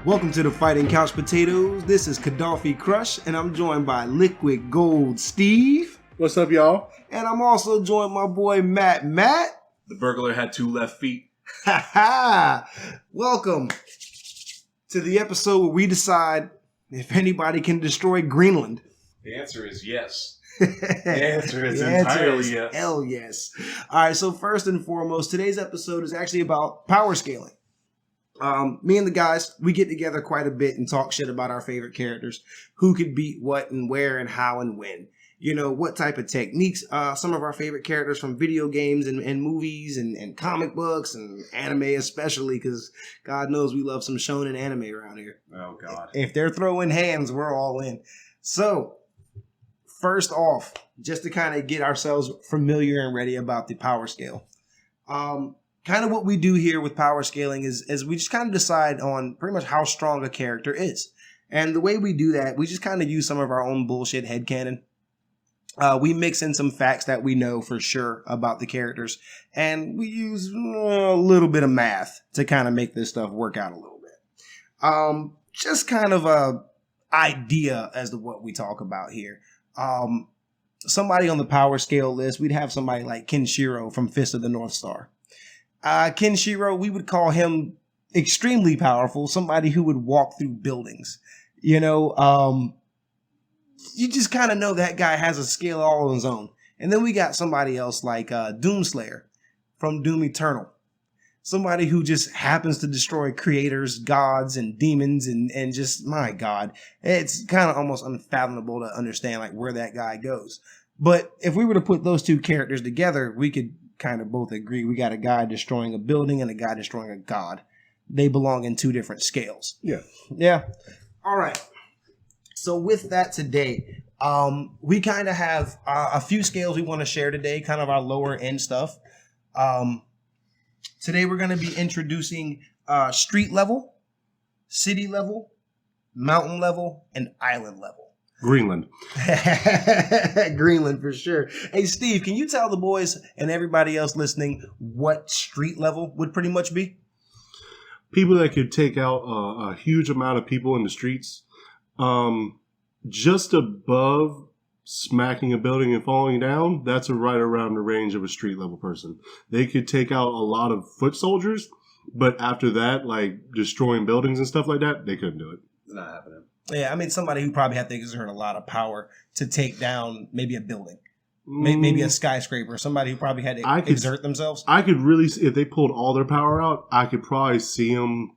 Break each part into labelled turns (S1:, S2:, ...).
S1: Welcome to the Fighting Couch Potatoes. This is Kadawfi Crush, and I'm joined by Liquid Gold Steve.
S2: What's up, y'all?
S1: And I'm also joined by my boy MattMatt.
S3: The burglar had 2 left feet.
S1: Ha ha! Welcome to the episode where we decide if anybody can destroy Greenland.
S3: The answer is yes. The answer is entirely yes.
S1: Hell yes. All right, so first and foremost, today's episode is actually about power scaling. Me and the guys, we get together quite a bit and talk shit about our favorite characters, who could beat what and where and how and when. You know, what type of techniques, some of our favorite characters from video games and movies and comic books and anime especially, because God knows we love some shonen anime around here.
S3: Oh, God.
S1: If they're throwing hands, we're all in. So, first off, just to kind of get ourselves familiar and ready about the power scale. Kind of what we do here with power scaling is we just kind of decide on pretty much how strong a character is. And the way we do that, we just kind of use some of our own bullshit headcanon. We mix in some facts that we know for sure about the characters. And we use a little bit of math to kind of make this stuff work out a little bit. Just kind of a idea as to what we talk about here. Somebody on the power scale list, we'd have somebody like Kenshiro from Fist of the North Star. Kenshiro, we would call him extremely powerful, somebody who would walk through buildings. You know, you just kind of know that guy has a scale all on his own. And then we got somebody else like Doomslayer from Doom Eternal. Somebody who just happens to destroy creators, gods, and demons, and just, my God, it's kind of almost unfathomable to understand like where that guy goes. But if we were to put those two characters together, we could kind of both agree we got a guy destroying a building and a guy destroying a god. They belong in two different scales. Yeah. All right. So with that today, we kind of have a few scales we want to share today, kind of our lower end stuff. Today we're going to be introducing street level, city level, mountain level, and island level.
S2: Greenland.
S1: Greenland for sure. Hey, Steve, can you tell the boys and everybody else listening what street level would pretty much be?
S2: People that could take out a huge amount of people in the streets. Just above smacking a building and falling down, that's right around the range of a street level person. They could take out a lot of foot soldiers, but after that, like destroying buildings and stuff like that, they couldn't do it.
S3: It's not happening.
S1: Yeah, I mean, somebody who probably had to exert a lot of power to take down maybe a building, maybe a skyscraper, somebody who probably had to exert themselves.
S2: I could really see, if they pulled all their power out, I could probably see them.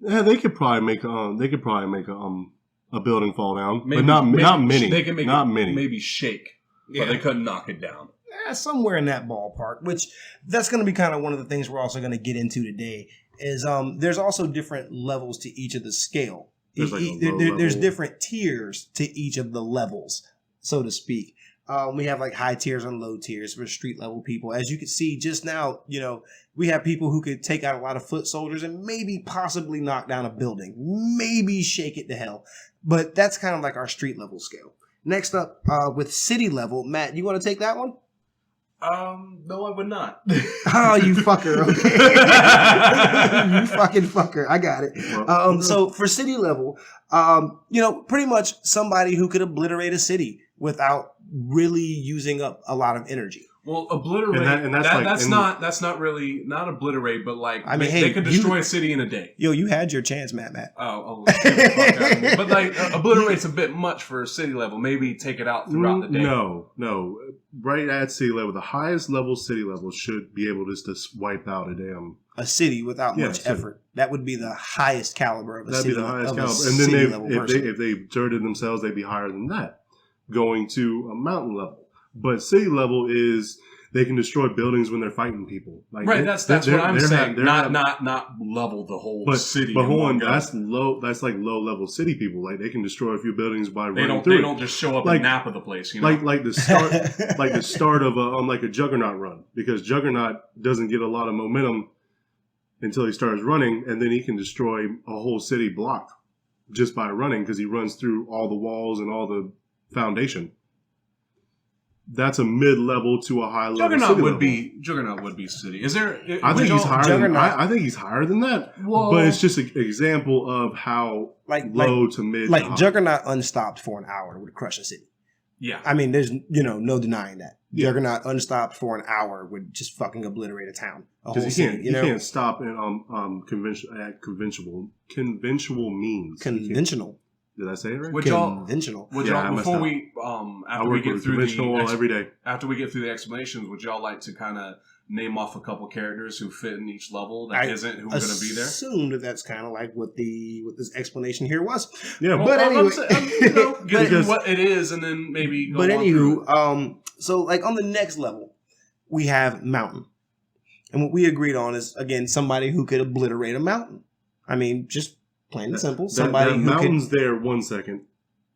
S2: Yeah, they could probably make a building fall down, but not many.
S3: They can make
S2: not
S3: it
S2: many.
S3: Maybe shake, but they couldn't knock it down.
S1: Yeah, somewhere in that ballpark. Which that's going to be kind of one of the things we're also going to get into today. Is there's also different levels to each of the scale. There's different tiers to each of the levels, so to speak. We have like high tiers and low tiers for street level people. As you can see just now, you know, we have people who could take out a lot of foot soldiers and maybe possibly knock down a building, maybe shake it to hell. But that's kind of like our street level scale. Next up, with city level, Matt, you want to take that one?
S3: No, I would not.
S1: Oh, you fucker. Okay. You fucking fucker. I got it. So for city level, you know, pretty much somebody who could obliterate a city without really using up a lot of energy.
S3: Well, obliterate. And that's not really obliterate, but like I mean, they could destroy a city in a day.
S1: Yo, you had your chance, MattMatt.
S3: Oh, but like obliterate's a bit much for a city level. Maybe take it out throughout the day.
S2: No. Right at city level, the highest level city level should be able to wipe out a
S1: city without much effort. That would be the highest caliber of a city.
S2: That'd be the highest caliber. And then if they exerted themselves, they'd be higher than that, going to a mountain level. But city level is they can destroy buildings when they're fighting people. Like
S3: right, that's what I'm saying. Not level the whole city.
S2: But hold on, that's low. That's like low level city people. Like they can destroy a few buildings by running through.
S3: They don't just show up and nap of the place. You know,
S2: like the start, like the start of a Juggernaut run, because Juggernaut doesn't get a lot of momentum until he starts running, and then he can destroy a whole city block just by running because he runs through all the walls and all the foundation. that's a mid-level to a high-level.
S3: Juggernaut would be city. Is there?
S2: I think he's higher. I think he's higher than that. Whoa. But it's just an example of how low to mid.
S1: Like Juggernaut unstopped for an hour would crush a city.
S3: Yeah,
S1: I mean, there's no denying that. Yeah. Juggernaut unstopped for an hour would just fucking obliterate a town.
S2: Because he can't stop in conventional means.
S1: Conventional.
S2: Did I say it right?
S1: Conventional.
S3: Before we after we get through
S2: every day.
S3: After we get through the explanations, would y'all like to kind of name off a couple characters who fit in each level who are going to be there? I assumed
S1: that's kind of like what this explanation here was.
S2: Yeah,
S1: but anyway,
S3: get what it is, and then maybe.
S1: So like on the next level, we have mountain, and what we agreed on is again somebody who could obliterate a mountain. I mean, just plain and simple. Somebody who
S2: mountain's there 1 second.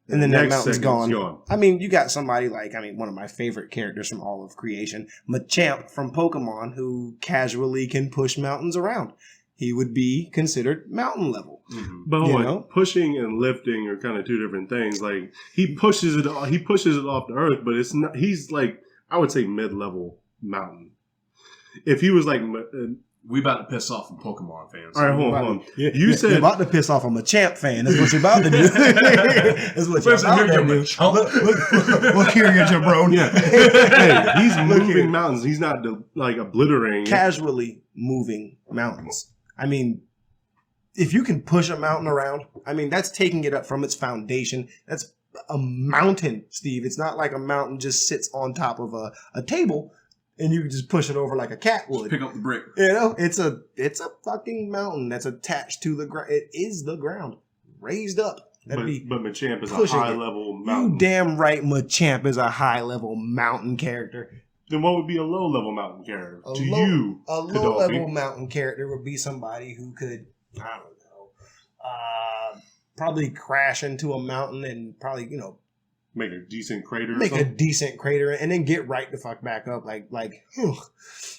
S1: And then that mountain's gone. I mean, you got somebody one of my favorite characters from all of creation, MattMatt from Pokemon, who casually can push mountains around. He would be considered mountain level.
S2: Mm-hmm. But pushing and lifting are kind of two different things. Like he pushes it off the earth, but it's not. He's like, I would say mid-level mountain. If he was like.
S3: We about to piss off some Pokemon fans.
S2: All right, hold on.
S1: You said you're about to piss off a MattMatt fan. That's what you're about to do. That's what you're about to do. Look here, you jabroni.
S2: Yeah. Hey, he's moving mountains. He's not like obliterating.
S1: Casually moving mountains. I mean, if you can push a mountain around, I mean, that's taking it up from its foundation. That's a mountain, Steve. It's not like a mountain just sits on top of a table. And you can just push it over like a cat would.
S3: Just pick up the brick.
S1: It's a fucking mountain that's attached to the ground. It is the ground, raised up.
S2: But MattMatt is a high level mountain.
S1: You damn right, MattMatt is a high level mountain character.
S2: Then what would be a low level mountain character
S1: A low level mountain character would be somebody who could, I don't know, probably crash into a mountain and probably
S2: make a decent crater.
S1: And then get right the fuck back up.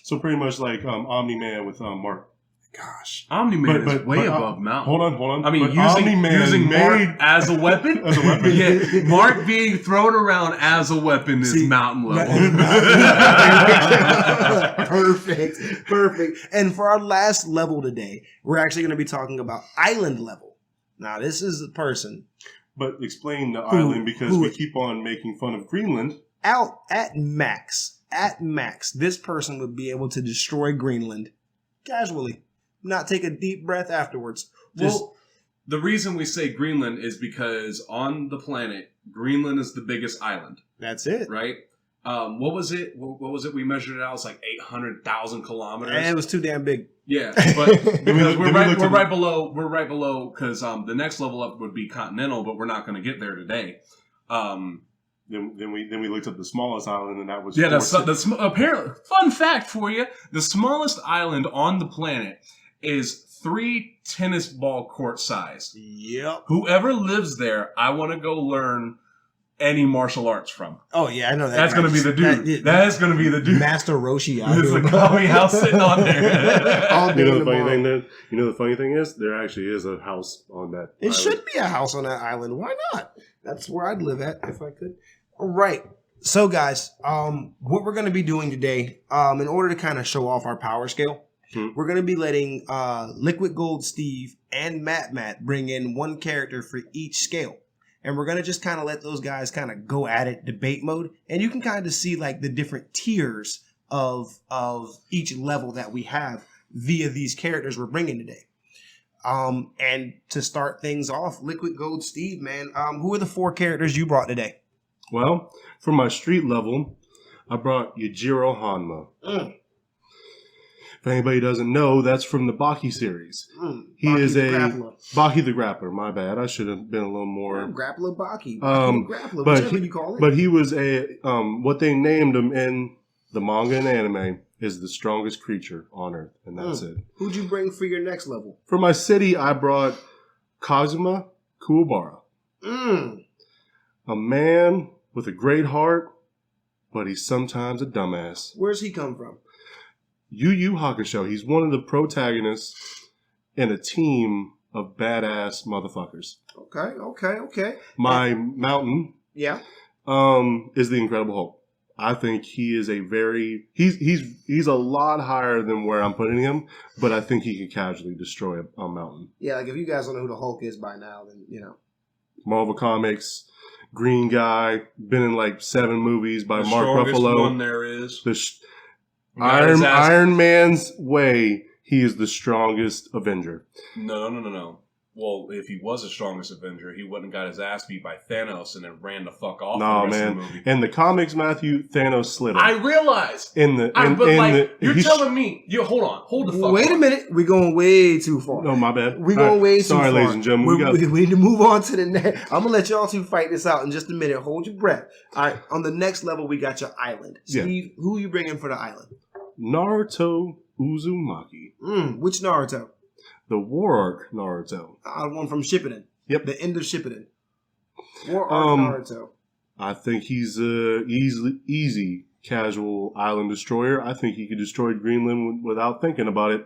S2: So pretty much like Omni-Man with Mark.
S3: Gosh, Omni-Man is way above Mountain.
S2: Hold on.
S3: I mean, using Mark as a weapon. Yeah, Mark being thrown around as a weapon is Mountain level.
S1: Perfect. And for our last level today, we're actually going to be talking about island level. Now, this is a person.
S2: But explain the island because we keep on making fun of Greenland.
S1: Out at max, this person would be able to destroy Greenland casually, not take a deep breath afterwards.
S3: The reason we say Greenland is because on the planet, Greenland is the biggest island.
S1: That's it,
S3: right? What was it? We measured it out. It's like 800,000 kilometers.
S1: And it was too damn big.
S3: Yeah, but because we're right below because the next level up would be continental, but we're not going to get there today.
S2: Then we looked up the smallest island, and that was
S3: apparently fun fact for you: the smallest island on the planet is 3 tennis ball court size.
S1: Yep.
S3: Whoever lives there, I want to go learn any martial arts from.
S1: Oh yeah, I know that.
S3: That's going to be the dude. That is going to be the dude.
S1: Master Roshi.
S3: It's the coffee house sitting on there.
S2: The funny thing is, there actually is a house on that.
S1: It should be a house on that island. Why not? That's where I'd live at if I could. All right. So guys, what we're going to be doing today, in order to kind of show off our power scale, we're going to be letting Liquid Gold Steve and MattMatt bring in one character for each scale. And we're going to just kind of let those guys kind of go at it debate mode. And you can kind of see like the different tiers of each level that we have via these characters we're bringing today. And to start things off, Liquid Gold Steve, man, who are the 4 characters you brought today?
S2: Well, for my street level, I brought Yujiro Hanma. If anybody doesn't know, that's from the Baki series. He
S1: Baki
S2: is
S1: Baki
S2: the Grappler. My bad. I should have been a little more.
S1: Grappler Baki. Baki the Grappler, whichever you call it.
S2: But he was what they named him in the manga and anime is the strongest creature on Earth, and that's it.
S1: Who'd you bring for your next level?
S2: For my city, I brought Kazuma Kuwabara. A man with a great heart, but he's sometimes a dumbass.
S1: Where's he come from?
S2: Yu Yu Hakusho. He's one of the protagonists in a team of badass motherfuckers.
S1: Okay.
S2: My mountain
S1: is
S2: the Incredible Hulk. I think he is he's a lot higher than where I'm putting him, but I think he can casually destroy a mountain.
S1: Yeah, like if you guys don't know who the Hulk is by now, then you know.
S2: Marvel Comics, green guy, been in like 7 movies by
S3: The
S2: Mark
S3: strongest
S2: Ruffalo.
S3: one there is.
S2: Iron Man's way, he is the strongest Avenger.
S3: No. Well, if he was the strongest Avenger, he wouldn't have got his ass beat by Thanos and then ran the fuck off
S2: No,
S3: the rest
S2: man.
S3: of the movie.
S2: In the comics, Matthew, Thanos slid him.
S3: I realize. You're telling me. Hold the fuck
S1: Wait a minute. We're going way too far.
S2: No, my bad.
S1: We're going way too far.
S2: Sorry, ladies and gentlemen.
S1: We need to move on to the next. I'm going to let y'all two fight this out in just a minute. Hold your breath. All right. On the next level, we got your island. Steve, who you bringing for the island?
S2: Naruto Uzumaki.
S1: Which Naruto?
S2: The War Arc Naruto.
S1: One from Shippuden.
S2: Yep.
S1: The end of Shippuden. War Arc Naruto.
S2: I think he's a easy casual island destroyer. I think he could destroy Greenland without thinking about it.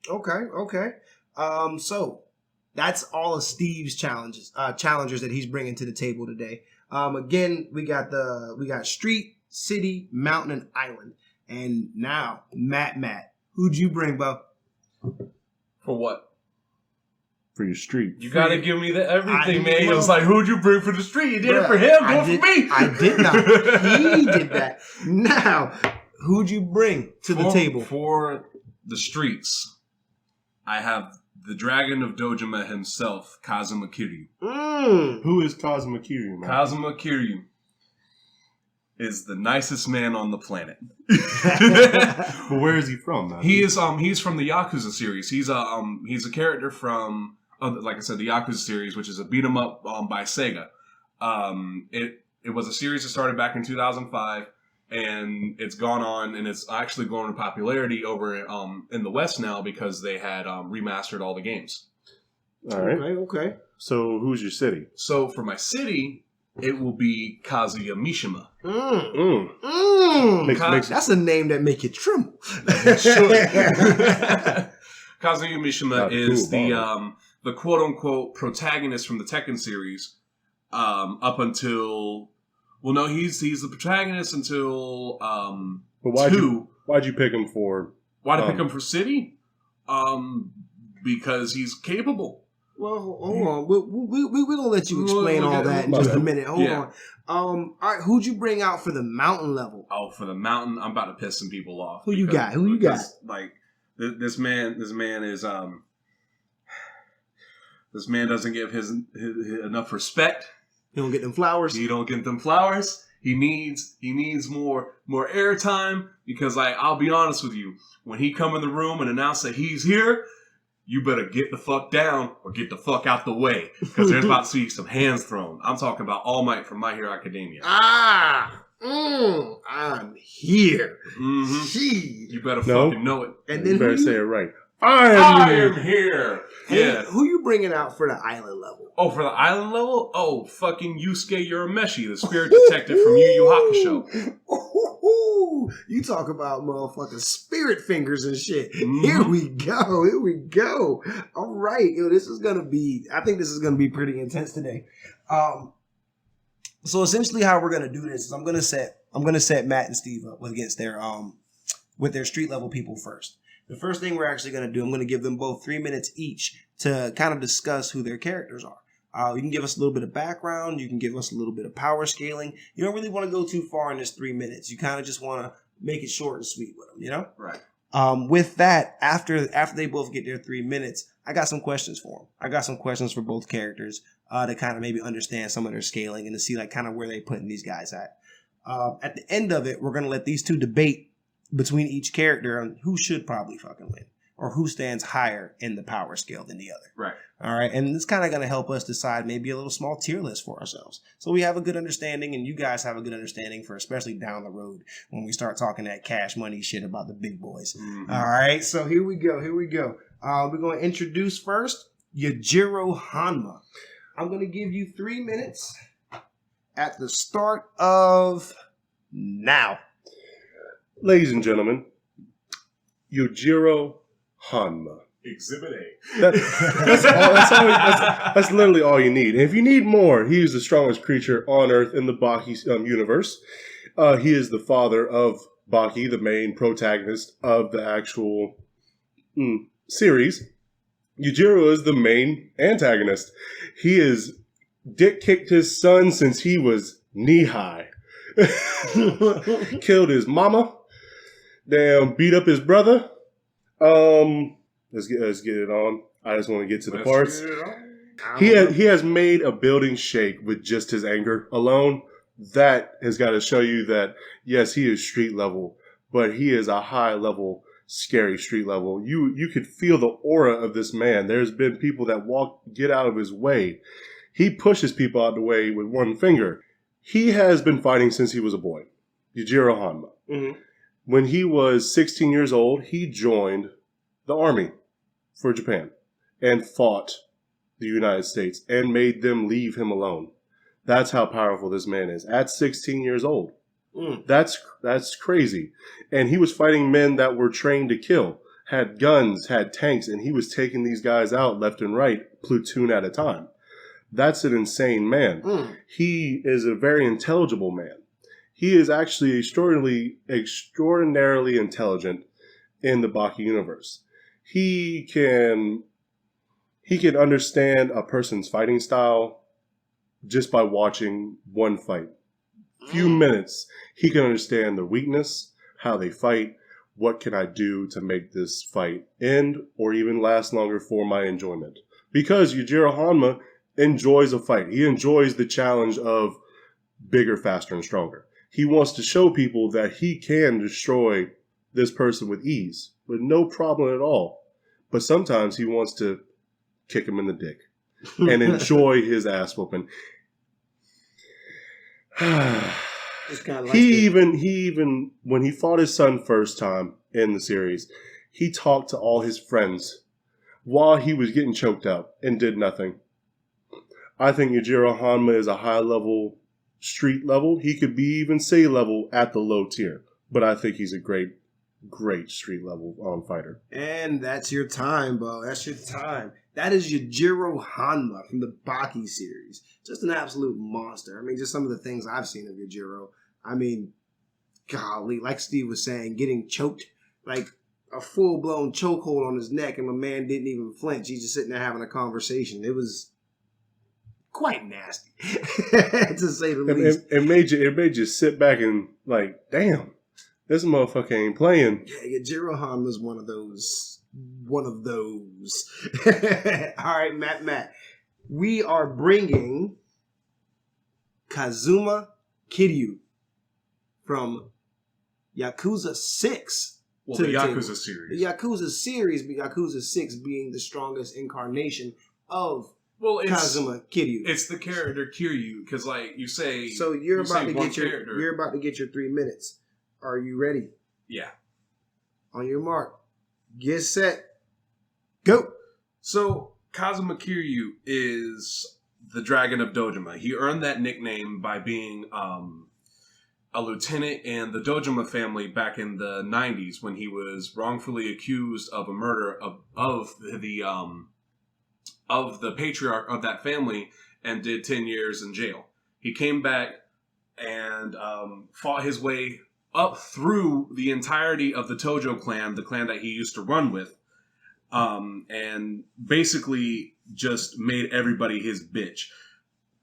S1: Okay. So that's all of Steve's challengers that he's bringing to the table today. Again, we got street, city, mountain, and island. And now, MattMatt, who'd you bring, Bo?
S3: For what?
S2: For your street.
S3: You gotta give me everything, man. It was like, who'd you bring for the street? You did it for him. Do it for me.
S1: I did not. He did that. Now, who'd you bring to the table?
S3: For the streets, I have the Dragon of Dojima himself, Kazuma Kiryu.
S2: Who is Kazuma Kiryu, man?
S3: Kazuma Kiryu is the nicest man on the planet.
S2: But where is he from, man?
S3: He's from the Yakuza series. He's a character from, like I said, the Yakuza series, which is a beat 'em up by Sega. It was a series that started back in 2005, and it's gone on, and it's actually grown in popularity over in the West now because they had remastered all the games.
S2: All right.
S1: Okay.
S2: So who's your city?
S3: So for my city, it will be Kazuya Mishima.
S1: That's a name that make you tremble.
S3: Kazuya Mishima is the quote unquote protagonist from the Tekken series. Up until, well, no, he's the protagonist until
S2: But why'd you pick him for?
S3: Why'd I pick him for city? Because he's capable.
S1: Well, hold on. We're going to let you explain all that in just a minute. Hold on. All right, who'd you bring out for the mountain level?
S3: Oh, for the mountain, I'm about to piss some people off.
S1: Who you got?
S3: Like, this man is, this man doesn't give his enough respect.
S1: You don't get them flowers?
S3: You don't get them flowers. He needs more airtime because, like, I'll be honest with you, when he come in the room and announce that he's here, you better get the fuck down or get the fuck out the way because there's about to be some hands thrown. I'm talking about All Might from My Hero Academia.
S1: I'm here.
S3: Mm-hmm. You better fucking know it.
S1: And then
S2: you better say it right.
S3: I am here. Yeah.
S1: Who you bringing out for the island level?
S3: Oh, for the island level? Oh, fucking Yusuke Urameshi, the spirit detective from Yu Yu Hakusho.
S1: You talk about motherfucking spirit fingers and shit.
S3: Mm-hmm.
S1: Here we go. All right. I think this is going to be pretty intense today. So essentially how we're going to do this is I'm going to set Matt and Steve up against with their street level people first. The first thing we're actually going to do, I'm going to give them both 3 minutes each to kind of discuss who their characters are. You can give us a little bit of background. You can give us a little bit of power scaling. You don't really want to go too far in this 3 minutes. You kind of just want to make it short and sweet with them, you know?
S3: Right.
S1: With that, after they both get their 3 minutes, I got some questions for them. I got some questions for both characters to kind of maybe understand some of their scaling and to see like kind of where they putting these guys at. At the end of it, we're going to let these two debate between each character on who should probably fucking win or who stands higher in the power scale than the other.
S3: Right.
S1: All right. And it's kind of going to help us decide maybe a little small tier list for ourselves. So we have a good understanding and you guys have a good understanding for especially down the road when we start talking that cash money shit about the big boys. Mm-hmm. All right. So here we go. We're going to introduce first Yujiro Hanma. I'm going to give you 3 minutes at the start of now.
S2: Ladies and gentlemen, Yujiro Hanma.
S3: Exhibit A.
S2: That's literally all you need. And if you need more, he is the strongest creature on Earth in the Baki universe. He is the father of Baki, the main protagonist of the actual series. Yujiro is the main antagonist. He has dick kicked his son since he was knee high. Killed his mama. Damn, beat up his brother. Let's get it on. I just want to get to the parts. He has made a building shake with just his anger alone. That has got to show you that yes, he is street level, but he is a high level, scary street level. You could feel the aura of this man. There's been people that get out of his way. He pushes people out of the way with one finger. He has been fighting since he was a boy. Yujiro Hanma. Mm-hmm. When he was 16 years old, he joined the army for Japan and fought the United States and made them leave him alone. That's how powerful this man is at 16 years old. That's crazy. And he was fighting men that were trained to kill, had guns, had tanks, and he was taking these guys out left and right, platoon at a time. That's an insane man. He is a very intelligible man. He is actually extraordinarily intelligent in the Baki universe. He can understand a person's fighting style just by watching one fight. Few minutes, he can understand their weakness, how they fight, what can I do to make this fight end or even last longer for my enjoyment. Because Yujiro Hanma enjoys a fight. He enjoys the challenge of bigger, faster, and stronger. He wants to show people that he can destroy this person with ease, with no problem at all. But sometimes he wants to kick him in the dick and enjoy his ass whooping. He even when he fought his son first time in the series, he talked to all his friends while he was getting choked out and did nothing. I think Yujiro Hanma is a high level street level. He could be even say level at the low tier, but I think he's a great street level fighter.
S1: And that's your time, bro. That's your time. That is Yujiro Hanma from the Baki series. Just an absolute monster. I mean, just some of the things I've seen of Yujiro. I mean, golly, like Steve was saying, getting choked, like a full-blown chokehold on his neck, and my man didn't even flinch. He's just sitting there having a conversation. It was quite nasty, to say the least.
S2: It made you sit back and like, damn, this motherfucker ain't playing.
S1: Yeah, Yujiro Hanma is one of those. All right, Matt. We are bringing Kazuma Kiryu from Yakuza 6
S3: to the Yakuza series.
S1: The Yakuza series, but Yakuza 6 being the strongest incarnation of Kazuma Kiryu.
S3: It's the character Kiryu, because like you say,
S1: so you're about to get your 3 minutes. Are you ready?
S3: Yeah.
S1: On your mark, get set, go.
S3: So Kazuma Kiryu is the Dragon of Dojima. He earned that nickname by being a lieutenant in the Dojima family back in the 90s when he was wrongfully accused of a murder of the patriarch of that family and did 10 years in jail. He came back and fought his way up through the entirety of the Tojo clan, the clan that he used to run with, and basically just made everybody his bitch.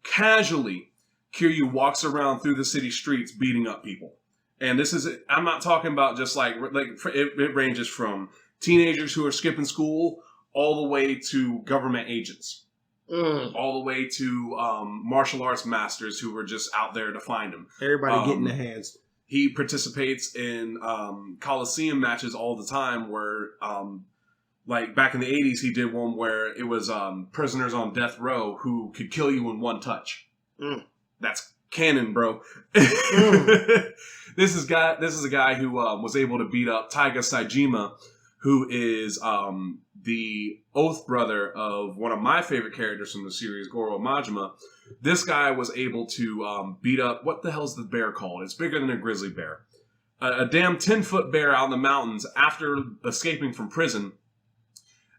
S3: Casually, Kiryu walks around through the city streets beating up people. And this is, I'm not talking about just like it ranges from teenagers who are skipping school all the way to government agents. All the way to martial arts masters who were just out there to find him.
S1: Everybody getting their hands.
S3: He participates in Coliseum matches all the time where, like back in the 80s, he did one where it was prisoners on death row who could kill you in one touch. That's canon, bro. This is a guy who was able to beat up Taiga Saejima, who is the oath brother of one of my favorite characters from the series, Goro Majima. This guy was able to beat up, what the hell's the bear called? It's bigger than a grizzly bear. A damn 10-foot bear out in the mountains after escaping from prison.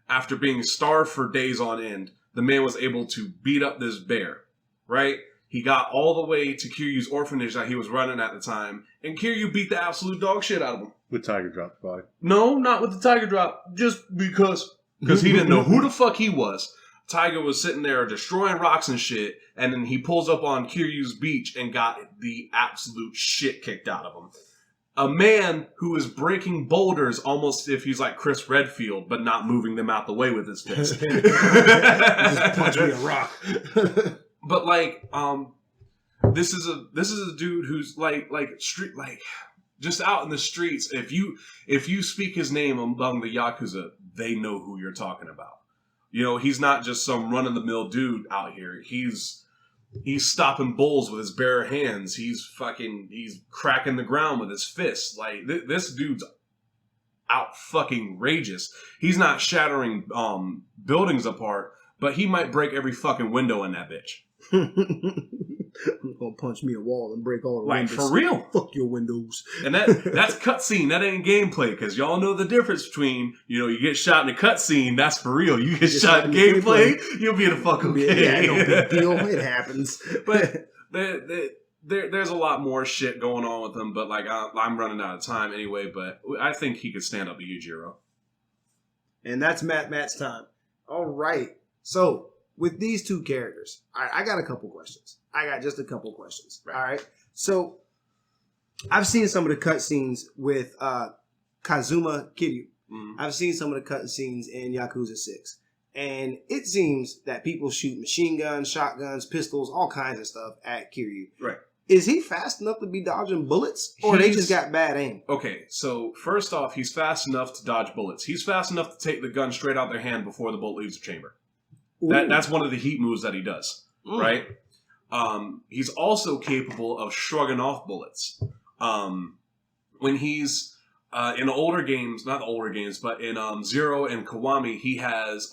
S3: after being starved for days on end, the man was able to beat up this bear, right? He got all the way to Kiryu's orphanage that he was running at the time, and Kiryu beat the absolute dog shit out of him.
S2: With Tiger Drop's body.
S3: No, not with the Tiger Drop, just because he didn't know who the fuck he was. Tiger was sitting there destroying rocks and shit, and then he pulls up on Kiryu's beach and got the absolute shit kicked out of him. A man who is breaking boulders almost if he's like Chris Redfield, but not moving them out the way with his fist.
S1: Just punch me a rock.
S3: But like, this is a dude who's like street, like just out in the streets. If you speak his name among the Yakuza, they know who you're talking about. You know, he's not just some run of the mill dude out here. He's stopping bulls with his bare hands. He's cracking the ground with his fists. Like this dude's out fucking rageous. He's not shattering buildings apart, but he might break every fucking window in that bitch.
S1: Gonna punch me a wall and break all the
S3: Like
S1: windows.
S3: for real.
S1: Fuck your windows.
S3: And that's cutscene. That ain't gameplay, because y'all know the difference between, you get shot in a cutscene, that's for real. You get shot in gameplay, you'll be the fuck okay.
S1: Yeah, no big deal. It happens.
S3: But there's a lot more shit going on with him. But like I'm running out of time anyway. But I think he could stand up to Yujiro.
S1: And that's Matt's time. All right. So with these two characters, I got a couple questions. I got just a couple questions.
S3: Right.
S1: All right. So I've seen some of the cutscenes with Kazuma Kiryu.
S3: Mm-hmm.
S1: I've seen some of the cutscenes in Yakuza 6. And it seems that people shoot machine guns, shotguns, pistols, all kinds of stuff at Kiryu.
S3: Right.
S1: Is he fast enough to be dodging bullets? Or they just got bad aim?
S3: Okay, so first off, he's fast enough to dodge bullets. He's fast enough to take the gun straight out their hand before the bullet leaves the chamber. That's one of the heat moves that he does, right? He's also capable of shrugging off bullets. When he's in the older games, not the older games, but in Zero and Kiwami, he has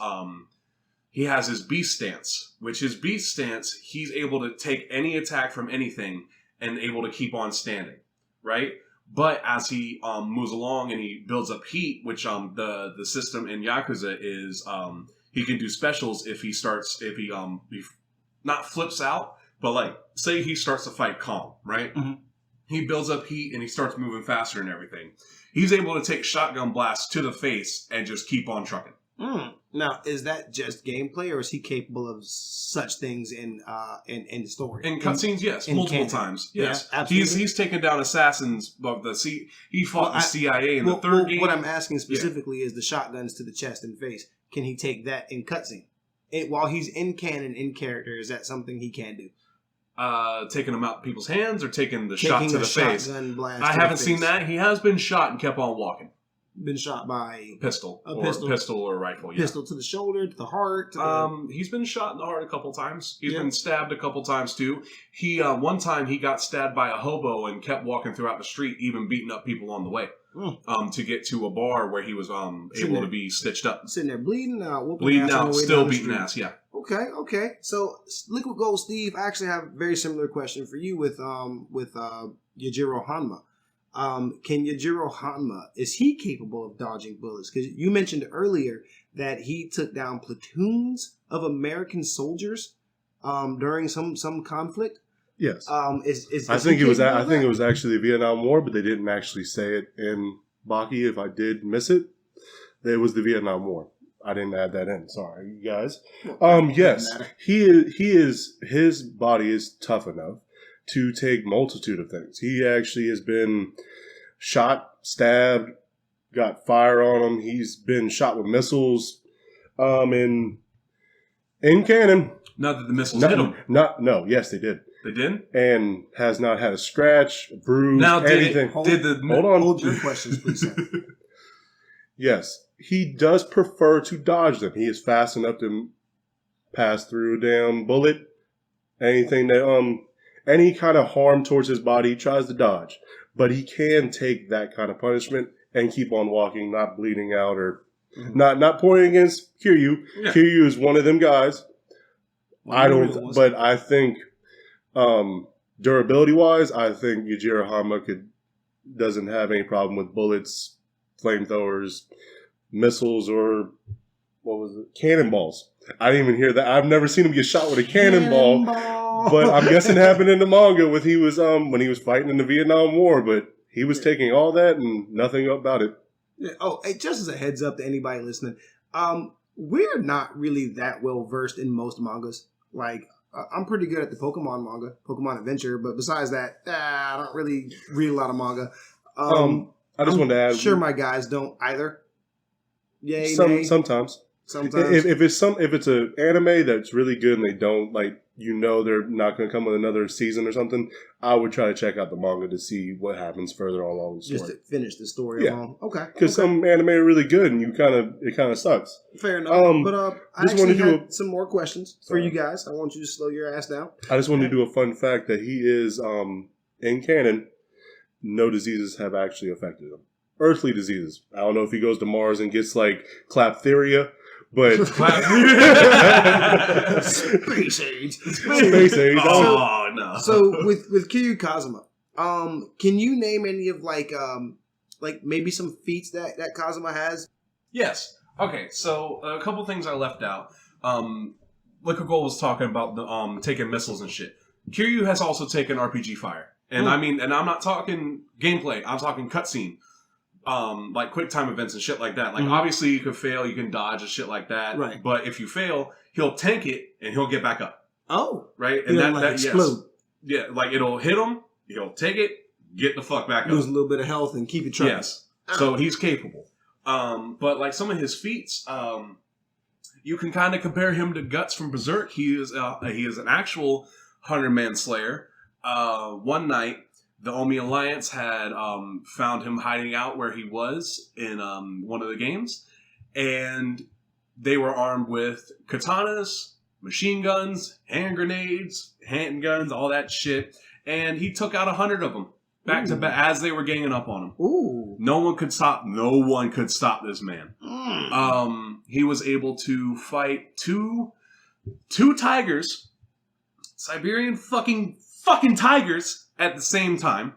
S3: his beast stance, which his beast stance, he's able to take any attack from anything and able to keep on standing, right? But as he moves along and he builds up heat, which the system in Yakuza is he can do specials if he not flips out, but like say he starts to fight calm, right? Mm-hmm. He builds up heat and he starts moving faster and everything. He's able to take shotgun blasts to the face and just keep on trucking.
S1: Now, is that just gameplay, or is he capable of such things in the story?
S3: In cutscenes, yes, multiple times. Yes,
S1: yeah, absolutely.
S3: He's taken down assassins of the He fought the CIA in the third game.
S1: What I'm asking specifically is the shotguns to the chest and face. Can he take that in cutscene? While he's in canon, in character, is that something he can do?
S3: Taking them out people's hands or taking the shot to the face?
S1: Blast
S3: I haven't seen that. He has been shot and kept on walking.
S1: Been shot by
S3: pistol or rifle. Yeah.
S1: Pistol to the shoulder, to the heart.
S3: He's been shot in the heart a couple times. He's been stabbed a couple times too. He one time he got stabbed by a hobo and kept walking throughout the street, even beating up people on the way. To get to a bar where he was able to be stitched up,
S1: sitting there bleeding out,
S3: still beating ass. Yeah.
S1: Okay. So Liquid Gold Steve, I actually have a very similar question for you with Yujiro Hanma. Can Yujiro Hanma, is he capable of dodging bullets? Because you mentioned earlier that he took down platoons of American soldiers during some conflict.
S2: Yes.
S1: I
S2: think it was actually the Vietnam War, but they didn't actually say it in Baki. If I did miss it, it was the Vietnam War. I didn't add that in. Sorry, you guys. Yes, his body is tough enough to take multitude of things. He actually has been shot, stabbed, got fire on him. He's been shot with missiles. In canon.
S3: Not that the missiles hit him.
S2: Yes, they did.
S3: They did?
S2: And has not had a scratch, a bruise,
S3: now,
S2: anything.
S1: Hold your questions, please, sir.
S2: Yes, he does prefer to dodge them. He is fast enough to pass through a damn bullet. Anything that any kind of harm towards his body, he tries to dodge. But he can take that kind of punishment and keep on walking, not bleeding out or not pointing against Kiryu. Yeah. Kiryu is one of them guys. But I think durability wise, I think Yujiro Hanma doesn't have any problem with bullets, flamethrowers, missiles, or what was it? Cannonballs. I didn't even hear that. I've never seen him get shot with a cannonball. But I'm guessing it happened in the manga when he was fighting in the Vietnam War. But he was taking all that and nothing about it.
S1: Yeah. Oh, hey, just as a heads up to anybody listening, we're not really that well versed in most mangas. Like, I'm pretty good at the Pokemon manga, Pokemon Adventure, but besides that, I don't really read a lot of manga.
S2: I just wanted to add.
S1: Sure, my guys don't either. Yay, nay.
S2: Sometimes. If it's an anime that's really good and they don't they're not going to come with another season or something, I would try to check out the manga to see what happens further along the story.
S1: Just to finish the story along. Okay.
S2: Because some anime are really good and it kind of sucks.
S1: Fair enough. But I actually had some more questions for you guys. I want you to slow your ass down.
S2: I just want to do a fun fact that he is, in canon, no diseases have actually affected him. Earthly diseases. I don't know if he goes to Mars and gets claptheria. But
S1: space age.
S3: Oh no!
S1: So with Kiryu Kazuma, can you name any of maybe some feats that Kazuma has?
S3: Yes. Okay. So a couple things I left out. Liquor Gold was talking about the taking missiles and shit. Kiryu has also taken RPG fire, and and I'm not talking gameplay. I'm talking cutscene. Like quick time events and shit like that. Like obviously you could fail, you can dodge and shit like that.
S1: Right.
S3: But if you fail, he'll tank it and he'll get back up.
S1: Oh.
S3: Right? And that
S1: explode.
S3: Yes. Yeah, it'll hit him, he'll take it, get the fuck back up.
S1: Lose a little bit of health and keep it trucking.
S3: Yes. So he's capable. But some of his feats, you can kind of compare him to Guts from Berserk. He is an actual 100-man slayer. One night the Omi Alliance had found him hiding out where he was in one of the games, and they were armed with katanas, machine guns, hand grenades, handguns, all that shit, and he took out 100 of them back to back as they were ganging up on him.
S1: Ooh!
S3: No one could stop this man. He was able to fight two tigers, Siberian fucking tigers. At the same time,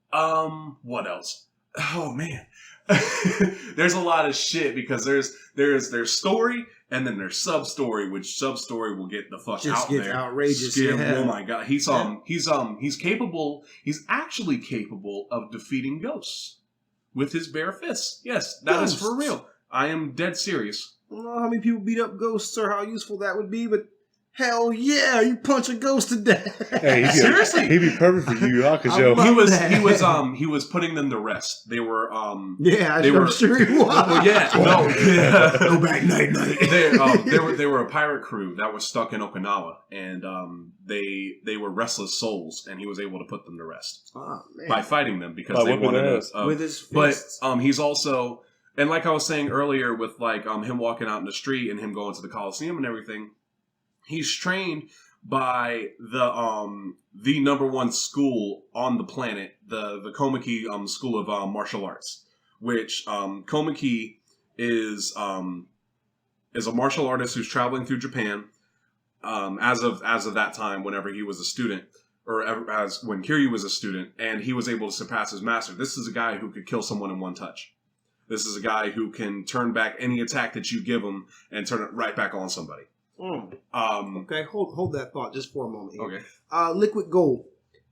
S3: what else? Oh man, there's a lot of shit because there's story and then there's sub story, which sub story will get the fuck out there.
S1: Outrageous.
S3: Oh my god, he's capable. He's actually capable of defeating ghosts with his bare fists. Yes, that is for real. I am dead serious.
S1: I don't know how many people beat up ghosts or how useful that would be, but. Hell yeah! You punch a ghost to death.
S2: Hey, seriously, he'd be perfect for Yu Yu Hakusho.
S3: He was putting them to rest. They were I'm
S1: sure he was.
S3: Go back night. They were a pirate crew that was stuck in Okinawa, and they were restless souls, and he was able to put them to rest by fighting them because they wanted to
S1: with his fists.
S3: But he's also, and like I was saying earlier, with him walking out in the street and him going to the Coliseum and everything. He's trained by the number one school on the planet, the Komaki School of Martial Arts, which Komaki is a martial artist who's traveling through Japan as of that time, whenever he was a student, or when Kiryu was a student, and he was able to surpass his master. This is a guy who could kill someone in one touch. This is a guy who can turn back any attack that you give him and turn it right back on somebody.
S1: Okay, hold that thought just for a moment here.
S3: Okay.
S1: Liquid Gold,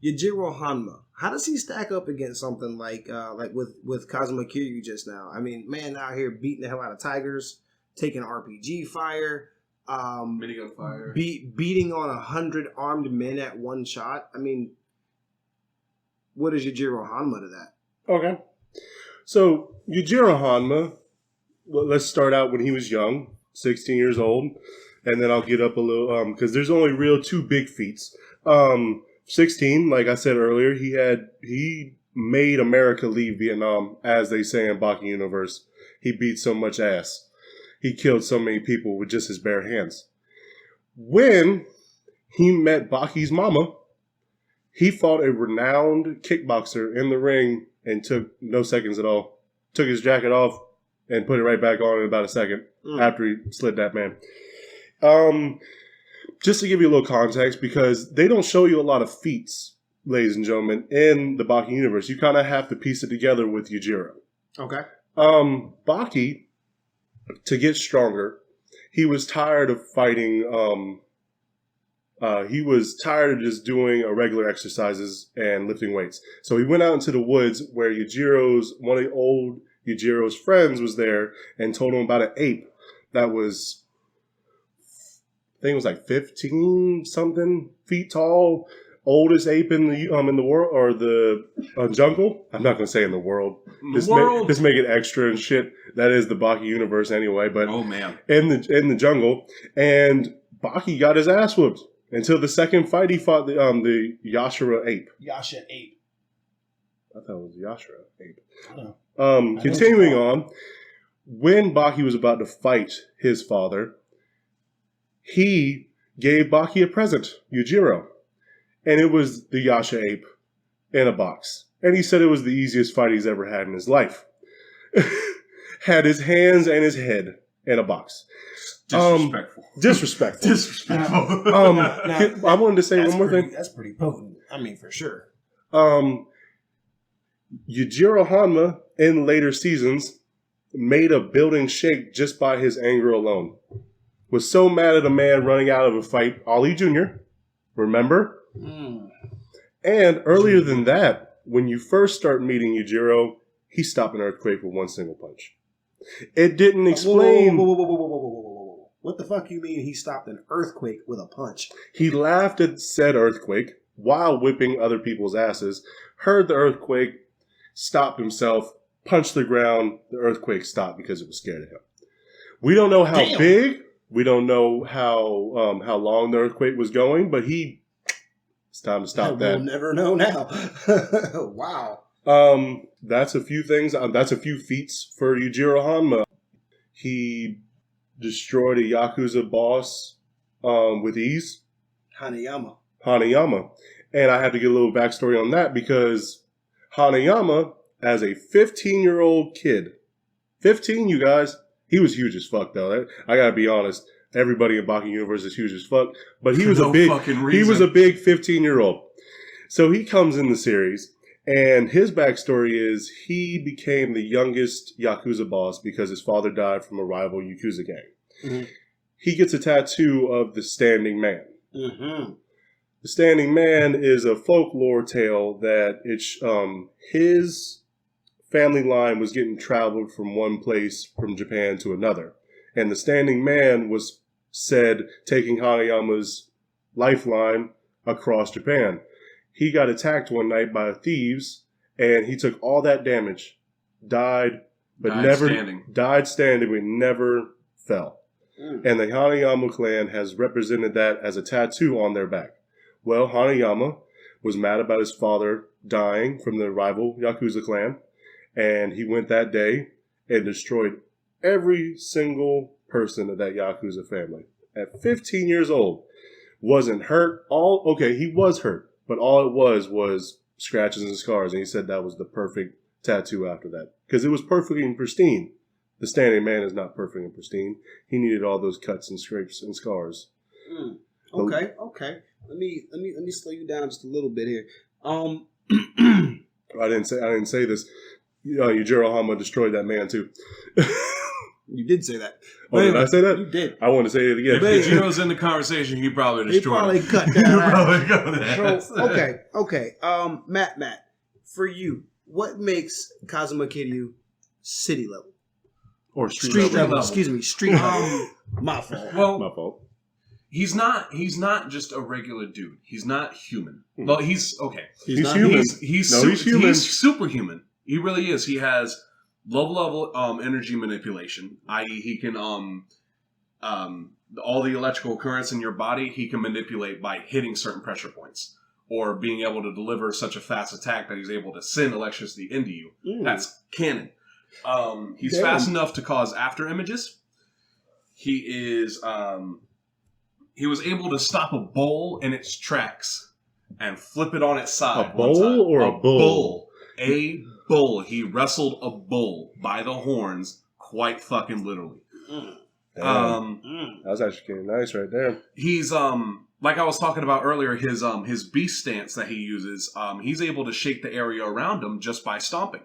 S1: Yajiro Hanma. How does he stack up against something like with Kazuma Kiryu just now? I mean, man out here beating the hell out of tigers, taking RPG fire,
S3: minigun fire,
S1: beating on 100 armed men at one shot. I mean, what is Yajiro Hanma to that?
S2: Okay, so Yajiro Hanma. Well, let's start out when he was young, 16 years old. And then I'll get up a little, because there's only two big feats. 16, like I said earlier, he made America leave Vietnam, as they say in Baki Universe. He beat so much ass. He killed so many people with just his bare hands. When he met Baki's mama, he fought a renowned kickboxer in the ring and took no seconds at all. Took his jacket off and put it right back on in about a second after he slid that man. Just to give you a little context, because they don't show you a lot of feats, ladies and gentlemen, in the Baki universe. You kind of have to piece it together with Yujiro.
S1: Okay.
S2: Baki to get stronger, he was tired of fighting. He was tired of just doing regular exercises and lifting weights. So he went out into the woods where one of the old Yujiro's friends was there and told him about an ape that was, I think it was like 15 something feet tall, oldest ape in the world or the jungle. I'm not going to say in the world. Just make it extra and shit. That is the Baki universe anyway. But
S3: oh man,
S2: in the jungle, and Baki got his ass whooped. Until the second fight, he fought the Yashara ape.
S1: Yasha ape.
S2: I thought it was Yashara ape.
S1: Oh.
S2: Continuing on, when Baki was about to fight his father, he gave Baki a present, Yujiro. And it was the Yasha ape in a box. And he said it was the easiest fight he's ever had in his life. Had his hands and his head in a box. Disrespectful. I wanted to say one more thing.
S1: That's pretty potent. I mean, for sure.
S2: Yujiro Hanma, in later seasons, made a building shake just by his anger alone. Was so mad at a man running out of a fight, Ollie Jr., remember? And earlier than that, when you first start meeting Yujiro, he stopped an earthquake with one single punch. It didn't explain...
S1: Whoa. What the fuck you mean he stopped an earthquake with a punch?
S2: He laughed at said earthquake while whipping other people's asses, heard the earthquake, stopped himself, punched the ground. The earthquake stopped because it was scared of him. We don't know how big. We don't know how long the earthquake was going, but it's time to stop that.
S1: We'll never know now. Wow.
S2: That's a few things. That's a few feats for Yujiro Hanma. He destroyed a Yakuza boss with ease.
S1: Hanayama.
S2: And I have to get a little backstory on that because Hanayama, as a 15-year-old kid, 15, you guys, he was huge as fuck, though. I gotta be honest. Everybody in Baki Universe is huge as fuck. But he was a big 15-year-old. So he comes in the series, and his backstory is he became the youngest Yakuza boss because his father died from a rival Yakuza gang. Mm-hmm. He gets a tattoo of the Standing Man. Mm-hmm. The Standing Man is a folklore tale that his family line was getting traveled from one place from Japan to another. And the Standing Man was said taking Hanayama's lifeline across Japan. He got attacked one night by thieves, and he took all that damage, died standing, but never fell. And the Hanayama clan has represented that as a tattoo on their back. Well, Hanayama was mad about his father dying from the rival Yakuza clan, and he went that day and destroyed every single person of that Yakuza family. At 15 years old, wasn't hurt. He was hurt, but all it was scratches and scars, and he said that was the perfect tattoo after that because it was perfectly and pristine. The Standing Man is not perfect and pristine. He needed all those cuts and scrapes and scars.
S1: Okay. Let me slow you down just a little bit here.
S2: I didn't say this. Yujiro Hanma destroyed that man too.
S1: You did say that.
S2: Oh, did I say that?
S1: You did.
S2: I want to say it again.
S3: If Yujiro's in the conversation, he probably destroyed
S1: him. He probably cut that out. Okay. MattMatt, for you, what makes Kazuma Kiryu city level?
S2: Or street level.
S1: Excuse me, street level. My fault.
S3: Well,
S2: my fault.
S3: He's not just a regular dude. He's not human. Well, he's okay.
S2: He's human.
S3: He's human. He's superhuman. He really is. He has low level energy manipulation, i.e., he can all the electrical currents in your body he can manipulate by hitting certain pressure points or being able to deliver such a fast attack that he's able to send electricity into you. That's canon. He's fast enough to cause after images. He is. He was able to stop a bull in its tracks and flip it on its side.
S2: A bull or a bull?
S3: A bull. He wrestled a bull by the horns, quite fucking literally.
S2: That was actually getting nice right there.
S3: He's like I was talking about earlier. His beast stance that he uses. He's able to shake the area around him just by stomping.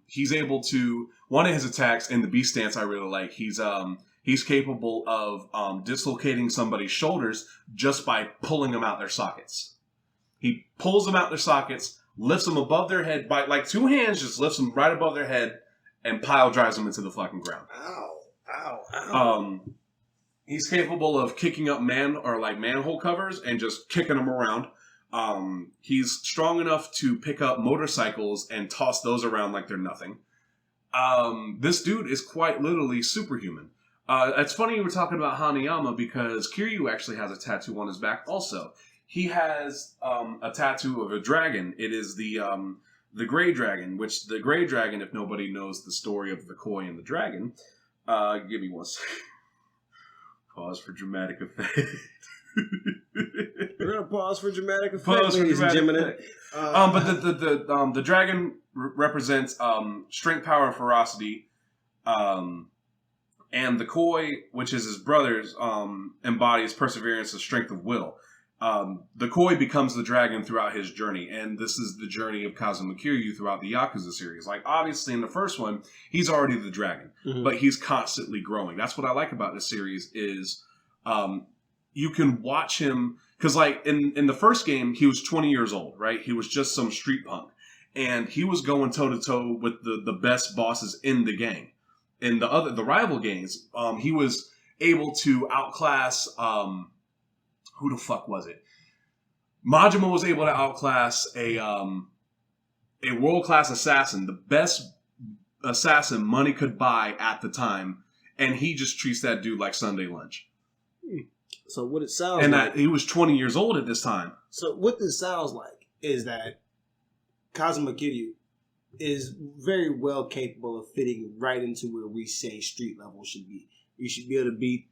S3: He's able to, one of his attacks in the beast stance I really like, he's capable of dislocating somebody's shoulders just by pulling them out their sockets. He pulls them out their sockets, lifts them above their head by like two hands, just lifts them right above their head and pile drives them into the fucking ground.
S1: Ow.
S3: He's capable of kicking up manhole covers and just kicking them around. He's strong enough to pick up motorcycles and toss those around like they're nothing. This dude is quite literally superhuman. It's funny you were talking about Hanayama because Kiryu actually has a tattoo on his back also. He has a tattoo of a dragon. It is the Gray Dragon, which the Gray Dragon, if nobody knows the story of the koi and the dragon, give me one second. Pause for dramatic effect.
S1: We're gonna pause for dramatic effect, ladies and gentlemen.
S3: But the dragon represents strength, power, and ferocity. And the koi, which is his brother's, embodies perseverance and strength of will. The koi becomes the dragon throughout his journey, and this is the journey of Kazuma Kiryu throughout the Yakuza series. Like, obviously, in the first one, he's already the dragon, but he's constantly growing. That's what I like about this series is you can watch him, because, like, in the first game, he was 20 years old, right? He was just some street punk, and he was going toe-to-toe with the best bosses in the gang. In the rival gangs, he was able to outclass... who the fuck was it? Majima was able to outclass a world-class assassin, the best assassin money could buy at the time, and he just treats that dude like Sunday lunch.
S1: So what it sounds
S3: and
S1: like...
S3: that he was 20 years old at this time.
S1: So what this sounds like is that Kazuma Kiryu is very well capable of fitting right into where we say street level should be. You should be able to beat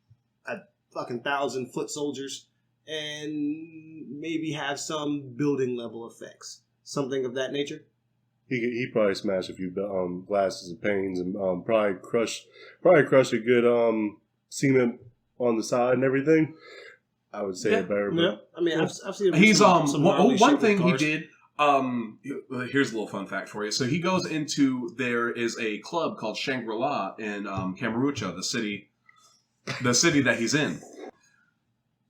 S1: a fucking 1,000 foot soldiers and maybe have some building level effects. Something of that nature?
S2: He probably smashed a few glasses and panes and probably crushed a good cement on the side and everything. I would say it better.
S1: Yeah. I mean, I've seen him.
S3: He's
S1: some
S3: one thing he did. Here's a little fun fact for you. So he goes into, there is a club called Shangri-La in Kamurocho, the city that he's in.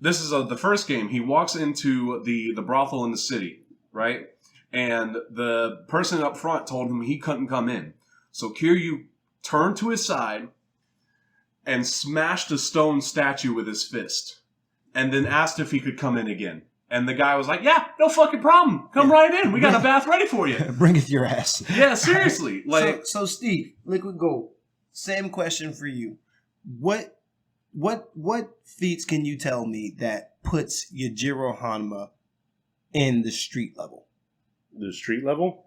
S3: This is the first game. He walks into the brothel in the city, right? And the person up front told him he couldn't come in. So Kiryu turned to his side and smashed a stone statue with his fist. And then asked if he could come in again. And the guy was like, yeah, no fucking problem. Come right in. We got a bath ready for you.
S1: Bringeth your ass.
S3: Yeah, seriously. Like,
S1: so Steve, Liquid Gold, same question for you. What feats can you tell me that puts Yajiro Hanma in the street level?
S2: The street level?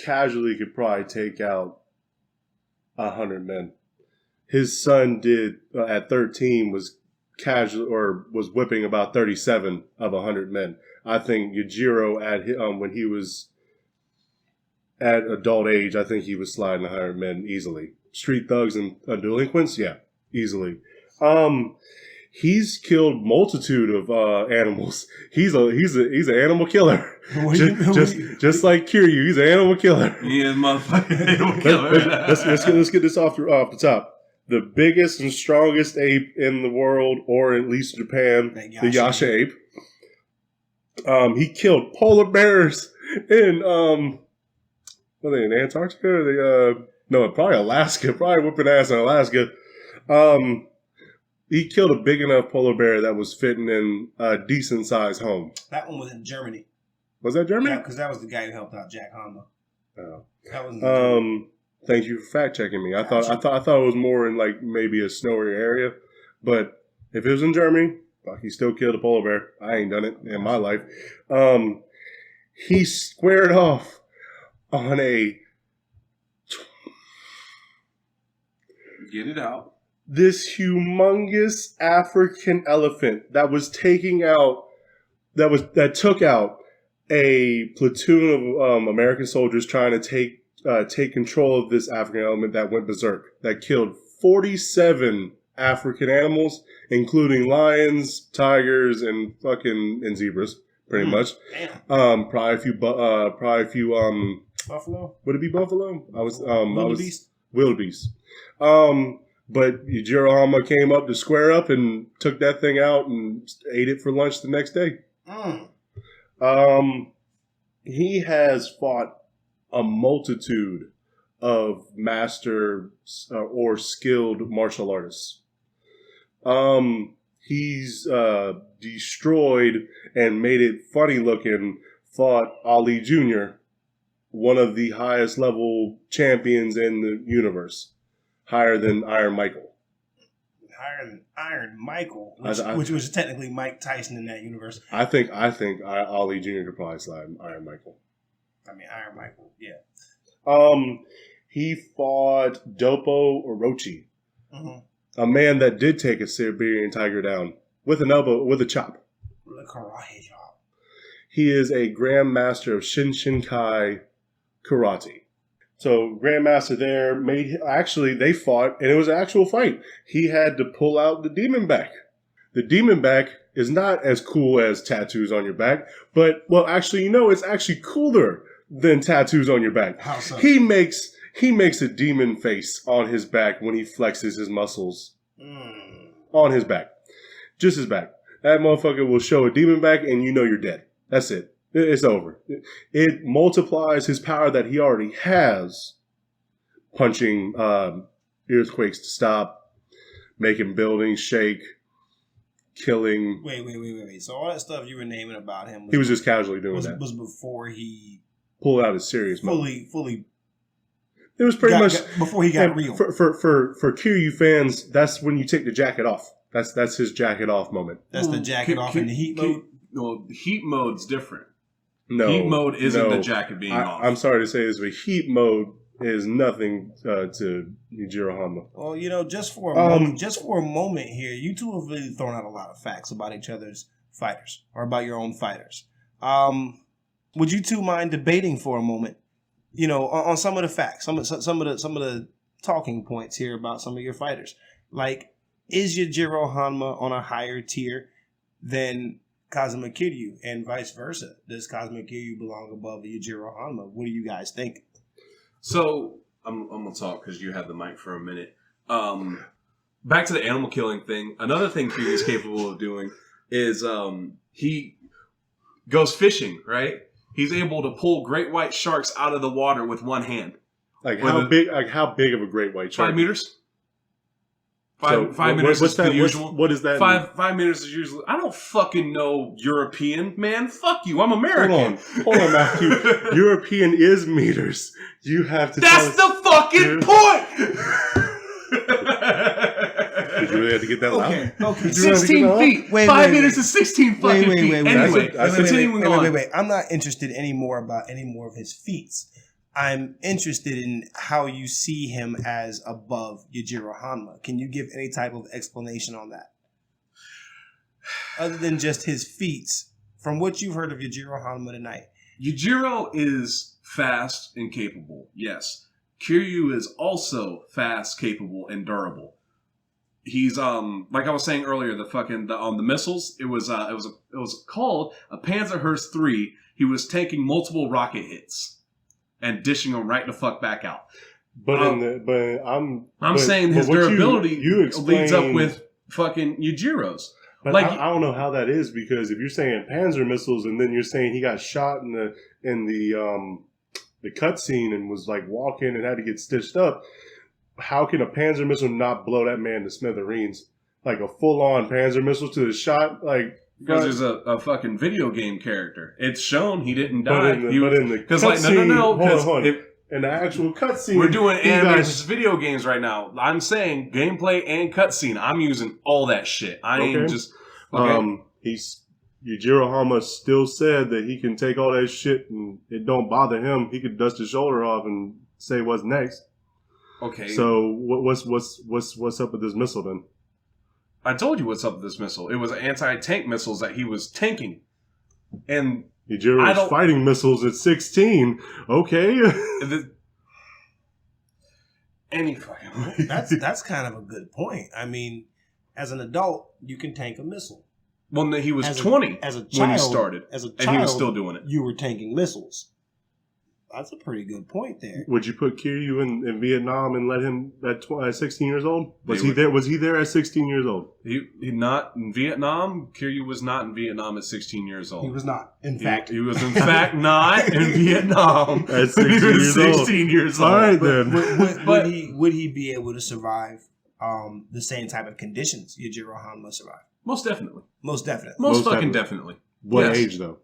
S2: Casually could probably take out 100 men. His son did, at 13, was whipping about 37 of 100 men. I think Yajiro, when he was at adult age, I think he was sliding 100 men easily. Street thugs and delinquents, yeah, easily. He's killed multitude of animals. He's an animal killer. Just like Kiryu, he's an animal killer.
S3: Yeah, motherfucking animal killer.
S2: Let's get this off the top. The biggest and strongest ape in the world, or at least Japan, the Yasha ape. He killed polar bears in in Antarctica? Or no, probably Alaska. Probably whooping ass in Alaska. He killed a big enough polar bear that was fitting in a decent sized home.
S1: That one was in Germany.
S2: Was that Germany?
S1: Yeah, because that was the guy who helped out Jack Hanma.
S2: Oh.
S1: That was
S2: thank you for fact checking me. I thought it was more in like maybe a snowy area, but if it was in Germany, he still killed a polar bear. I ain't done it in my life. He squared off on a
S3: get it out.
S2: This humongous African elephant that was took out a platoon of American soldiers trying to take control of this African element that went berserk, that killed 47 African animals, including lions, tigers, and zebras. pretty much.
S1: Damn.
S2: Probably a few
S1: Buffalo.
S2: would it be buffalo?
S1: Wildebeest.
S2: Wildebeest. But Yujiro Hama came up to square up and took that thing out and ate it for lunch the next day. He has fought a multitude of master or skilled martial artists. He's destroyed and made it funny looking, fought Ali Jr., one of the highest level champions in the universe. Higher than Iron Michael.
S1: Higher than Iron Michael, which was technically Mike Tyson in that universe.
S2: I think Ali Jr. could probably slide Iron Michael.
S1: I mean, Iron Michael, yeah.
S2: He fought Dopo Orochi, a man that did take a Siberian tiger down with an elbow, with a chop.
S1: The karate chop.
S2: He is a grandmaster of Shinshinkai karate. So grandmaster there they fought, and it was an actual fight. He had to pull out the demon back. The demon back is not as cool as tattoos on your back, but actually, it's actually cooler than tattoos on your back.
S1: How so?
S2: He makes a demon face on his back when he flexes his muscles on his back, just his back. That motherfucker will show a demon back, and you're dead. That's it. It's over. It multiplies his power that he already has, punching earthquakes to stop, making buildings shake, killing.
S1: Wait. So all that stuff you were naming about him,
S2: He was just casually doing that.
S1: Was before he
S2: pulled out his serious
S1: fully.
S2: It was pretty much
S1: before he got real.
S2: For Kiryu fans, that's when you take the jacket off. That's his jacket off moment.
S1: That's the jacket off in the heat mode.
S3: Well, heat mode's different.
S2: No,
S3: heat mode isn't the jacket being off.
S2: I'm sorry to say this, but heat mode is nothing to Yujiro Hama.
S1: Well, just for a moment here, you two have really thrown out a lot of facts about each other's fighters or about your own fighters. Would you two mind debating for a moment? On some of the facts, some of the talking points here about some of your fighters. Like, is Yujiro Hanma on a higher tier than Kazuma Kiryu, and vice versa? Does Kazuma Kiryu belong above Yujiro Hanma? What do you guys think?
S3: So I'm gonna talk because you have the mic for a minute. Back to the animal killing thing. Another thing Kiryu is capable of doing is he goes fishing. Right? He's able to pull great white sharks out of the water with one hand.
S2: How big of a great white shark?
S3: 5 meters. Five meters is the usual.
S2: What is that?
S3: 5 meters is usually. I don't fucking know European, man. Fuck you. I'm American.
S2: Hold on, Matthew. European is meters. You have to.
S3: That's the fucking point.
S2: Did you really have to get that loud?
S1: Okay.
S3: 16 feet. 5 meters is 16 fucking feet. Anyway, continuing on.
S1: Wait. I'm not interested anymore about any more of his feats. I'm interested in how you see him as above Yujiro Hanma. Can you give any type of explanation on that? Other than just his feats, from what you've heard of Yujiro Hanma tonight.
S3: Yujiro is fast and capable, yes. Kiryu is also fast, capable, and durable. He's like I was saying earlier, the missiles. It was called a Panzerhurst 3. He was taking multiple rocket hits and dishing them right the fuck back out. I'm saying his durability leads up with fucking Yujiro's.
S2: But I don't know how that is, because if you're saying Panzer missiles and then you're saying he got shot in the cutscene and was like walking and had to get stitched up, how can a Panzer missile not blow that man to smithereens? Like a full-on Panzer missile to the shot, like.
S3: Because there's a fucking video game character. It's shown he didn't die.
S2: But in the cutscene, hold on. In the actual cutscene,
S3: we're doing anime versus video games right now. I'm saying gameplay and cutscene. I'm using all that shit. I ain't just. Okay.
S2: Yujiro Hama still said that he can take all that shit and it don't bother him. He could dust his shoulder off and say what's next.
S3: Okay.
S2: So what's up with this missile then?
S3: I told you what's up with this missile. It was anti-tank missiles that he was tanking. And
S2: Yujiro's fighting missiles at 16. Okay.
S3: Any fucking
S1: that's kind of a good point. I mean, as an adult, you can tank a missile.
S3: Well, no, he was
S1: As a-
S3: 20
S1: as a
S3: when he
S1: child-
S3: started,
S1: As a child,
S3: and he was still doing it.
S1: you were tanking missiles. That's a pretty good point there.
S2: Would you put Kiryu in Vietnam and let him at 16 years old? Was
S3: They
S2: he
S3: would-
S2: there? Was he there at 16 years old?
S3: He not in Vietnam. Kiryu was not in Vietnam at 16 years old.
S1: He was not. In fact,
S3: he was in fact not in Vietnam
S2: At
S3: when he
S2: 16
S3: was
S2: years old.
S3: 16 years old.
S2: All right
S1: But
S2: then.
S1: would he be able to survive the same type of conditions Yujiro Hanma survived?
S3: Most definitely.
S1: Most definitely.
S3: Most
S2: Most
S3: fucking
S2: definitely.
S3: definitely.
S2: What
S3: Yes.
S2: age though?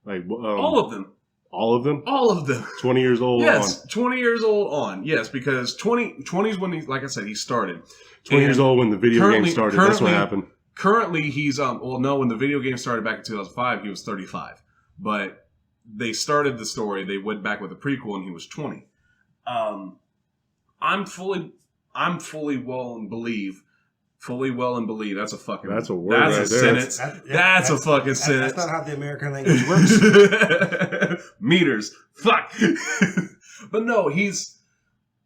S2: Like
S3: All of them.
S2: all of them?
S3: All of them.
S2: 20 years old.
S3: Yes,
S2: On.
S3: 20 years old on. Yes, because 20 is when he, like I said, he started.
S2: 20 years
S3: And
S2: old when the video game started. That's what happened.
S3: Currently, he's well, no, when the video game started back in 2005, he was 35. But they started the story. They went back with a prequel, and he was 20. I'm fully well and believe. Fully well and believe. That's a fucking.
S2: That's a word
S3: That's
S2: right
S3: a
S2: there.
S3: sentence. That's a fucking sentence.
S1: That's not how the American language works.
S3: Meters. Fuck. But no, he's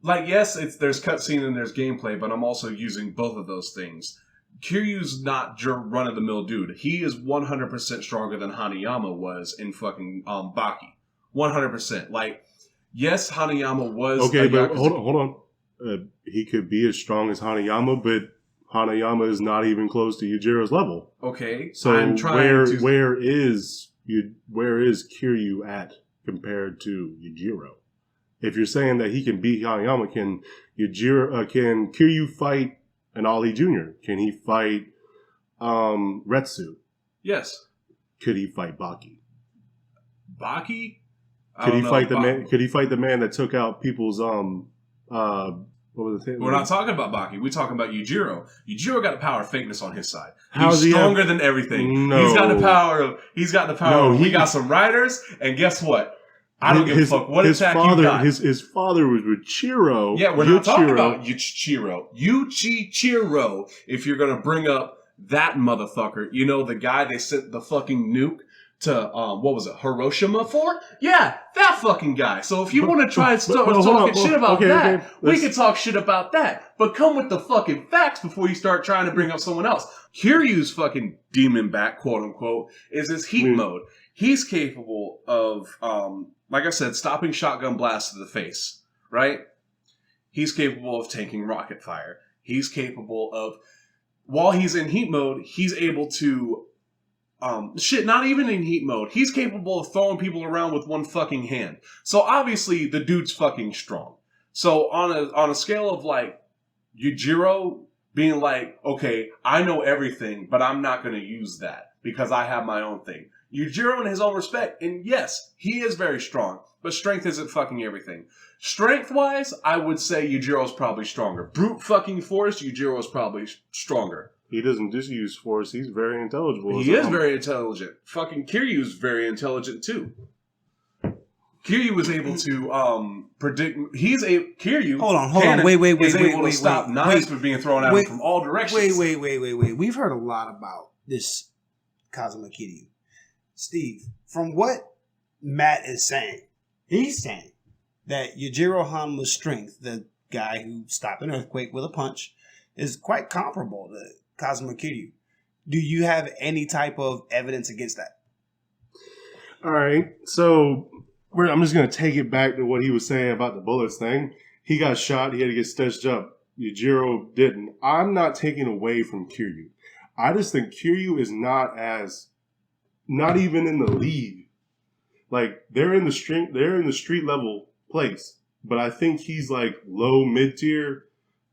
S3: like, yes, there's cutscene and there's gameplay, but I'm also using both of those things. Kiryu's not your run-of-the-mill dude. He is 100% stronger than Hanayama was in fucking Baki. 100%. Like, yes, Hanayama was...
S2: Okay,
S3: a
S2: but
S3: Yakuza-
S2: hold on. He could be as strong as Hanayama, but Hanayama is not even close to Yujiro's level.
S3: Okay,
S2: So
S3: I'm trying to...
S2: where is Kiryu at compared to Yujiro? If you're saying that he can beat Hanayama, can Kiryu fight an Ali Jr.? Can he fight Retsu?
S3: Yes.
S2: Could he fight Baki?
S3: Baki? I
S2: Could
S3: don't
S2: he
S3: know.
S2: fight the man? Could he fight the man that took out people's what was the thing?
S3: We're not talking about Baki. We're talking about Yujiro. Yujiro got the power of fakeness on his side.
S2: How does
S3: He's
S2: he have-
S3: stronger than everything.
S2: No.
S3: He's got the power of.
S2: No,
S3: we got some riders, and guess what? I don't give a fuck what
S2: his
S3: attack
S2: father,
S3: you got.
S2: His father was with Chiro.
S3: Yeah, we're not talking
S2: Yuichiro.
S3: about Yuichiro. If you're gonna bring up that motherfucker, you know the guy they sent the fucking nuke to what was it, Hiroshima for? Yeah, that fucking guy. So if you want to try and start
S2: hold
S3: talking
S2: on.
S3: shit about
S2: Okay,
S3: that,
S2: okay.
S3: we
S2: Let's-
S3: can talk shit about that. But come with the fucking facts before you start trying to bring up someone else. Kiryu's fucking demon back, quote unquote, is his heat mode. He's capable of, like I said, stopping shotgun blasts to the face, right? He's capable of tanking rocket fire. He's capable of, while he's in heat mode, he's able to, not even in heat mode, he's capable of throwing people around with one fucking hand. So obviously the dude's fucking strong. So on a scale of like Yujiro being like, okay, I know everything, but I'm not going to use that because I have my own thing. Yujiro in his own respect, and yes, he is very strong, but strength isn't fucking everything. Strength-wise, I would say Yujiro's probably stronger. Brute fucking force, Yujiro's probably stronger.
S2: He doesn't just use force. He's very intelligible.
S3: He is very intelligent. Fucking Kiryu's very intelligent too. Kiryu was able to predict. Kiryu.
S1: Hold on,
S3: Canon,
S1: wait,
S3: is able to stop knives from being thrown at him from all directions.
S1: Wait. We've heard a lot about this Kazuma Kiryu. Steve, from what Matt is saying, he's saying that Yujiro Hanma's strength, the guy who stopped an earthquake with a punch, is quite comparable to Kazuma Kiryu. Do you have any type of evidence against that?
S2: All right, so I'm just going to take it back to what he was saying about the bullets thing. He got shot. He had to get stitched up. Yujiro didn't. I'm not taking away from Kiryu. I just think Kiryu is not even in the league. Like they're in the street level place, but I think he's like low mid tier.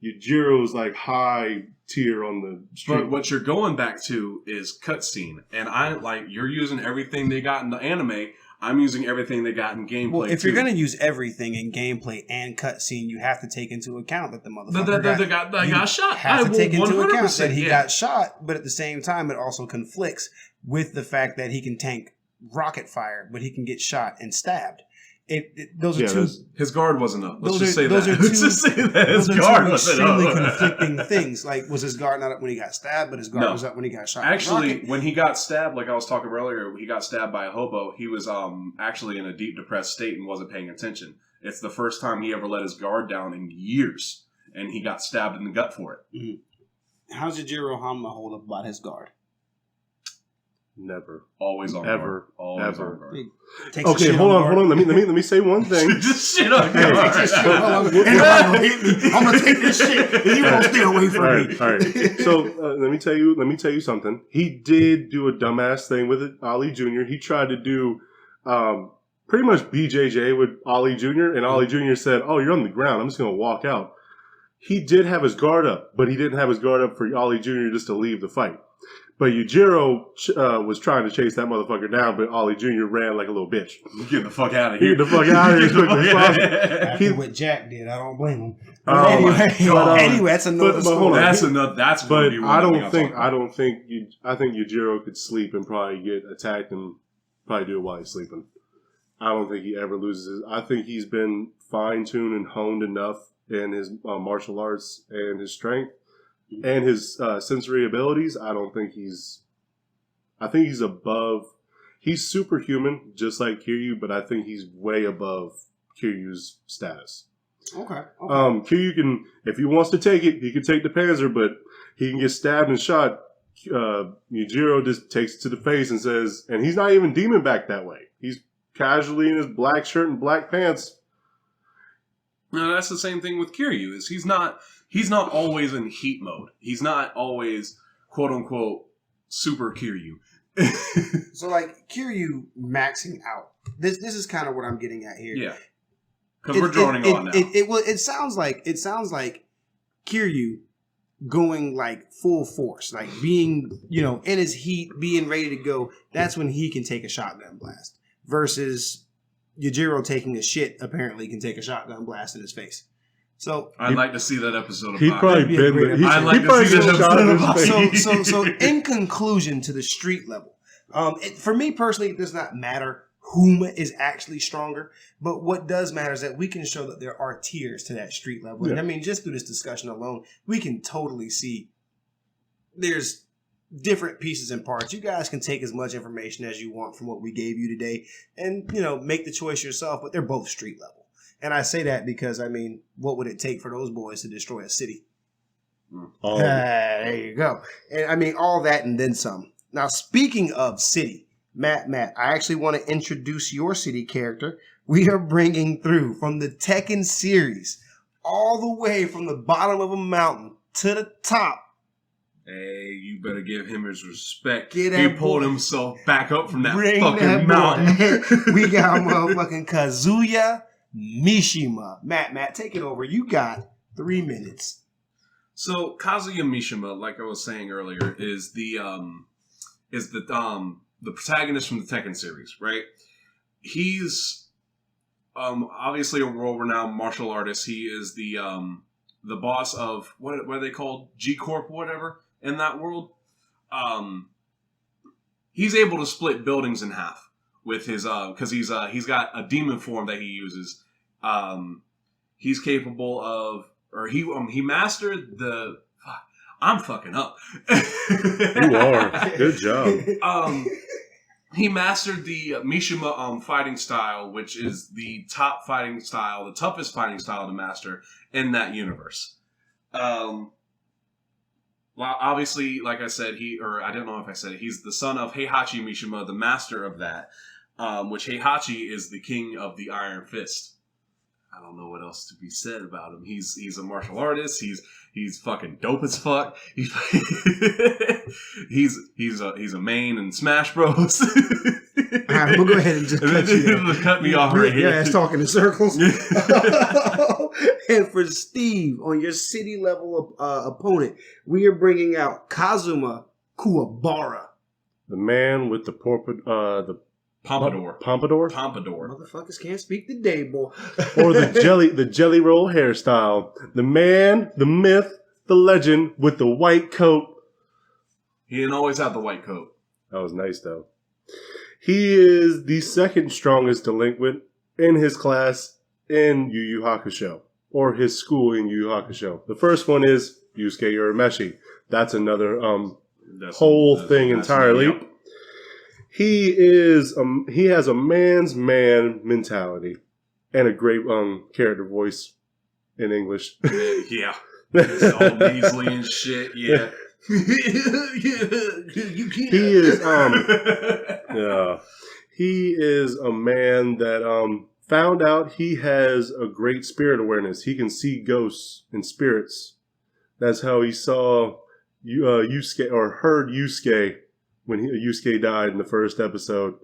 S2: Yujiro's like high tier on the street.
S3: But what you're going back to is cutscene, and you're using everything they got in the anime. I'm using everything they got in gameplay.
S1: Well, if
S3: too.
S1: you're going to use everything in gameplay and cutscene, you have to take into account that the motherfucker
S3: They got shot.
S1: have to take into account that he
S3: yeah.
S1: got shot, but at the same time, it also conflicts with the fact that he can tank rocket fire, but he can get shot and stabbed. Those are two.
S3: His guard wasn't up. Let's just say
S1: those
S3: that.
S1: are two,
S3: Let's just say that his
S1: those are
S3: guard
S1: two
S3: wasn't
S1: extremely
S3: up.
S1: conflicting things. Like, was his guard not up when he got stabbed, but his guard
S3: No.
S1: was up when he got shot?
S3: Actually, when he got stabbed, like I was talking earlier, he got stabbed by a hobo. He was actually in a deep depressed state and wasn't paying attention. It's the first time he ever let his guard down in years, and he got stabbed in the gut for it.
S1: How's Yujiro Hanma hold up about his guard?
S2: Never.
S3: Always on
S2: Ever.
S3: guard. Always
S2: Ever.
S3: on guard.
S2: Okay, hold on. Let me say one thing.
S3: Just shit on
S2: Hey,
S3: guard.
S1: Ain't nobody gonna hit me. I'm gonna take this shit, and you gonna stay away from me.
S2: All right. So let me tell you something. He did do a dumbass thing with it, Ollie Jr. He tried to do pretty much BJJ with Ollie Jr. And Ollie Jr. said, "Oh, you're on the ground. I'm just gonna walk out." He did have his guard up, but he didn't have his guard up for Ollie Jr. just to leave the fight. But Yujiro was trying to chase that motherfucker down, but Ollie Jr. ran like a little bitch.
S3: Get the fuck out of here.
S2: Get the fuck out of here as quickly as possible.
S1: After what Jack did, I don't blame him.
S2: Oh
S1: Anyway, that's another story.
S2: hold on.
S3: That's enough. That's
S2: But
S3: be
S2: I think Yujiro could sleep and probably get attacked and probably do it while he's sleeping. I don't think he ever loses his. I think he's been fine-tuned and honed enough in his martial arts and his strength and his sensory abilities. I think he's above. He's superhuman, just like Kiryu, but I think he's way above Kiryu's status.
S1: Okay.
S2: Kiryu can, if he wants to take it, he can take the Panzer, but he can get stabbed and shot. Yujiro just takes it to the face and says, and he's not even demon back that way. He's casually in his black shirt and black pants.
S3: No, that's the same thing with Kiryu. Is he's not always in heat mode. He's not always quote unquote super Kiryu.
S1: So like Kiryu maxing out. This is kind of what I'm getting at here.
S3: Yeah, because we're droning on now.
S1: It sounds like Kiryu going like full force, like being in his heat, being ready to go. That's when he can take a shotgun blast. Versus Yujiro taking a shit apparently can take a shotgun blast in his face. So
S3: I'd like to see that episode of
S2: He
S3: Bach.
S2: probably been.
S3: I'd like to see that episode of Bach.
S1: So in conclusion to the street level, for me personally, it does not matter whom is actually stronger, but what does matter is that we can show that there are tiers to that street level. And I mean, just through this discussion alone, we can totally see there's different pieces and parts. You guys can take as much information as you want from what we gave you today and, make the choice yourself, but they're both street level. And I say that because, I mean, what would it take for those boys to destroy a city? There you go. And I mean, all that and then some. Now, speaking of city, MattMatt, I actually want to introduce your city character. We are bringing through from the Tekken series, all the way from the bottom of a mountain to the top.
S3: Hey, you better give him his respect.
S1: Get
S3: he
S1: that
S3: pulled
S1: boy.
S3: himself back up from that
S1: Bring
S3: fucking
S1: that
S3: mountain.
S1: boy. We got motherfucking Kazuya Mishima. MattMatt, take it over. You got 3 minutes.
S3: So Kazuya Mishima, like I was saying earlier, is the protagonist from the Tekken series, right? He's obviously a world-renowned martial artist. He is the boss of what are they called? G Corp, whatever, in that world. He's able to split buildings in half with his because he's got a demon form that he uses. He's capable of, or he mastered the. I'm fucking up.
S2: You are. Good job.
S3: He mastered the Mishima fighting style, which is the top fighting style, the toughest fighting style to master in that universe. Well, obviously, like I said, I don't know if I said it, he's the son of Heihachi Mishima, the master of that, which Heihachi is the king of the Iron Fist. I don't know what else to be said about him. He's a martial artist. He's fucking dope as fuck. He's a main in Smash Bros.
S1: All right, we'll go ahead and just cut you off.
S3: Cut me off right here.
S1: Yeah, it's talking in circles. And for Steve, on your city level opponent, we are bringing out Kazuma Kuwabara.
S2: The man with the
S3: Pompadour.
S1: Motherfuckers can't speak today, boy.
S2: Or the jelly roll hairstyle. The man, the myth, the legend with the white coat.
S3: He didn't always have the white coat.
S2: That was nice, though. He is the second strongest delinquent in his class in Yu Yu Hakusho, or his school in Yu Yu Hakusho. The first one is Yusuke Urameshi. That's another whole thing entirely.
S3: Yep.
S2: He has a man's man mentality and a great character voice in English.
S3: Yeah. It's all measly and shit, yeah.
S1: You can't.
S2: He is yeah. He is a man that found out he has a great spirit awareness. He can see ghosts and spirits. That's how he saw Yusuke, or heard Yusuke when Yusuke died in the first episode.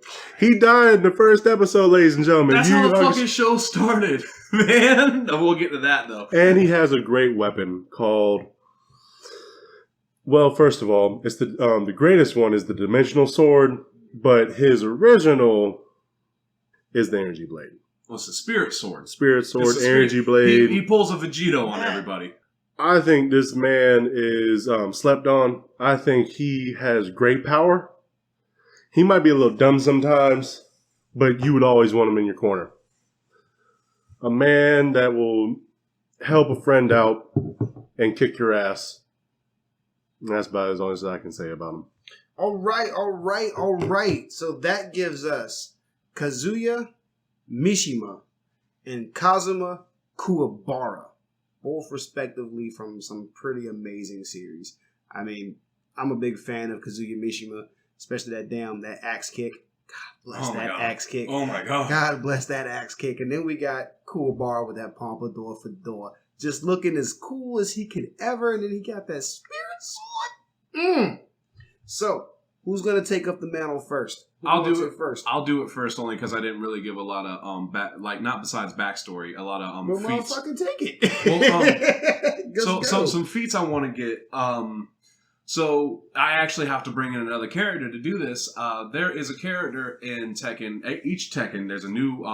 S2: He died in the first episode, ladies and gentlemen.
S3: That's how the fucking show started, man. We'll get to that though.
S2: And he has a great weapon called. Well, first of all, it's the greatest one is the dimensional sword, but his original is the energy blade.
S3: Well, it's a spirit sword.
S2: Spirit sword, energy blade.
S3: He pulls a Vegito on everybody.
S2: I think this man is slept on. I think he has great power. He might be a little dumb sometimes, but you would always want him in your corner. A man that will help a friend out and kick your ass. And that's about as much as I can say about him.
S1: All right. So that gives us Kazuya Mishima and Kazuma Kuwabara, both respectively from some pretty amazing series. I mean, I'm a big fan of Kazuya Mishima, especially that axe kick. God bless axe kick.
S3: Oh my god.
S1: God bless that axe kick. And then we got Kuwabara with that pompadour fedora, just looking as cool as he could ever. And then he got that spirit sword. So, who's gonna take up the mantle first?
S3: I'll do it first. I'll do it first only because I didn't really give a lot of not besides backstory, a lot of
S1: well,
S3: feats.
S1: Motherfucking take it.
S3: Well, so some feats I want to get. So I actually have to bring in another character to do this. There is a character in Tekken. Each Tekken, there's a new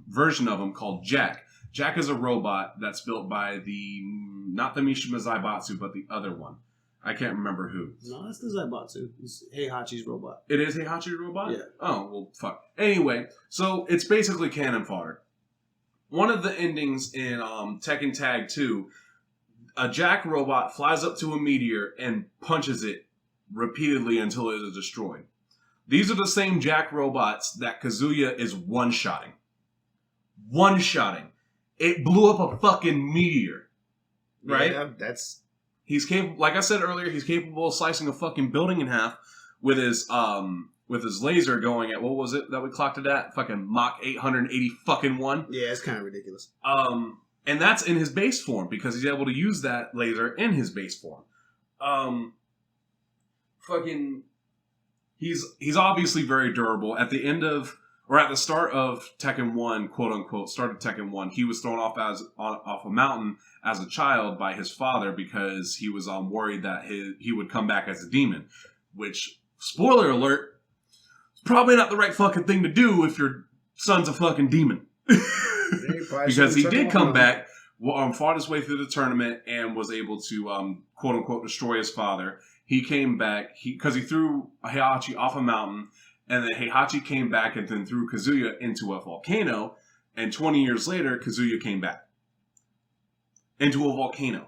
S3: version of him called Jack. Jack is a robot that's built by not the Mishima Zaibatsu, but the other one. I can't remember who.
S1: No, it's the Zaibatsu. It's Heihachi's robot.
S3: It is Heihachi's robot?
S1: Yeah.
S3: Oh, well, fuck. Anyway, so it's basically cannon fodder. One of the endings in Tekken Tag 2, a Jack robot flies up to a meteor and punches it repeatedly until it is destroyed. These are the same Jack robots that Kazuya is one-shotting. One-shotting. It blew up a fucking meteor. Right?
S1: Yeah, that's...
S3: He's capable, like I said earlier, he's capable of slicing a fucking building in half with his laser going at, what was it that we clocked it at? Fucking Mach 880 fucking 1.
S1: Yeah, it's kind of ridiculous.
S3: And that's in his base form because he's able to use that laser in his base form. He's obviously very durable. At the end of, or at the start of Tekken 1, quote unquote, start of Tekken 1, he was thrown off a mountain as a child by his father because he was worried that he would come back as a demon. Which, spoiler alert, is probably not the right fucking thing to do if your son's a fucking demon. Because he did come back, fought his way through the tournament, and was able to, quote unquote, destroy his father. He came back because he threw Heihachi off a mountain, and then Heihachi came back and then threw Kazuya into a volcano. And 20 years later, Kazuya came back into a volcano.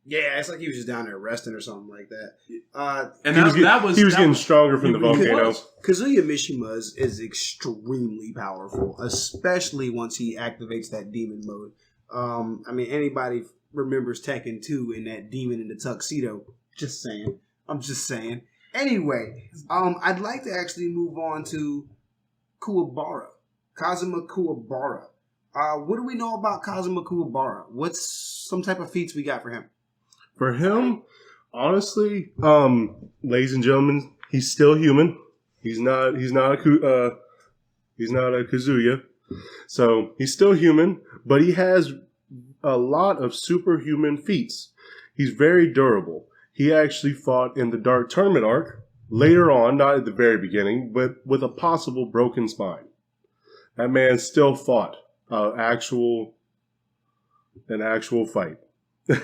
S1: Yeah, it's like he was just down there resting or something like that.
S3: And
S2: he was getting stronger from the volcano.
S1: Kazuya Mishima is extremely powerful, especially once he activates that demon mode. I mean, anybody remembers Tekken 2 and that demon in the tuxedo. Just saying. I'm just saying. Anyway, I'd like to actually move on to Kuwabara. Kazuma Kuwabara. What do we know about Kazuma Kuwabara? What's some type of feats we got for him?
S2: For him, honestly, ladies and gentlemen, he's still human. He's not a Kazuya. So he's still human, but he has a lot of superhuman feats. He's very durable. He actually fought in the Dark Tournament arc later on, not at the very beginning, but with a possible broken spine. That man still fought an actual fight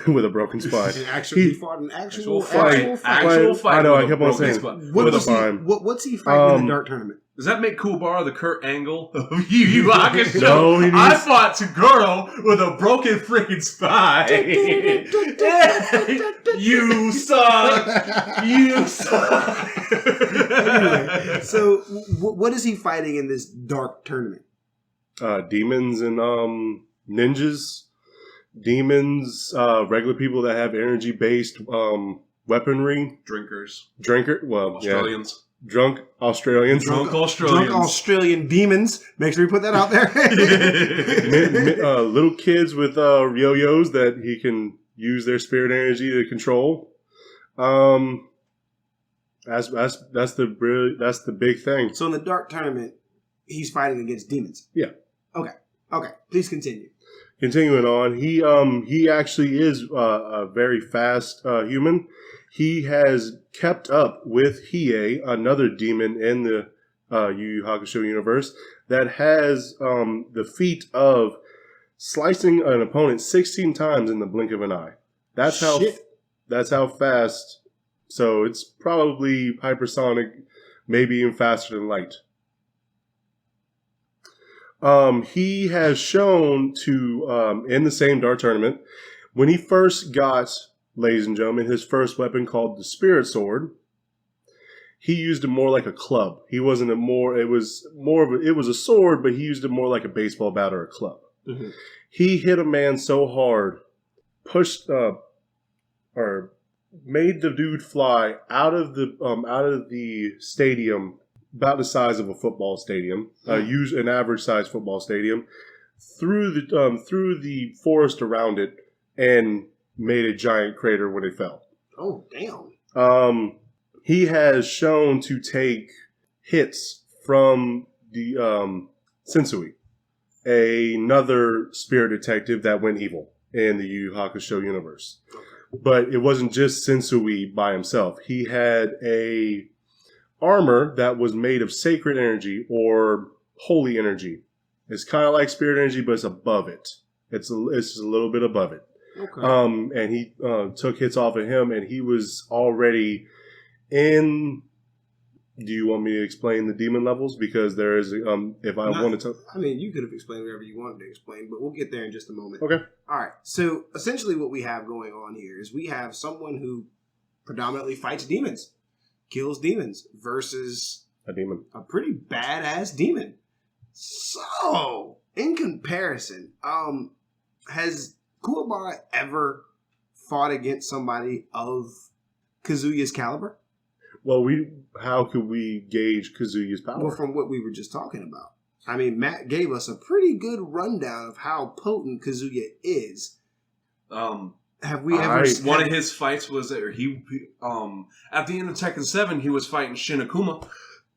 S2: with a broken spine.
S1: He fought an actual
S3: fight.
S2: I know. I kept on saying
S1: what's he fighting in the Dark Tournament?
S3: Does that make Kuwabara the Kurt Angle of Yu Yu Hakusho?
S2: No,
S3: I fought Toguro with a broken freaking spine. You suck. You suck.
S1: Anyway, so what is he fighting in this Dark Tournament?
S2: Demons and ninjas. Demons, regular people that have energy-based weaponry,
S3: Drinkers.
S2: Australians. Drunk Australians.
S3: Drunk Australians.
S1: Drunk Australian demons. Make sure you put that out there.
S2: Little kids with yo-yos that he can use their spirit energy to control. That's the big thing.
S1: So in the Dark Tournament, he's fighting against demons.
S2: Yeah.
S1: Okay. Please continue.
S2: Continuing on, he actually is a very fast human. He has kept up with Hiei, another demon in the Yu Yu Hakusho universe, that has the feat of slicing an opponent 16 times in the blink of an eye. That's how fast. So it's probably hypersonic, maybe even faster than light. He has shown to, in the same Dark Tournament, when he first got, ladies and gentlemen, his first weapon called the Spirit Sword, he used it more like a club. It was a sword, but he used it more like a baseball bat or a club. Mm-hmm. He hit a man so hard, made the dude fly out of the stadium, about the size of a football stadium, use an average size football stadium, through the forest around it, and made a giant crater when it fell.
S1: Oh, damn.
S2: He has shown to take hits from the Sensui, another spirit detective that went evil in the Yu Yu Hakusho universe. But it wasn't just Sensui by himself. He had a armor that was made of sacred energy or holy energy. It's kind of like spirit energy, but it's above it. It's just a little bit above it.
S1: Okay.
S2: And he took hits off of him, and he was already in. Do you want me to explain the demon levels? Because there is, if I wanted to.
S1: I mean, you could have explained whatever you wanted to explain, but we'll get there in just a moment.
S2: Okay.
S1: All right. So essentially, what we have going on here is we have someone who predominantly fights demons, kills demons, versus
S2: a demon,
S1: a pretty badass demon. So, in comparison, has Kuwabara ever fought against somebody of Kazuya's caliber?
S2: Well, how could we gauge Kazuya's power?
S1: Well, from what we were just talking about. I mean, Matt gave us a pretty good rundown of how potent Kazuya is. Have we ever?
S3: One of his fights was at the end of Tekken 7, he was fighting Shin Akuma,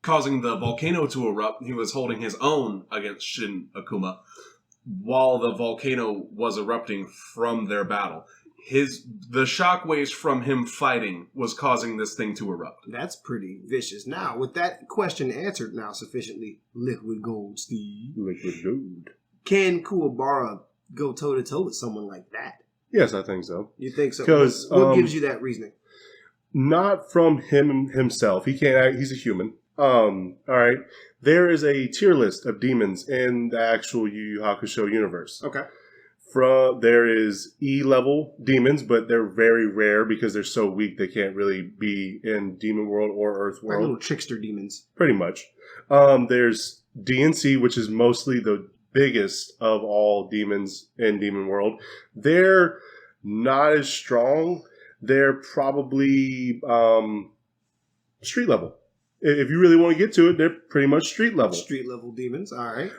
S3: causing the volcano to erupt. He was holding his own against Shin Akuma while the volcano was erupting from their battle. The shockwaves from him fighting was causing this thing to erupt.
S1: That's pretty vicious. Now, with that question answered now sufficiently, Liquid Gold, Steve.
S2: Liquid Gold.
S1: Can Kuwabara go toe-to-toe with someone like that?
S2: Yes, I think so.
S1: You think so?
S2: Because
S1: what gives you that reasoning?
S2: Not from him himself. He can't act. He's a human. All right. There is a tier list of demons in the actual Yu Yu Hakusho universe.
S1: Okay.
S2: There is E-level demons, but they're very rare because they're so weak they can't really be in Demon World or Earth World.
S1: Like little trickster demons.
S2: Pretty much. There's D and C, which is mostly the biggest of all demons in Demon World. They're not as strong. They're probably street level. If you really want to get to it, they're pretty much street level.
S1: Street level demons, all right.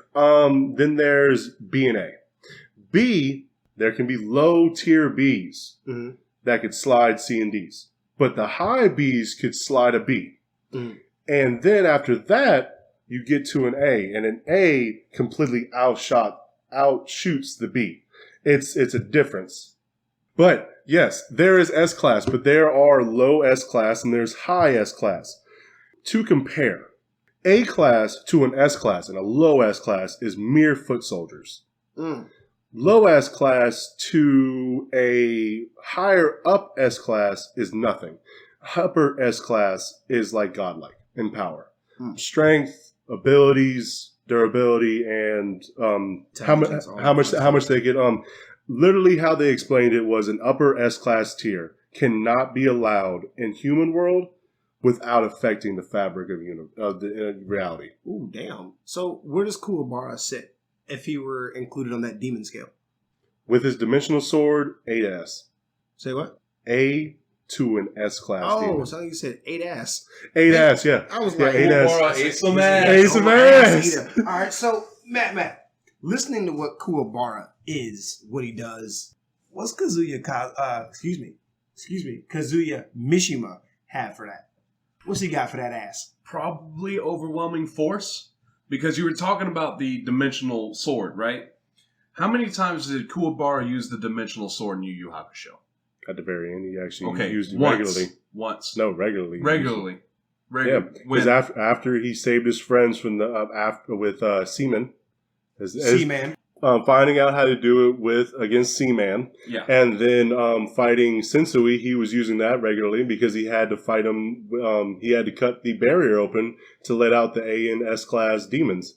S2: Then there's B and A. B, there can be low tier Bs that could slide C and Ds. But the high Bs could slide a B. Mm-hmm. And then after that, you get to an A. And an A completely outshoots the B. It's a difference. But yes, there is S class, but there are low S class and there's high S class. To compare, A class to an S class and a low S class is mere foot soldiers. Mm. Low S class to a higher up S class is nothing. Upper S class is like godlike in power. Strength, abilities, durability, and how much they get. Literally how they explained it was an upper S class tier cannot be allowed in human world without affecting the fabric of the reality.
S1: Ooh, damn. So where does Kuwabara sit if he were included on that demon scale?
S2: With his dimensional sword, A to S.
S1: Say what?
S2: A to an S-class
S1: Oh,
S2: demon.
S1: so you said 8S.
S2: 8S, yeah.
S1: I was
S2: Yeah,
S1: like,
S2: 8S.
S3: Ace some ass.
S2: Ace some ass.
S1: All right, so Matt, listening to what Kuwabara is, what he does, what's Kazuya Mishima have for that? What's he got for that ass?
S3: Probably overwhelming force, because you were talking about the dimensional sword, right? How many times did Kuwabara use the dimensional sword in Yu Yu Hakusho?
S2: At the very end, he actually used it
S3: once.
S2: regularly.
S3: Once.
S2: No, regularly. Yeah, because after he saved his friends from the Seaman,
S1: Seaman,
S2: finding out how to do it against Seaman,
S3: yeah,
S2: and then fighting Sensui, he was using that regularly because he had to fight him. He had to cut the barrier open to let out the A and S class demons.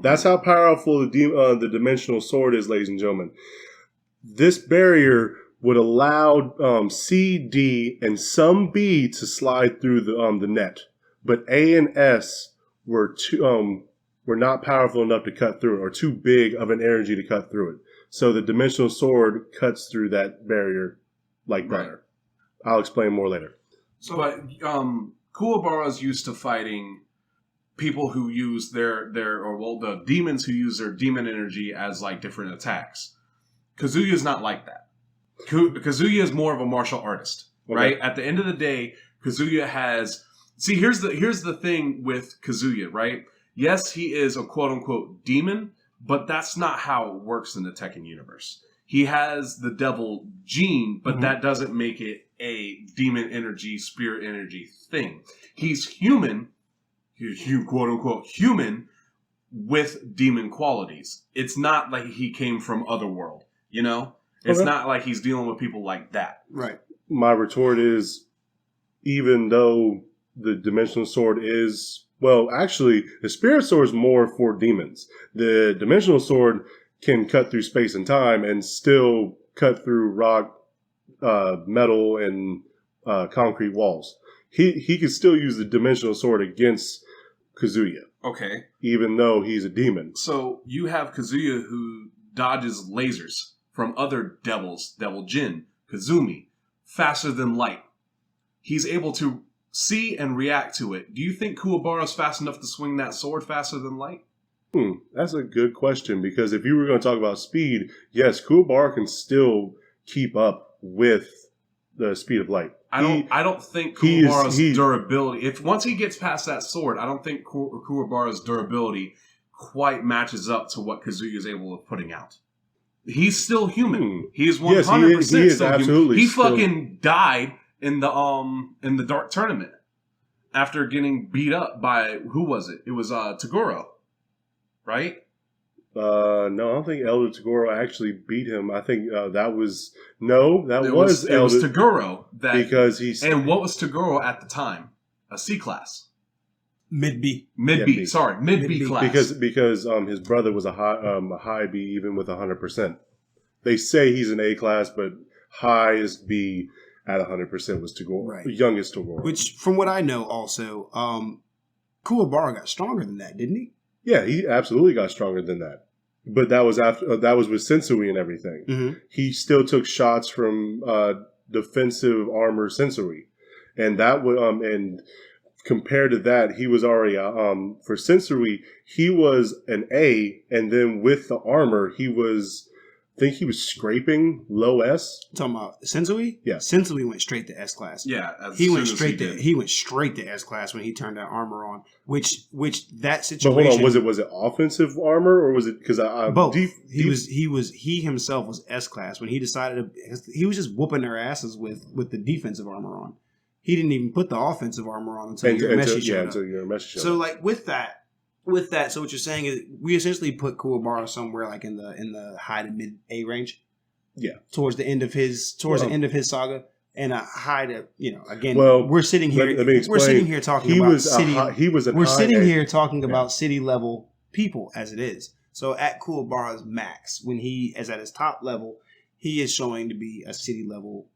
S2: That's how powerful the dimensional sword is, ladies and gentlemen. This barrier would allow C, D, and some B to slide through the net, but A and S were not powerful enough to cut through it, or too big of an energy to cut through it. So the dimensional sword cuts through that barrier like butter. I'll explain more later.
S3: So, but Kuwabara's used to fighting people who use the demons who use their demon energy as like different attacks. Kazuya's not like that. Kazuya is more of a martial artist, right? At the end of the day, Kazuya has... See, here's the thing with Kazuya, right? Yes, he is a quote-unquote demon, but that's not how it works in the Tekken universe. He has the devil gene, but that doesn't make it a demon energy, spirit energy thing. He's human, quote-unquote human, with demon qualities. It's not like he came from Otherworld, you know? It's not like he's dealing with people like that.
S1: Right.
S2: My retort is, even though the dimensional sword is... Well, actually, the spirit sword is more for demons. The dimensional sword can cut through space and time and still cut through rock, metal, and concrete walls. He can still use the dimensional sword against Kazuya.
S3: Okay.
S2: Even though he's a demon.
S3: So you have Kazuya who dodges lasers from other devils, Devil Jin, Kazumi, faster than light. He's able to see and react to it. Do you think Kuwabara's fast enough to swing that sword faster than light?
S2: That's a good question, because if you were going to talk about speed, yes, Kuwabara can still keep up with the speed of light.
S3: I don't think Kuwabara's durability, once he gets past that sword, I don't think Kuwabara's durability quite matches up to what Kazuya is able of putting out. He's still human. He's 100% still human. He fucking died in the Dark Tournament after getting beat up by, who was it? It was Tagoro, right?
S2: No, I don't think Elder Tagoro actually beat him. I think that was Elder. It was
S3: Tagoro
S2: because he's...
S3: And what was Tagoro at the time? A C class.
S1: Mid B.
S3: Mid B class.
S2: Because his brother was a high B, even with 100%. They say he's an A class, but highest B at 100% was Tagoro,
S1: right.
S2: Youngest Tagoro.
S1: Which, from what I know, also, Kuwabara got stronger than that, didn't he?
S2: Yeah, he absolutely got stronger than that. But that was that was with Sensui and everything.
S1: Mm-hmm.
S2: He still took shots from defensive armor Sensui, and that would and compared to that, he was already for Sensui, he was an A, and then with the armor, I think he was scraping low S.
S1: Talking about Sensui?
S2: Yeah.
S1: Sensui went straight to S class.
S3: Yeah.
S1: He went straight to S class when he turned that armor on. Which that situation.
S2: But hold on, was it offensive armor, or was it because
S1: both? He himself was S class when he decided he was just whooping their asses with the defensive armor on. He didn't even put the offensive armor on until Urameshi showed up. So like with that, so what you're saying is we essentially put Kuwabara somewhere like in the high to mid A range.
S2: Yeah.
S1: Towards the end of his end of his saga, and a high to again.
S2: Well,
S1: we're sitting here.
S2: Let me explain.
S1: We're sitting here talking about city. We're sitting here talking
S2: yeah.
S1: about city level people as it is. So at Kuwabara's max, when he is at his top level, he is showing to be a city level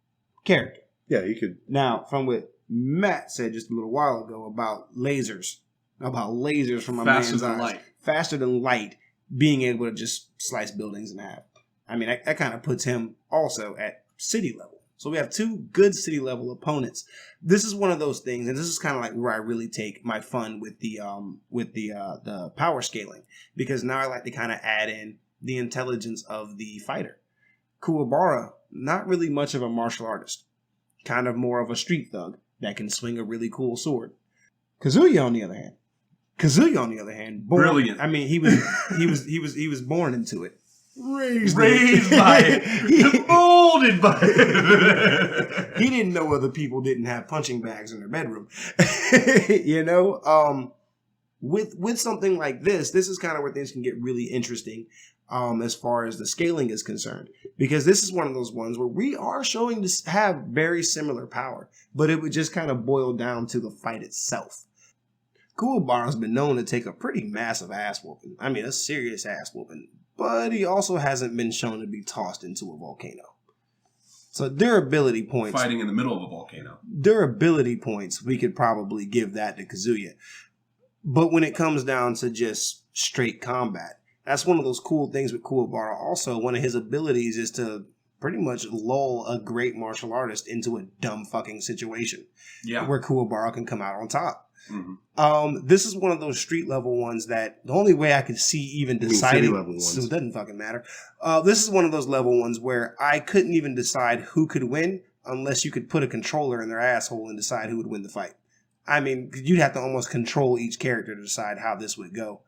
S1: character.
S2: Yeah, he could.
S1: Now, from what Matt said just a little while ago about lasers from a man's eyes, faster than light, being able to just slice buildings in half. I mean, that kind of puts him also at city level. So we have two good city level opponents. This is one of those things, and this is kind of like where I really take my fun with the power scaling, because now I like to kind of add in the intelligence of the fighter. Kuwabara, not really much of a martial artist, kind of more of a street thug that can swing a really cool sword. Kazuya, on the other hand, born,
S3: brilliant.
S1: I mean, he was born into it. Raised
S3: by it, molded by it.
S1: He didn't know other people didn't have punching bags in their bedroom. With something like this is kind of where things can get really interesting as far as the scaling is concerned. Because this is one of those ones where we are showing to have very similar power, but it would just kind of boil down to the fight itself. Kuwabara's been known to take a pretty massive ass whooping. I mean, a serious ass whooping. But he also hasn't been shown to be tossed into a volcano. So durability points.
S3: Fighting in the middle of a volcano.
S1: Durability points, we could probably give that to Kazuya. But when it comes down to just straight combat, that's one of those cool things with Kuwabara. Also, one of his abilities is to pretty much lull a great martial artist into a dumb fucking situation. Yeah. Where Kuwabara can come out on top. Mm-hmm. This is one of those street level ones that the only way I could see even deciding, so it doesn't fucking matter. This is one of those level ones where I couldn't even decide who could win unless you could put a controller in their asshole and decide who would win the fight. I mean, you'd have to almost control each character to decide how this would go.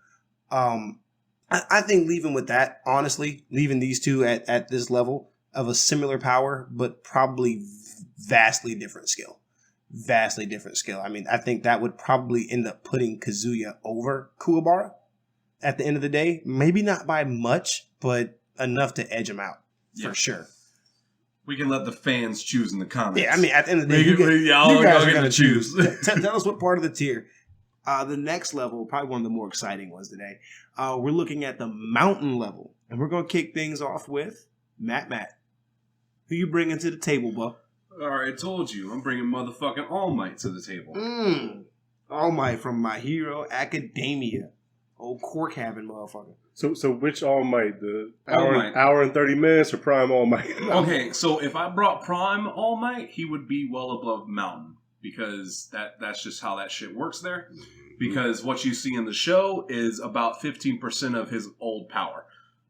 S1: I think leaving with that, honestly, leaving these two at this level of a similar power, but probably vastly different skill. I mean, I think that would probably end up putting Kazuya over Kuwabara at the end of the day. Maybe not by much, but enough to edge him out for sure.
S3: We can let the fans choose in the comments.
S1: Yeah, I mean, at the end of the day, you guys are going to choose. Tell us what part of the tier. The next level, probably one of the more exciting ones today. We're looking at the mountain level, and we're going to kick things off with MattMatt. Who you bringing to the table, Buck?
S3: I already told you, I'm bringing motherfucking All Might to the table.
S1: All Might from My Hero Academia. Old cork having motherfucker.
S2: So which All Might? The hour and 30 minutes or Prime All Might?
S3: Okay, so if I brought Prime All Might, he would be well above Mountain. Because that's just how that shit works there. Because what you see in the show is about 15% of his old power.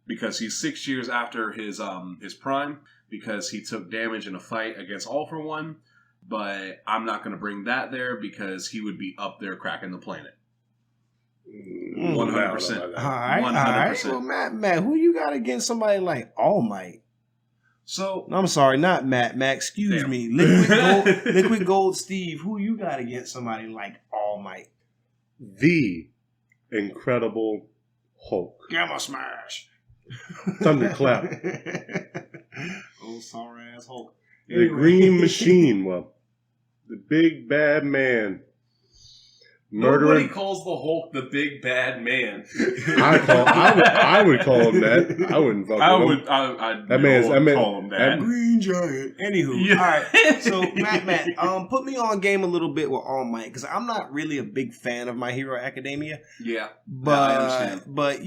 S3: Because he's 6 years after his prime. Because he took damage in a fight against All For One. But I'm not going to bring that there because he would be up there cracking the planet. 100%.
S1: All right. Well, Matt, who you got against somebody like All Might?
S3: So
S1: I'm sorry, not Matt. Excuse me. Liquid Gold Steve. Who you got against somebody like All Might?
S2: The Incredible Hulk.
S1: Gamma Smash.
S2: Thunderclap.
S1: Oh, sorry ass Hulk.
S2: The Green Machine. Well, the big bad man.
S3: Nobody calls the Hulk the big bad man.
S2: I would call him that. I wouldn't fuck with him.
S3: I'd call him that.
S1: Green Giant. Anywho, yeah. All right. So Matt, put me on game a little bit with All Might because I'm not really a big fan of My Hero Academia.
S3: Yeah,
S1: but I understand. But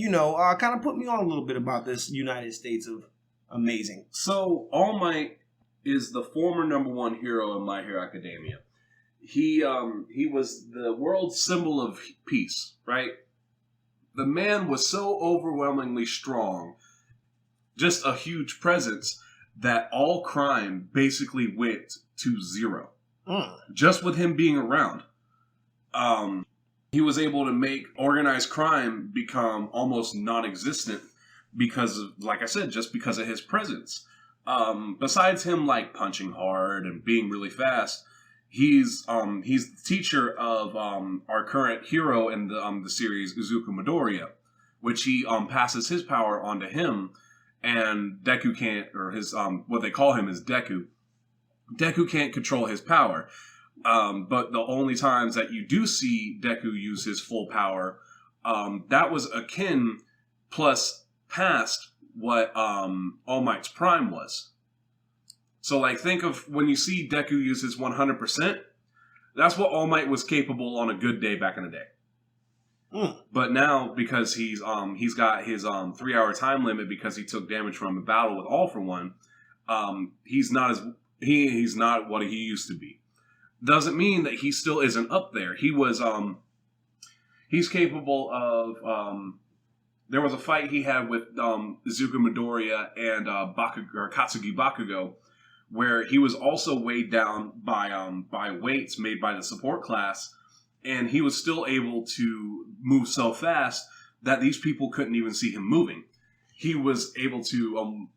S1: kind of put me on a little bit about this United States of Amazing.
S3: So All Might is the former #1 hero in My Hero Academia. He was the world's symbol of peace, right? The man was so overwhelmingly strong, just a huge presence, that all crime basically went to zero. Just with him being around. He was able to make organized crime become almost non-existent because of, like I said, just because of his presence. Besides him like punching hard and being really fast, he's the teacher of our current hero in the series, Izuku Midoriya, which he passes his power onto him, and Deku can't, or his what they call him is Deku. Deku can't control his power, but the only times that you do see Deku use his full power, that was akin plus past what All Might's prime was. So, like, think of when you see Deku use his 100%, that's what All Might was capable on a good day back in the day. But now, because he's got his 3-hour time limit because he took damage from a battle with All For One, he's not as He's not what he used to be. Doesn't mean that he still isn't up there. He's capable of. There was a fight he had with Izuku Midoriya and Katsugi Bakugo, where he was also weighed down by weights made by the support class, and he was still able to move so fast that these people couldn't even see him moving. He was able to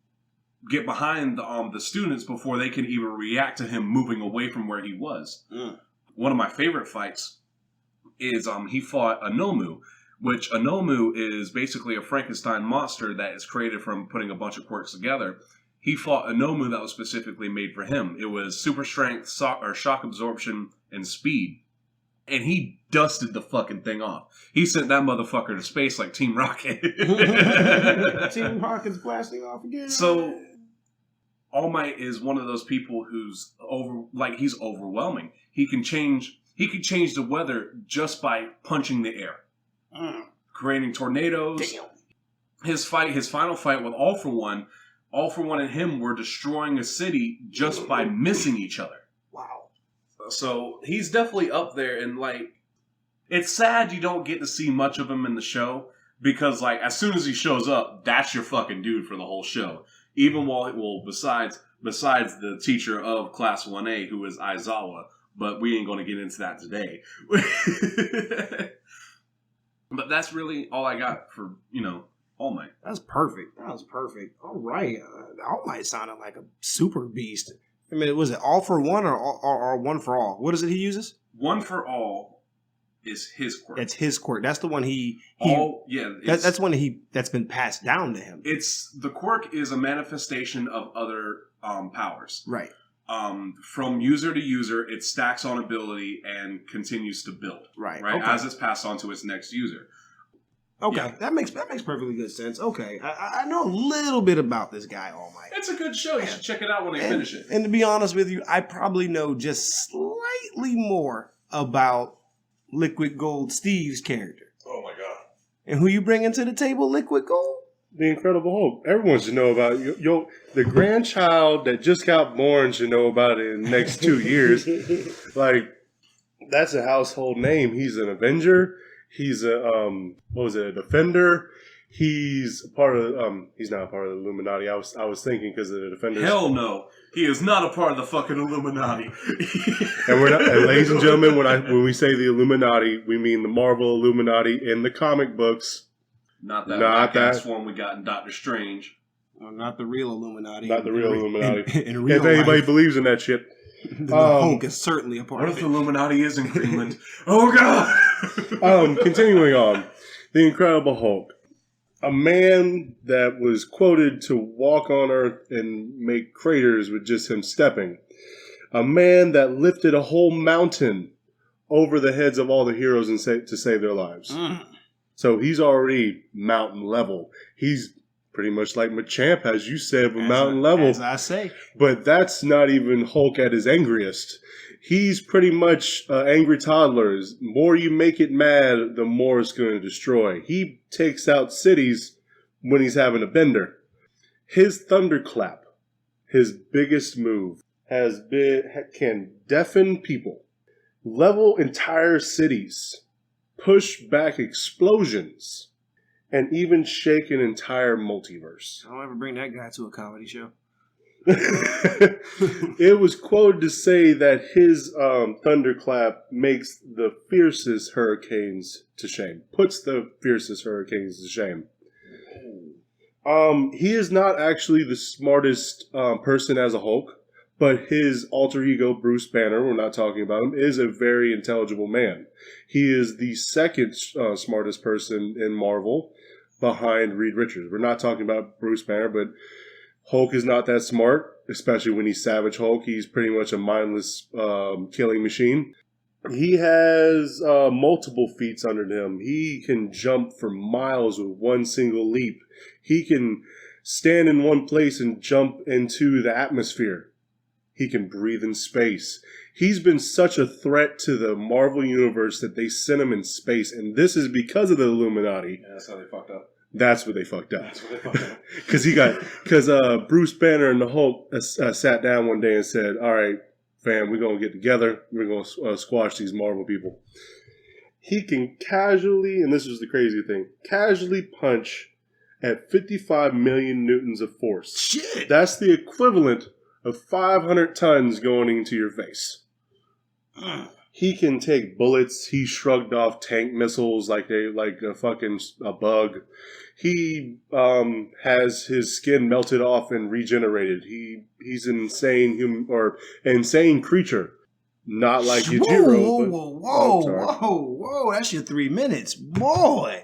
S3: get behind the students before they could even react to him moving away from where he was. One of my favorite fights is he fought Anomu, which Anomu is basically a Frankenstein monster that is created from putting a bunch of quirks together. He fought Anomu that was specifically made for him. It was super strength, shock absorption, and speed. And he dusted the fucking thing off. He sent that motherfucker to space like Team Rocket.
S1: Team Rocket's blasting off again.
S3: So, All Might is one of those people who's he's overwhelming. He can change the weather just by punching the air. Creating tornadoes.
S1: Damn.
S3: His final fight with All For One and him were destroying a city just by missing each other.
S1: Wow.
S3: So he's definitely up there, and it's sad you don't get to see much of him in the show, because as soon as he shows up, that's your fucking dude for the whole show. Even besides the teacher of Class 1A, who is Aizawa, but we ain't going to get into that today. But that's really all I got for, All Might.
S1: That's perfect. All right. All Might sounded like a super beast. I mean, was it All For One or One For All? What is it he uses?
S3: One For All is his quirk.
S1: That's his quirk. That's the one that's one that's been passed down to him.
S3: The quirk is a manifestation of other powers.
S1: Right.
S3: From user to user, it stacks on ability and continues to build. Right. Okay. As it's passed on to its next user.
S1: Okay,
S3: yeah.
S1: that makes perfectly good sense. Okay, I know a little bit about this guy, All Might.
S3: It's a good show. You should check it out when they finish it.
S1: And to be honest with you, I probably know just slightly more about Liquid Gold Steve's character.
S3: Oh my god!
S1: And who you bringing to the table, Liquid Gold?
S2: The Incredible Hulk. Everyone should know about it. The grandchild that just got born should know about it in the next 2 years. That's a household name. He's an Avenger. He's a Defender. He's part of. He's not a part of the Illuminati. I was thinking because of the Defenders.
S3: Hell no, he is not a part of the fucking Illuminati.
S2: And we're not. And ladies and gentlemen, when we say the Illuminati, we mean the Marvel Illuminati in the comic books.
S3: Not that one we got in Doctor Strange.
S1: Well, not the real Illuminati.
S2: Not the real Illuminati.
S1: In real
S2: if anybody believes in that shit.
S1: The Hulk is certainly a part of it.
S3: What if the Illuminati is in Greenland? Oh, God!
S2: Continuing on. The Incredible Hulk. A man that was quoted to walk on Earth and make craters with just him stepping. A man that lifted a whole mountain over the heads of all the heroes to save their lives. So he's already mountain level. He's pretty much like Machamp, as you said, mountain level.
S1: As I say.
S2: But that's not even Hulk at his angriest. He's pretty much angry toddlers. The more you make it mad, the more it's going to destroy. He takes out cities when he's having a bender. His thunderclap, his biggest move, can deafen people, level entire cities, push back explosions, and even shake an entire multiverse.
S1: Don't ever bring that guy to a comedy show.
S2: It was quoted to say that his thunderclap makes the fiercest hurricanes to shame. Puts the fiercest hurricanes to shame. He is not actually the smartest person as a Hulk, but his alter ego, Bruce Banner, we're not talking about him, is a very intelligible man. He is the second smartest person in Marvel behind Reed Richards. We're not talking about Bruce Banner, but Hulk is not that smart, especially when he's Savage Hulk. He's pretty much a mindless killing machine. He has multiple feats under him. He can jump for miles with one single leap. He can stand in one place and jump into the atmosphere. He can breathe in space. He's been such a threat to the Marvel Universe that they sent him in space, and this is because of the Illuminati.
S3: Yeah, that's how they fucked up.
S2: That's what they fucked up. Because Bruce Banner and the Hulk sat down one day and said, all right, fam, we're going to get together. We're going to squash these Marvel people. He can casually, and this is the crazy thing, casually punch at 55 million newtons of force.
S1: Shit.
S2: That's the equivalent of 500 tons going into your face. He can take bullets. He shrugged off tank missiles like a bug. He has his skin melted off and regenerated. He's an insane creature. Not like Yujiro.
S1: Whoa. That's your 3 minutes. Boy,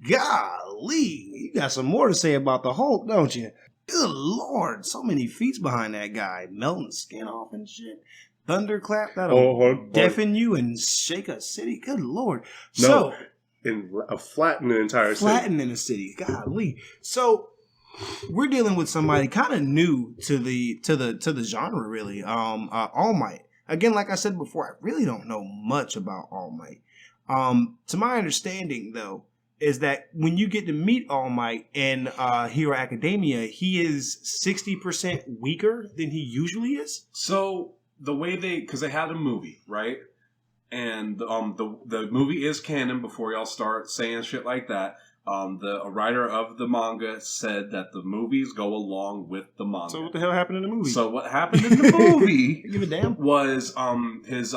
S1: golly. You got some more to say about the Hulk, don't you? Good Lord. So many feats behind that guy. Melting skin off and shit. Thunderclap, that'll deafen you and shake a city. Good Lord.
S2: No, flatten an entire city.
S1: Flatten in a city. Golly. So we're dealing with somebody kind of new to the genre, really. All Might. Again, like I said before, I really don't know much about All Might. To my understanding, though, is that when you get to meet All Might in Hero Academia, he is 60% weaker than he usually is.
S3: So the way because they had a movie, right? And the movie is canon before y'all start saying shit like that. The writer of the manga said that the movies go along with the manga.
S1: So what the hell happened in the movie?
S3: So what happened in the movie
S1: give a damn?
S3: Was his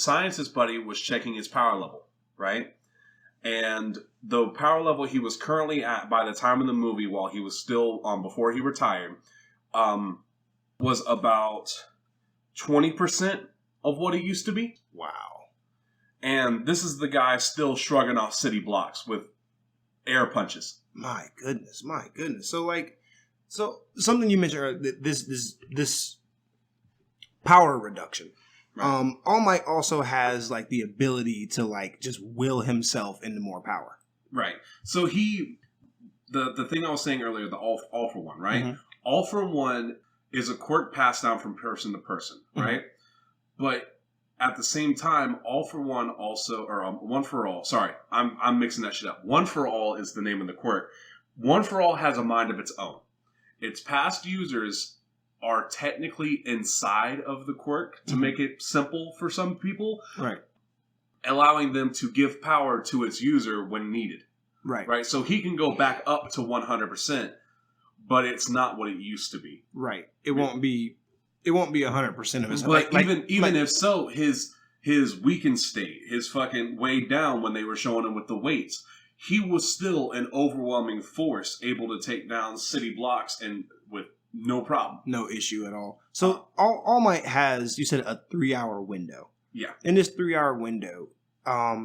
S3: scientist buddy was checking his power level, right? And the power level he was currently at by the time of the movie, while he was still before he retired, was about 20% of what he used to be.
S1: Wow.
S3: And this is the guy still shrugging off city blocks with air punches.
S1: My goodness. So something you mentioned earlier, this power reduction. Right. All Might also has like the ability to like just will himself into more power.
S3: Right. So the thing I was saying earlier, the all for one, right? Mm-hmm. All for one is a quirk passed down from person to person, right? Mm-hmm. But at the same time, All for One also, or One for All. Sorry, I'm mixing that shit up. One for All is the name of the quirk. One for All has a mind of its own. Its past users are technically inside of the quirk to make it simple for some people,
S1: right?
S3: Allowing them to give power to its user when needed, right. So he can go back up to 100%, but it's not what it used to be,
S1: right? It won't be 100% of his.
S3: But even if so, his weakened state, his fucking way down when they were showing him with the weights, he was still an overwhelming force, able to take down city blocks and with no problem,
S1: no issue at all. So All Might has, you said, a 3-hour window.
S3: Yeah.
S1: In this 3-hour window,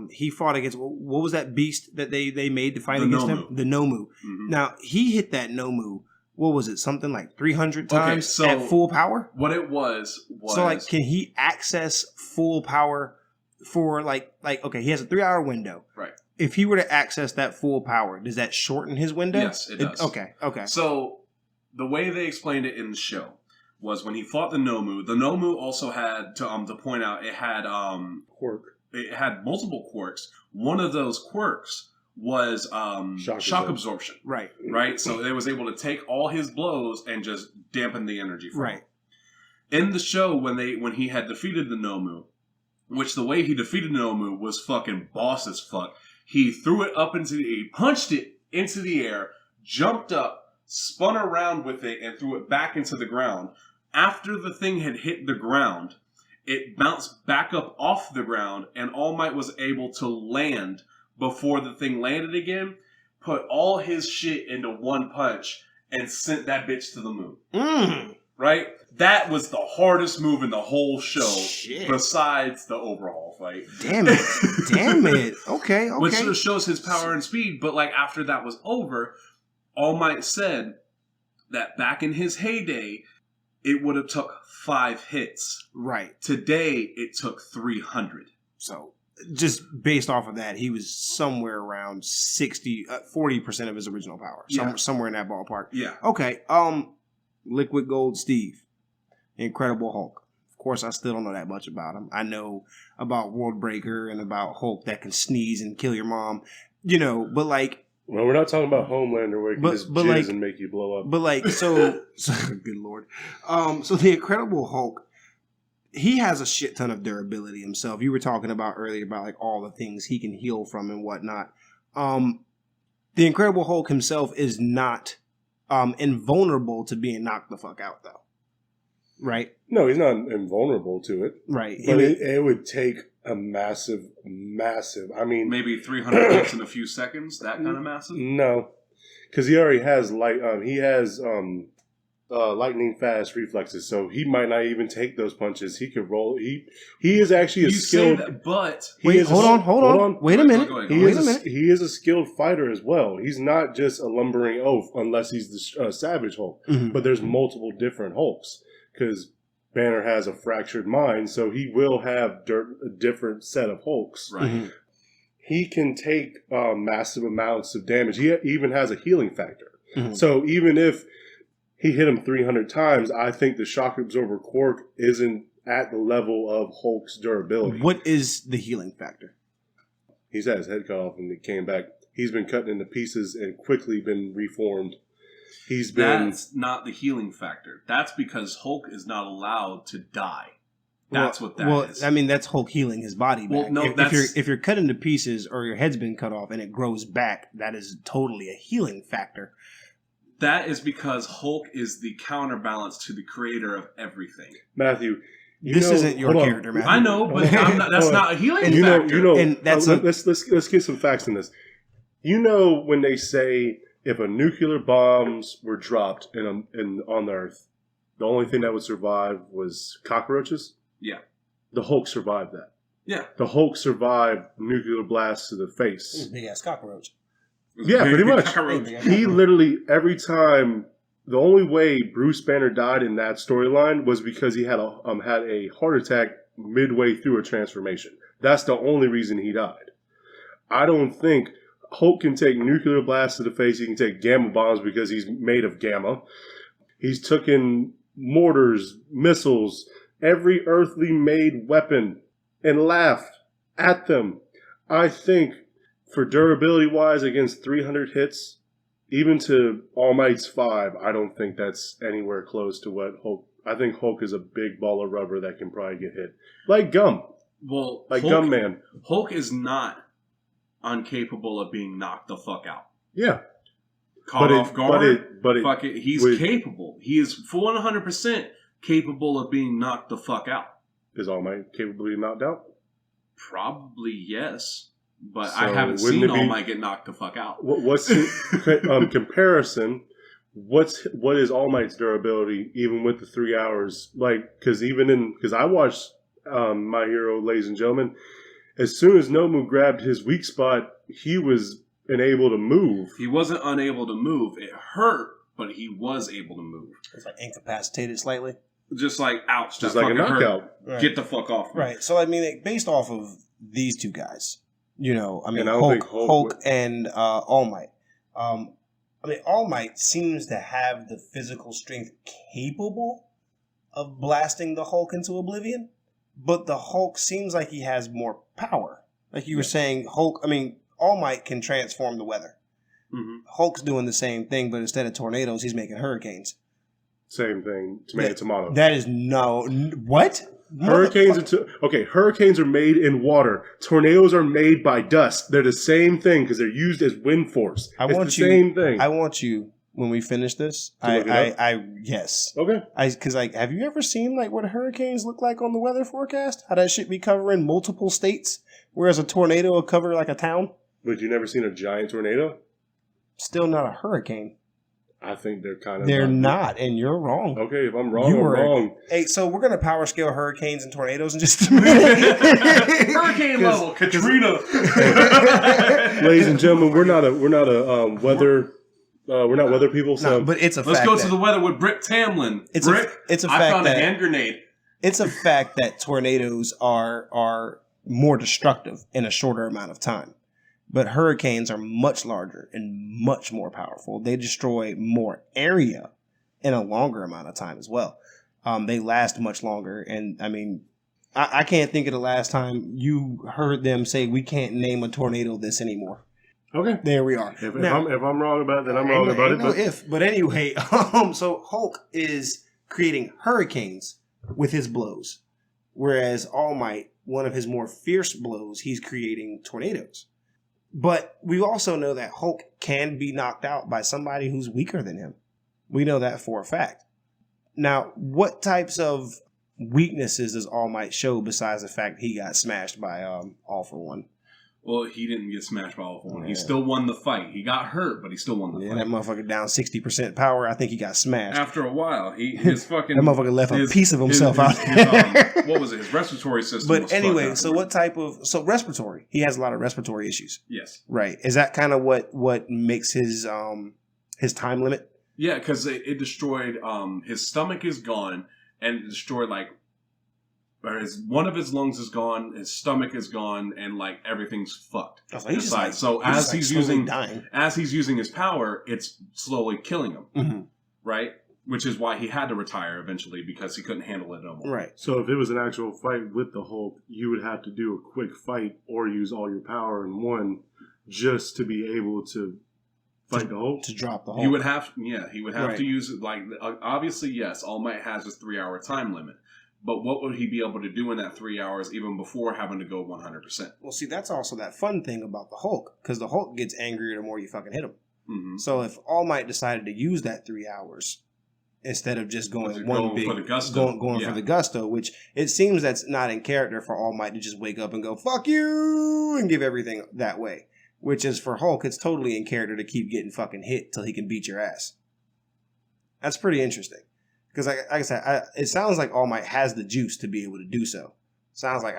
S1: he fought against, what was that beast that they made to fight against him? The Nomu. Mm-hmm. Now he hit that Nomu. What was it? Something like 300 times at full power?
S3: What it was...
S1: So, like, can he access full power for, like okay, he has a 3-hour window.
S3: Right.
S1: If he were to access that full power, does that shorten his window?
S3: Yes, it does.
S1: Okay.
S3: So, the way they explained it in the show was when he fought the Nomu also had, to point out, it had...
S2: quirk.
S3: It had multiple quirks. One of those quirks was shock absorption. Right. So it was able to take all his blows and just dampen the energy from him. In the show, when he had defeated the Nomu, which the way he defeated the Nomu was fucking boss as fuck. He punched it into the air, jumped up, spun around with it, and threw it back into the ground. After the thing had hit the ground, it bounced back up off the ground, and All Might was able to land before the thing landed again, put all his shit into one punch, and sent that bitch to the moon. Right? That was the hardest move in the whole show, besides the overhaul fight.
S1: Damn it. Okay.
S3: Which sort of shows his power and speed, but like after that was over, All Might said that back in his heyday, it would have took 5 hits.
S1: Right.
S3: Today, it took 300.
S1: So... just based off of that, he was somewhere around 40% of his original power. Somewhere in that ballpark.
S3: Yeah.
S1: Okay. Liquid Gold Steve. Incredible Hulk. Of course, I still don't know that much about him. I know about World Breaker and about Hulk that can sneeze and kill your mom. But like,
S2: Well, we're not talking about Homelander where he can just jizz
S1: like,
S2: and make you blow up.
S1: But like, so good lord. So the Incredible Hulk, he has a shit ton of durability himself. You were talking about earlier about like all the things he can heal from and whatnot. The Incredible Hulk himself is not invulnerable to being knocked the fuck out, though. Right?
S2: No, he's not invulnerable to it.
S1: Right.
S2: But it would take a massive, I mean...
S3: Maybe 300 hits in a few seconds? That kind of massive?
S2: No. Because he already has lightning fast reflexes, so he might not even take those punches. He could roll. He is actually a skilled...
S1: Wait, hold on. Wait a minute.
S2: He is a skilled fighter as well. He's not just a lumbering oaf unless he's the Savage Hulk. Mm-hmm. But there's multiple different Hulks. Because Banner has a fractured mind, so he will have a different set of Hulks.
S3: Right. Mm-hmm.
S2: He can take massive amounts of damage. He even has a healing factor.
S1: Mm-hmm.
S2: So even if he hit him 300 times, I think the shock absorber quirk isn't at the level of Hulk's durability.
S1: What is the healing factor?
S2: He's had his head cut off and he came back. He's been cut into pieces and quickly been reformed.
S3: That's not the healing factor. That's because Hulk is not allowed to die. That's what that is.
S1: Well, I mean, that's Hulk healing his body back.
S3: Well, no,
S1: if you're cut into pieces or your head's been cut off and it grows back, that is totally a healing factor.
S3: That is because Hulk is the counterbalance to the creator of everything.
S2: Matthew,
S1: this isn't your character, Matthew.
S3: I know, but that's not a healing factor.
S2: Let's get some facts in this. You know when they say if a nuclear bombs were dropped on the Earth, the only thing that would survive was cockroaches?
S3: Yeah.
S2: The Hulk survived that.
S3: Yeah.
S2: The Hulk survived nuclear blasts to the face.
S1: Big ass cockroach.
S2: Yeah, pretty much. He literally, every time, the only way Bruce Banner died in that storyline was because he had a heart attack midway through a transformation. That's the only reason he died. I don't think Hulk can take nuclear blasts to the face. He can take gamma bombs because he's made of gamma. He's taken mortars, missiles, every earthly made weapon and laughed at them. I think for durability wise against 300 hits, even to All Might's 5, I don't think that's anywhere close to what Hulk. I think Hulk is a big ball of rubber that can probably get hit. Like Gum.
S3: Well,
S2: like Hulk, Gum Man.
S3: Hulk is not incapable of being knocked the fuck out.
S2: Yeah.
S3: Caught off guard. He's capable. He is full 100% capable of being knocked the fuck out.
S2: Is All Might capable of being knocked out?
S3: Probably yes. But so I haven't seen All Might get knocked the fuck out.
S2: What's the comparison? What is All Might's durability even with the 3 hours? Like, because I watched My Hero, ladies and gentlemen. As soon as Nomu grabbed his weak spot, he was unable to move.
S3: He wasn't unable to move. It hurt, but he was able to move.
S1: It's like incapacitated slightly.
S3: Just like ouch.
S2: Just like a knockout.
S1: Right.
S3: Get the fuck off me.
S1: Right. So I mean, based off of these two guys. You know, I mean, Hulk and All Might. All Might seems to have the physical strength capable of blasting the Hulk into oblivion, but the Hulk seems like he has more power. Like you were saying, All Might can transform the weather. Mm-hmm. Hulk's doing the same thing, but instead of tornadoes, he's making hurricanes.
S2: Same thing, tomato.
S1: That is what?
S2: Hurricanes are made in water. Tornadoes are made by dust. They're the same thing because they're used as wind force. Same thing.
S1: I want you, when we finish this, yes.
S2: Okay.
S1: Because have you ever seen what hurricanes look like on the weather forecast? How that shit be covering multiple states, whereas a tornado will cover like a town?
S2: But you never seen a giant tornado?
S1: Still not a hurricane.
S2: I think they're kind of...
S1: They're not, and you're wrong.
S2: Okay, if I'm wrong, I'm wrong.
S1: Hey, so we're going to power scale hurricanes and tornadoes in just a minute.
S3: Hurricane level, Katrina.
S2: Ladies and gentlemen, we're not weather people. So,
S1: but it's a fact.
S3: Let's go to the weather with Brick Tamlin.
S1: It's a fact.
S3: I found a hand grenade.
S1: It's a fact that tornadoes are more destructive in a shorter amount of time. But hurricanes are much larger and much more powerful. They destroy more area in a longer amount of time as well. They last much longer. And, I can't think of the last time you heard them say, we can't name a tornado this anymore.
S2: Okay.
S1: There we are.
S2: If
S1: Now,
S2: I'm wrong about it, then I'm wrong about it.
S1: No if. But anyway, so Hulk is creating hurricanes with his blows. Whereas All Might, one of his more fierce blows, he's creating tornadoes. But we also know that Hulk can be knocked out by somebody who's weaker than him. We know that for a fact. Now, what types of weaknesses does All Might show besides the fact he got smashed by All For One?
S3: Well, he didn't get smashed by All For One. He still won the fight. He got hurt, but he still won the fight.
S1: That motherfucker down 60% power. I think he got smashed.
S3: After a while, his fucking...
S1: that motherfucker left a piece of himself out there.
S3: What was it? His respiratory system
S1: But
S3: was
S1: anyway, so what type of... So respiratory. He has a lot of respiratory issues.
S3: Yes.
S1: Right. Is that kind of what makes his time limit?
S3: Yeah, because it destroyed... his stomach is gone, and it destroyed, like... Or one of his lungs is gone, his stomach is gone, and like everything's fucked. So as he's using his power, it's slowly killing him,
S1: mm-hmm.
S3: right? Which is why he had to retire eventually because he couldn't handle it no more.
S1: Right.
S2: So if it was an actual fight with the Hulk, you would have to do a quick fight or use all your power in one just to be able to fight the Hulk.
S1: To drop the Hulk.
S3: He would have to use it like obviously yes, All Might has his 3-hour time limit. But what would he be able to do in that 3 hours even before having to go 100%?
S1: Well, see, that's also that fun thing about the Hulk, because the Hulk gets angrier the more you fucking hit him.
S3: Mm-hmm.
S1: So if All Might decided to use that 3 hours instead of just going for the gusto, which it seems that's not in character for All Might to just wake up and go, fuck you, and give everything that way. Which is for Hulk, it's totally in character to keep getting fucking hit till he can beat your ass. That's pretty interesting. Because, like I said, it sounds like All Might has the juice to be able to do so. Sounds like,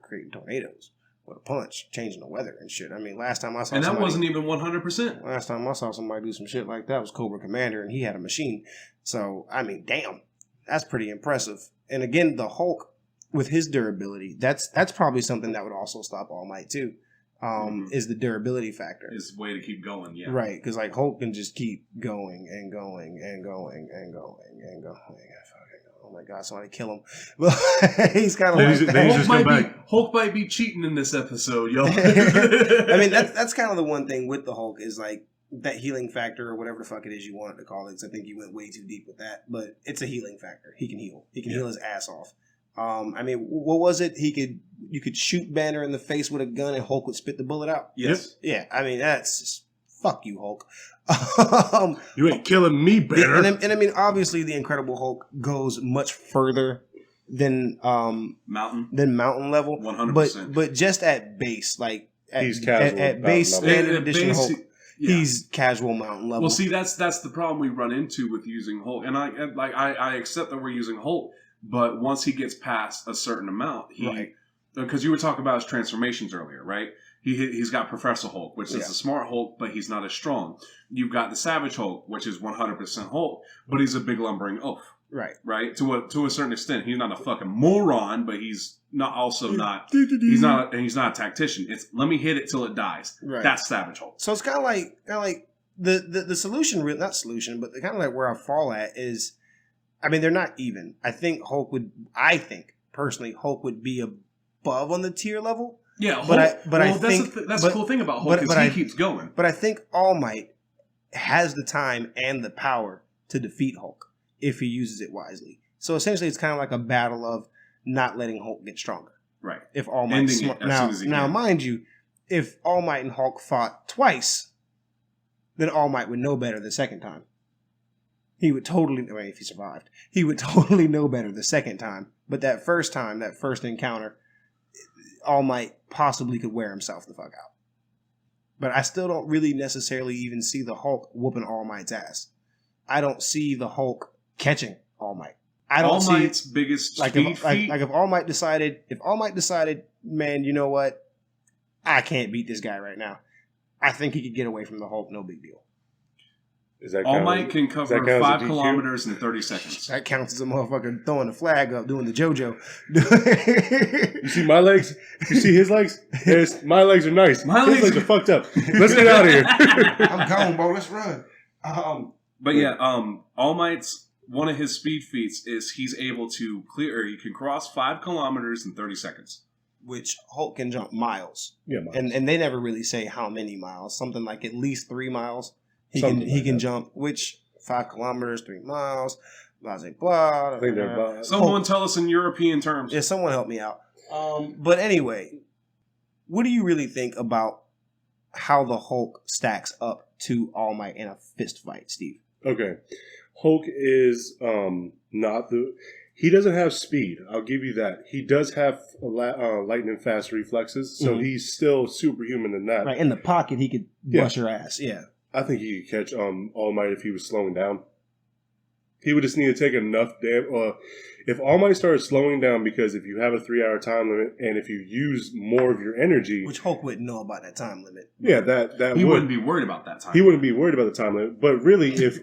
S1: creating tornadoes with a punch, changing the weather and shit. I mean, last time I saw
S3: and that wasn't even 100%.
S1: Last time I saw somebody do some shit like that was Cobra Commander, and he had a machine. So, I mean, damn, that's pretty impressive. And again, the Hulk, with his durability, that's probably something that would also stop All Might, too. Is the durability factor.
S3: Is way to keep going, yeah.
S1: Right, because like Hulk can just keep going and going and going and going and going. Oh my god, somebody kill him. But he's kind of
S3: Hulk might be cheating in this episode, yo.
S1: I mean, that's kind of the one thing with the Hulk is like that healing factor or whatever the fuck it is you wanted to call it. Because I think you went way too deep with that. But it's a healing factor. He can heal. He can heal his ass off. I mean, what was it? You could shoot Banner in the face with a gun and Hulk would spit the bullet out.
S3: Yes.
S1: Yeah. I mean, that's just fuck you, Hulk.
S2: You ain't killing me, Banner.
S1: And I mean, obviously, the Incredible Hulk goes much further than mountain level.
S3: 100%.
S1: But just at base, like
S2: he's casual
S1: at base standard edition Hulk.
S3: Yeah.
S1: He's casual mountain level.
S3: Well, see, that's the problem we run into with using Hulk, and I accept that we're using Hulk. But once he gets past a certain amount, because you were talking about his transformations earlier, right? He's got Professor Hulk, which is a smart Hulk, but he's not as strong. You've got the Savage Hulk, which is 100% Hulk, but he's a big lumbering oaf. Right? To a certain extent, he's not a fucking moron, but he's not he's not a tactician. It's let me hit it till it dies. Right. That's Savage Hulk.
S1: So it's kind of like the solution, not solution, but kind of like where I fall at is. I mean, they're not even. I think personally, Hulk would be above on the tier level.
S3: Yeah, Hulk, that's the cool thing about Hulk is he keeps going.
S1: But I think All Might has the time and the power to defeat Hulk if he uses it wisely. So essentially, it's kind of like a battle of not letting Hulk get stronger.
S3: Right.
S1: If All Might now, mind you, if All Might and Hulk fought twice, then All Might would know better the second time. He would totally, if he survived, he would totally know better the second time. But that first encounter, All Might possibly could wear himself the fuck out. But I still don't really necessarily even see the Hulk whooping All Might's ass. I don't see the Hulk catching All Might.
S3: All Might's biggest speed feat.
S1: If All Might decided, man, you know what? I can't beat this guy right now. I think he could get away from the Hulk, no big deal.
S3: All Might can cover 5 kilometers in 30 seconds.
S1: That counts as a motherfucker throwing the flag up, doing the JoJo.
S2: You see my legs? You see his legs? My legs are nice. His legs are fucked up. Let's get out of here.
S1: I'm gone, bro. Let's run.
S3: All Might's one of his speed feats is he's able to he can cross 5 kilometers in 30 seconds.
S1: which Hulk can jump miles.
S2: Yeah, miles.
S1: And they never really say how many miles. Something like at least 3 miles. He
S2: Something
S1: can
S2: like that.
S1: jump, which 5 kilometers, 3 miles, blah blah blah.
S2: I think they're about.
S3: Someone tell us in European terms.
S1: Yeah, someone help me out. But anyway, what do you really think about how the Hulk stacks up to All Might in a fist fight, Steve?
S2: Okay, Hulk is not the. He doesn't have speed. I'll give you that. He does have lightning fast reflexes, so he's still superhuman in that.
S1: Right, in the pocket, he could bust your ass. Yeah,
S2: I think he could catch All Might if he was slowing down. He would just need to take enough damage. If All Might started slowing down, because if you have a 3-hour time limit and if you use more of your energy,
S1: which Hulk wouldn't know about that time limit.
S2: Yeah, that
S3: he wouldn't be worried about that time.
S2: He wouldn't be worried about the time limit. But really, if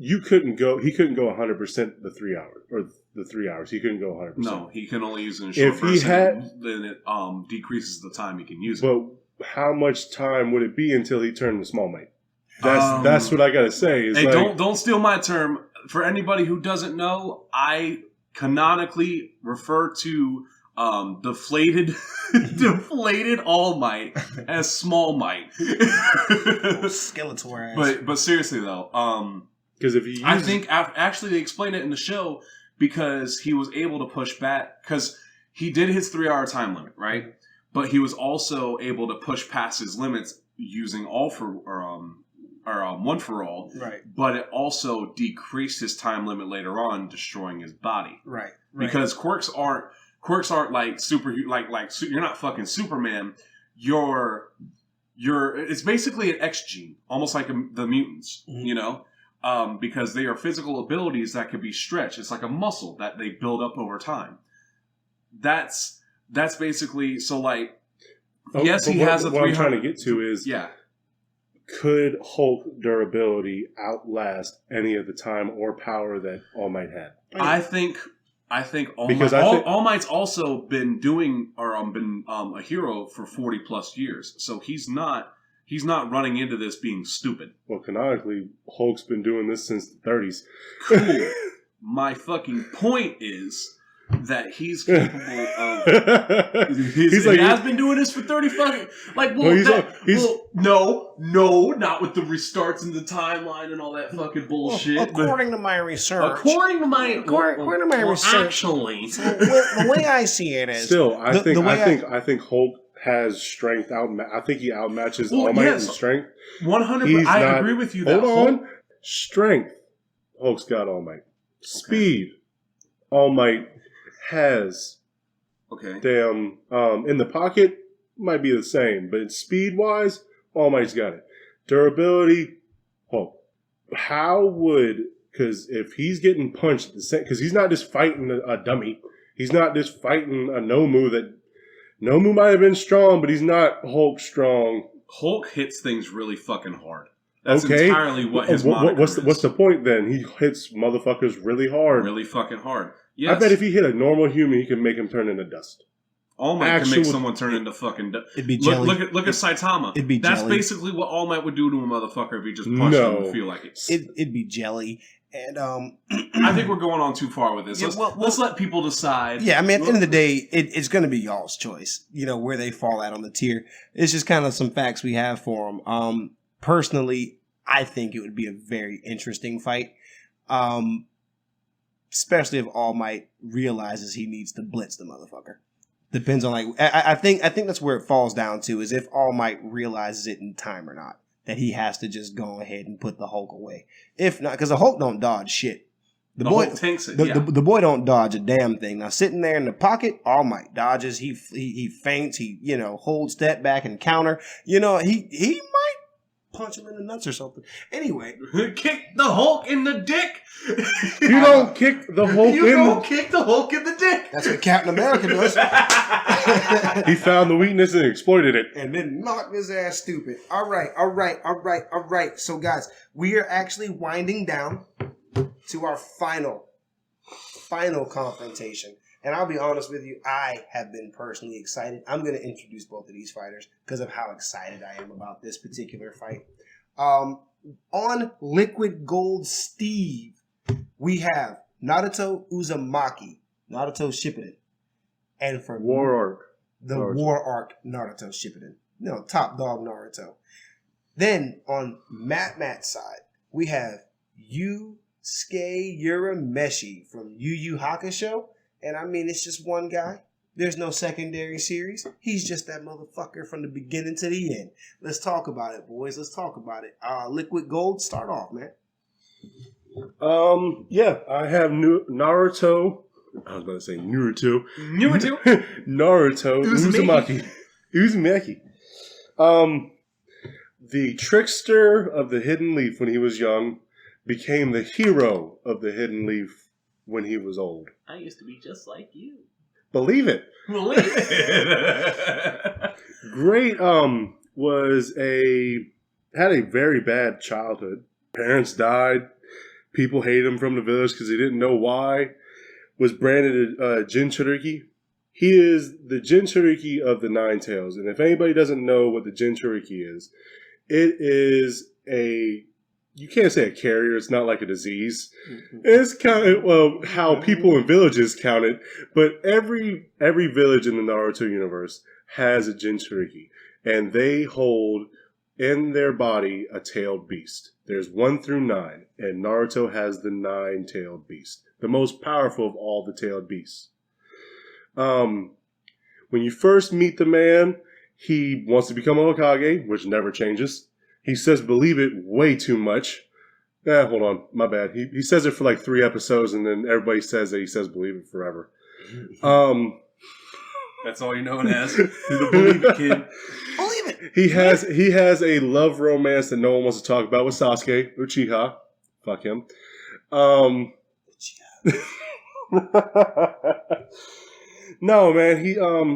S2: you couldn't go, he couldn't go 100% the 3 hours or the 3 hours. He couldn't go 100%.
S3: No, he can only use it in short
S2: if
S3: bursts.
S2: He had,
S3: then it decreases the time he can use it.
S2: But how much time would it be until he turned to Small Might? That's what I gotta say. Is
S3: hey,
S2: like,
S3: don't steal my term. For anybody who doesn't know, I canonically refer to deflated All Might as Small Might.
S1: Skeletor ass.
S3: But seriously though,
S2: because if you,
S3: I think actually they explained it in the show because he was able to push back because he did his 3-hour time limit, right? But he was also able to push past his limits using One for All,
S1: right?
S3: But it also decreased his time limit later on, destroying his body,
S1: right?
S3: Because quirks aren't like super like you're not fucking Superman. It's basically an X gene, almost like the mutants, you know, because they are physical abilities that can be stretched. It's like a muscle that they build up over time. That's basically so like. Yes, he has a 300.
S2: What I'm trying to get to is could Hulk durability outlast any of the time or power that All Might had?
S3: I think All Might's also been doing or been a hero for 40 plus years, so he's not running into this being stupid.
S2: Well, canonically, Hulk's been doing this since the 30s.
S3: Cool. My fucking point is that he's capable of. He has been doing this for 30 fucking. Like, no, not with the restarts in the timeline and all that fucking bullshit.
S1: According to my research.
S3: According to my
S1: research.
S3: Actually.
S1: So the way I see it is.
S2: Still, I think Hulk has strength I think he outmatches All Might in strength.
S3: 100%. I agree with you.
S2: Hold on. Strength. Hulk's got All Might. Speed. All Might has.
S3: Okay.
S2: Damn. In the pocket, might be the same, but speed wise, All Might's got it. Durability, Hulk. How would, because if he's getting punched, because he's not just fighting a dummy, he's not just fighting a Nomu that Nomu might have been strong, but he's not Hulk strong.
S3: Hulk hits things really fucking hard. That's entirely what his moniker is.
S2: What's the point then? He hits motherfuckers really hard.
S3: Really fucking hard. Yes.
S2: I bet if he hit a normal human, he can make him turn into dust.
S3: All Might can make someone turn into fucking dust.
S1: It'd be jelly.
S3: Look at Saitama.
S1: It'd be
S3: That's
S1: jelly.
S3: basically what All Might would do to a motherfucker if he just punched him and feel like it.
S1: It'd be jelly. And
S3: I think we're going on too far with this. Let's let people decide.
S1: Yeah, I mean, at the end of the day, it's going to be y'all's choice. You know, where they fall at on the tier. It's just kind of some facts we have for them. Personally, I think it would be a very interesting fight. Especially if All Might realizes he needs to blitz the motherfucker. Depends on, like, I think that's where it falls down to, is if All Might realizes it in time or not. That he has to just go ahead and put the Hulk away. If not, because the Hulk don't dodge shit. The boy
S3: Hulk tanks it.
S1: The boy don't dodge a damn thing. Now sitting there in the pocket, All Might dodges. He feints. He holds step back and counter. You know he might punch him in the nuts or something. Anyway,
S3: kick the Hulk in the dick.
S2: You don't kick the Hulk
S3: kick the Hulk in the dick.
S1: That's what Captain America does.
S2: He found the weakness and exploited it.
S1: And then knocked his ass stupid. All right. So guys, we are actually winding down to our final confrontation. And I'll be honest with you, I have been personally excited. I'm going to introduce both of these fighters because of how excited I am about this particular fight. On Liquid Gold Steve, we have Naruto Uzumaki, Naruto Shippuden, And for
S2: War Arc.
S1: the
S2: Naruto.
S1: War Arc Naruto Shippuden. No, top dog Naruto. Then on MattMatt's side, we have Yusuke Urameshi from Yu Yu Hakusho. And I mean, it's just one guy. There's no secondary series. He's just that motherfucker from the beginning to the end. Let's talk about it, boys. Let's talk about it. Liquid Gold, start off, man.
S2: Yeah, I have Naruto. I was about to say Naruto. Naruto. Uzumaki. The trickster of the Hidden Leaf when he was young became the hero of the Hidden Leaf when he was old.
S4: I used to be just like you.
S2: Believe it.
S4: Believe it.
S2: Great. Had a very bad childhood. Parents died. People hated him from the village because they didn't know why. Was branded a Jinchuriki. He is the Jinchuriki of the Nine Tails. And if anybody doesn't know what the Jinchuriki is, it is you can't say a carrier. It's not like a disease. It's kind of, how people in villages count it. But every village in the Naruto universe has a Jinchuriki. And they hold in their body a tailed beast. There's 1 through 9. And Naruto has the 9-tailed beast. The most powerful of all the tailed beasts. When you first meet the man, he wants to become a Hokage, which never changes. He says believe it way too much. Hold on, my bad. He says it for like 3 episodes, and then everybody says that he says believe it forever.
S3: That's all you're known as. The Believe It Kid.
S1: Believe it.
S2: He has a love romance that no one wants to talk about with Sasuke, Uchiha. Fuck him. No, man,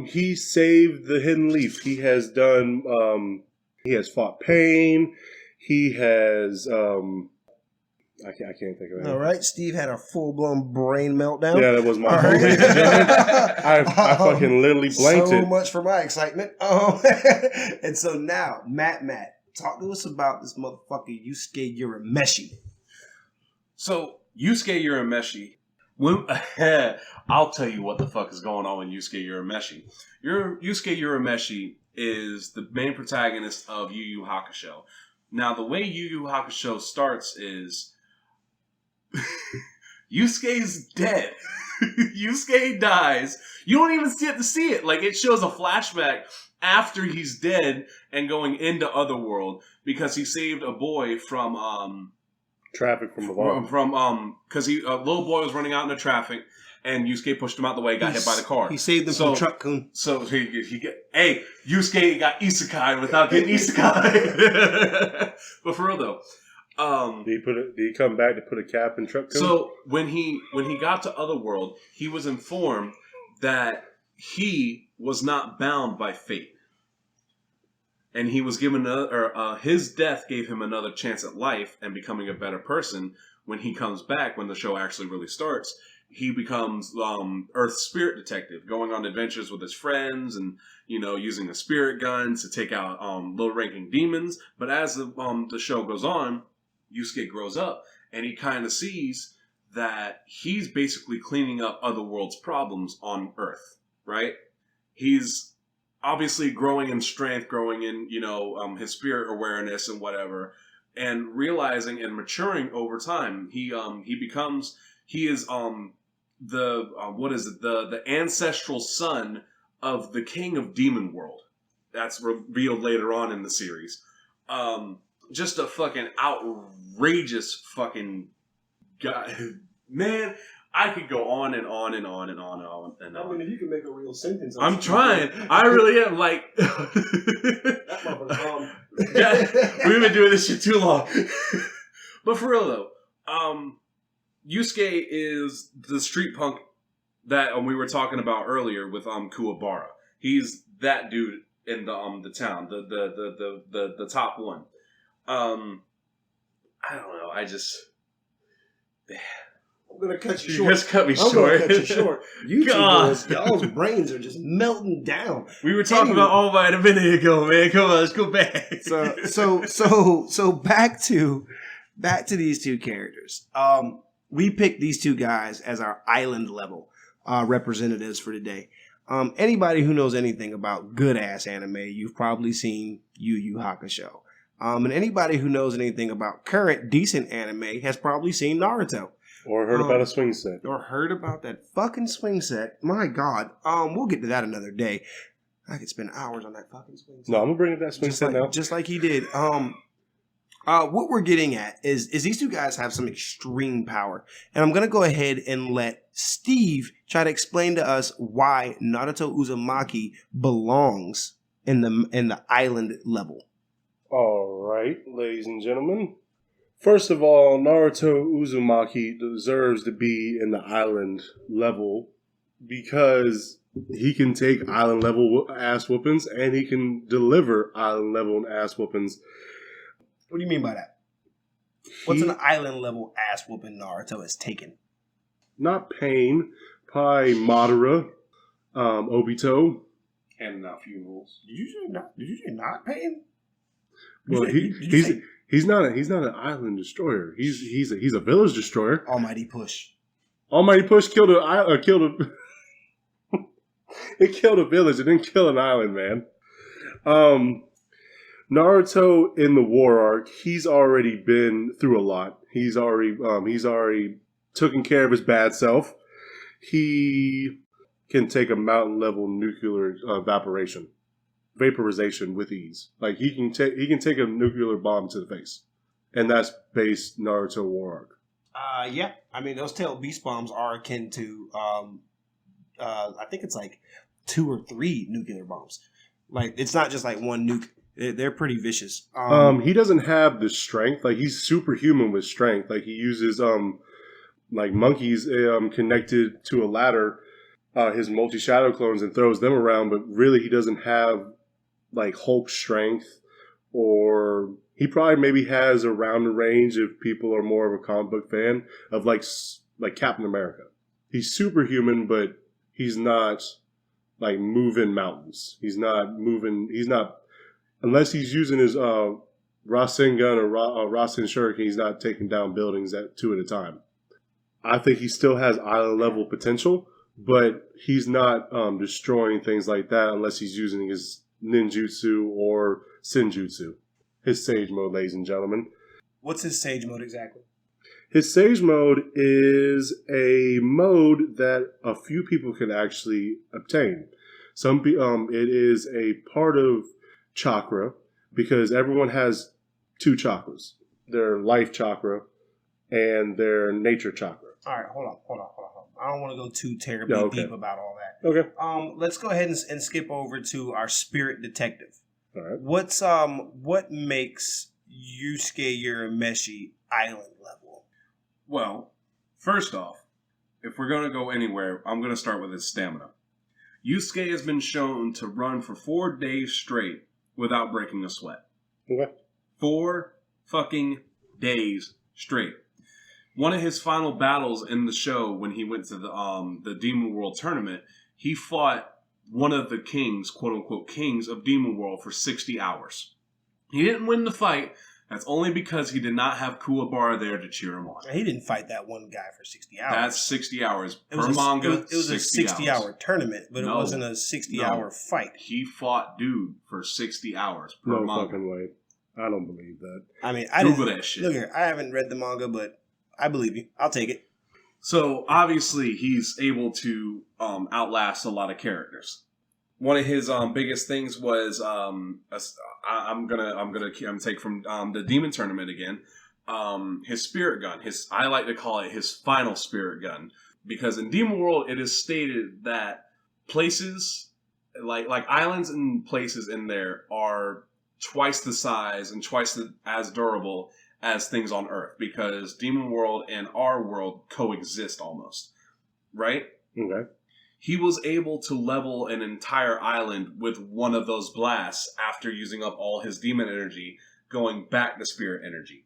S2: he saved the Hidden Leaf. He has done he has fought pain. He has I can't think of it.
S1: All right, Steve had a full-blown brain meltdown.
S2: Yeah, that was my fault,
S1: All right.
S2: ladies and gentlemen. I fucking literally blanked
S1: so
S2: it.
S1: much for my excitement. And so now, MattMatt, talk to us about this motherfucker Yusuke Urameshi.
S3: So, Yusuke Urameshi, I'll tell you what the fuck is going on with Yusuke Urameshi. Yusuke Urameshi is the main protagonist of Yu Yu Hakusho. Now, the way Yu Yu Hakusho starts is Yusuke's dead. Yusuke dies. You don't even see it. Like, it shows a flashback after he's dead and going into Otherworld because he saved a boy from
S2: Traffic from the bar.
S3: Because a little boy was running out into traffic and Yusuke pushed him out the way, got hit by the car.
S1: He saved him from Truck-kun.
S3: So Yusuke got isekai without getting isekai. But for real though,
S2: Did he come back to put a cap in Truck-kun?
S3: So when he got to Otherworld, he was informed that he was not bound by fate. And he was given his death gave him another chance at life and becoming a better person. When he comes back, when the show actually really starts, he becomes Earth's spirit detective, going on adventures with his friends and, using the spirit guns to take out low-ranking demons. But as the show goes on, Yusuke grows up and he kind of sees that he's basically cleaning up Otherworld's problems on Earth, right? He's obviously growing in strength, growing in, his spirit awareness and whatever, and realizing and maturing over time. He is the ancestral son of the king of Demon World. That's revealed later on in the series. Just a fucking outrageous fucking guy. Man, I could go on and on and on and on and on and on.
S1: I mean, if you can make a real sentence.
S3: I'm trying. I really am. Like,
S1: that motherfucker.
S3: we've been doing this shit too long. But for real though, Yusuke is the street punk that we were talking about earlier with Kuwabara. He's that dude in the town, the top one. I don't know.
S1: I'm gonna cut you
S3: You
S1: short.
S3: just cut me
S1: I'm
S3: short.
S1: gonna cut you short. You two, y'all's brains are just melting down.
S3: We were talking about All Might a minute ago, man. Come on, let's go back.
S1: So back to these two characters. We picked these two guys as our island level representatives for today. Anybody who knows anything about good ass anime, you've probably seen Yu Yu Hakusho. And anybody who knows anything about current decent anime has probably seen Naruto.
S2: Or heard about a swing set.
S1: Or heard about that fucking swing set. My God. We'll get to that another day. I could spend hours on that fucking swing set.
S2: No, I'm gonna bring up that swing set now.
S1: Just like he did. What we're getting at is these two guys have some extreme power. And I'm going to go ahead and let Steve try to explain to us why Naruto Uzumaki belongs in the island level.
S2: All right, ladies and gentlemen. First of all, Naruto Uzumaki deserves to be in the island level because he can take island level ass whoopings and he can deliver island level ass whoopings.
S1: What do you mean by that? What's an island level ass whooping Naruto has taken?
S2: Not Pain, Pai Madara, Obito,
S3: Handing out funerals.
S1: Did you say not Pain?
S2: Well, he's not an island destroyer. He's a village destroyer.
S1: Almighty Push.
S2: Almighty Push killed a it killed a village. It didn't kill an island, man. Naruto in the war arc, he's already been through a lot. He's already taken care of his bad self. He can take a mountain level nuclear vaporization with ease. Like he can take a nuclear bomb to the face, and that's base Naruto war arc.
S1: Yeah. I mean, those tail beast bombs are akin to I think it's like 2 or 3 nuclear bombs. Like it's not just like one nuke. They're pretty vicious.
S2: He doesn't have the strength. Like he's superhuman with strength. Like he uses like monkeys connected to a ladder, his multi-shadow clones, and throws them around. But really, he doesn't have like Hulk strength, or he probably maybe has around the range if people are more of a comic book fan of like Captain America. He's superhuman, but he's not like moving mountains. He's not unless he's using his Rasengan or Rasen Shuriken, he's not taking down buildings at 2 at a time. I think he still has island level potential, but he's not destroying things like that unless he's using his ninjutsu or senjutsu. His sage mode, ladies and gentlemen.
S1: What's his sage mode exactly?
S2: His sage mode is a mode that a few people can actually obtain. It is a part of chakra, because everyone has 2 chakras. Their life chakra and their nature chakra.
S1: All right, hold on. I don't want to go too terribly deep about all that.
S2: Okay.
S1: Let's go ahead and skip over to our spirit detective.
S2: All right.
S1: What makes Yusuke Urameshi island level?
S3: Well, first off, if we're going to go anywhere, I'm going to start with his stamina. Yusuke has been shown to run for 4 days straight without breaking a sweat.
S2: Okay.
S3: 4 fucking days straight. One of his final battles in the show, when he went to the Demon World tournament, he fought one of the kings, quote unquote kings of Demon World, for 60 hours. He didn't win the fight. That's only because he did not have Kuwabara there to cheer him on.
S1: He didn't fight that one guy for 60 hours.
S3: That's 60 hours
S1: per
S3: manga.
S1: It was a 60-hour tournament, but it wasn't a 60-hour fight.
S3: He fought dude for 60 hours per manga.
S2: No fucking way. I don't believe that.
S1: I mean,
S3: Google that shit.
S1: Look here, I haven't read the manga, but I believe you. I'll take it.
S3: So obviously he's able to outlast a lot of characters. One of his biggest things was I'm gonna take from the Demon Tournament again. His spirit gun. I like to call it his final spirit gun, because in Demon World it is stated that places like islands and places in there are twice the size and twice as durable as things on Earth, because Demon World and our world coexist almost, right?
S2: Okay.
S3: He was able to level an entire island with one of those blasts after using up all his demon energy, going back to spirit energy.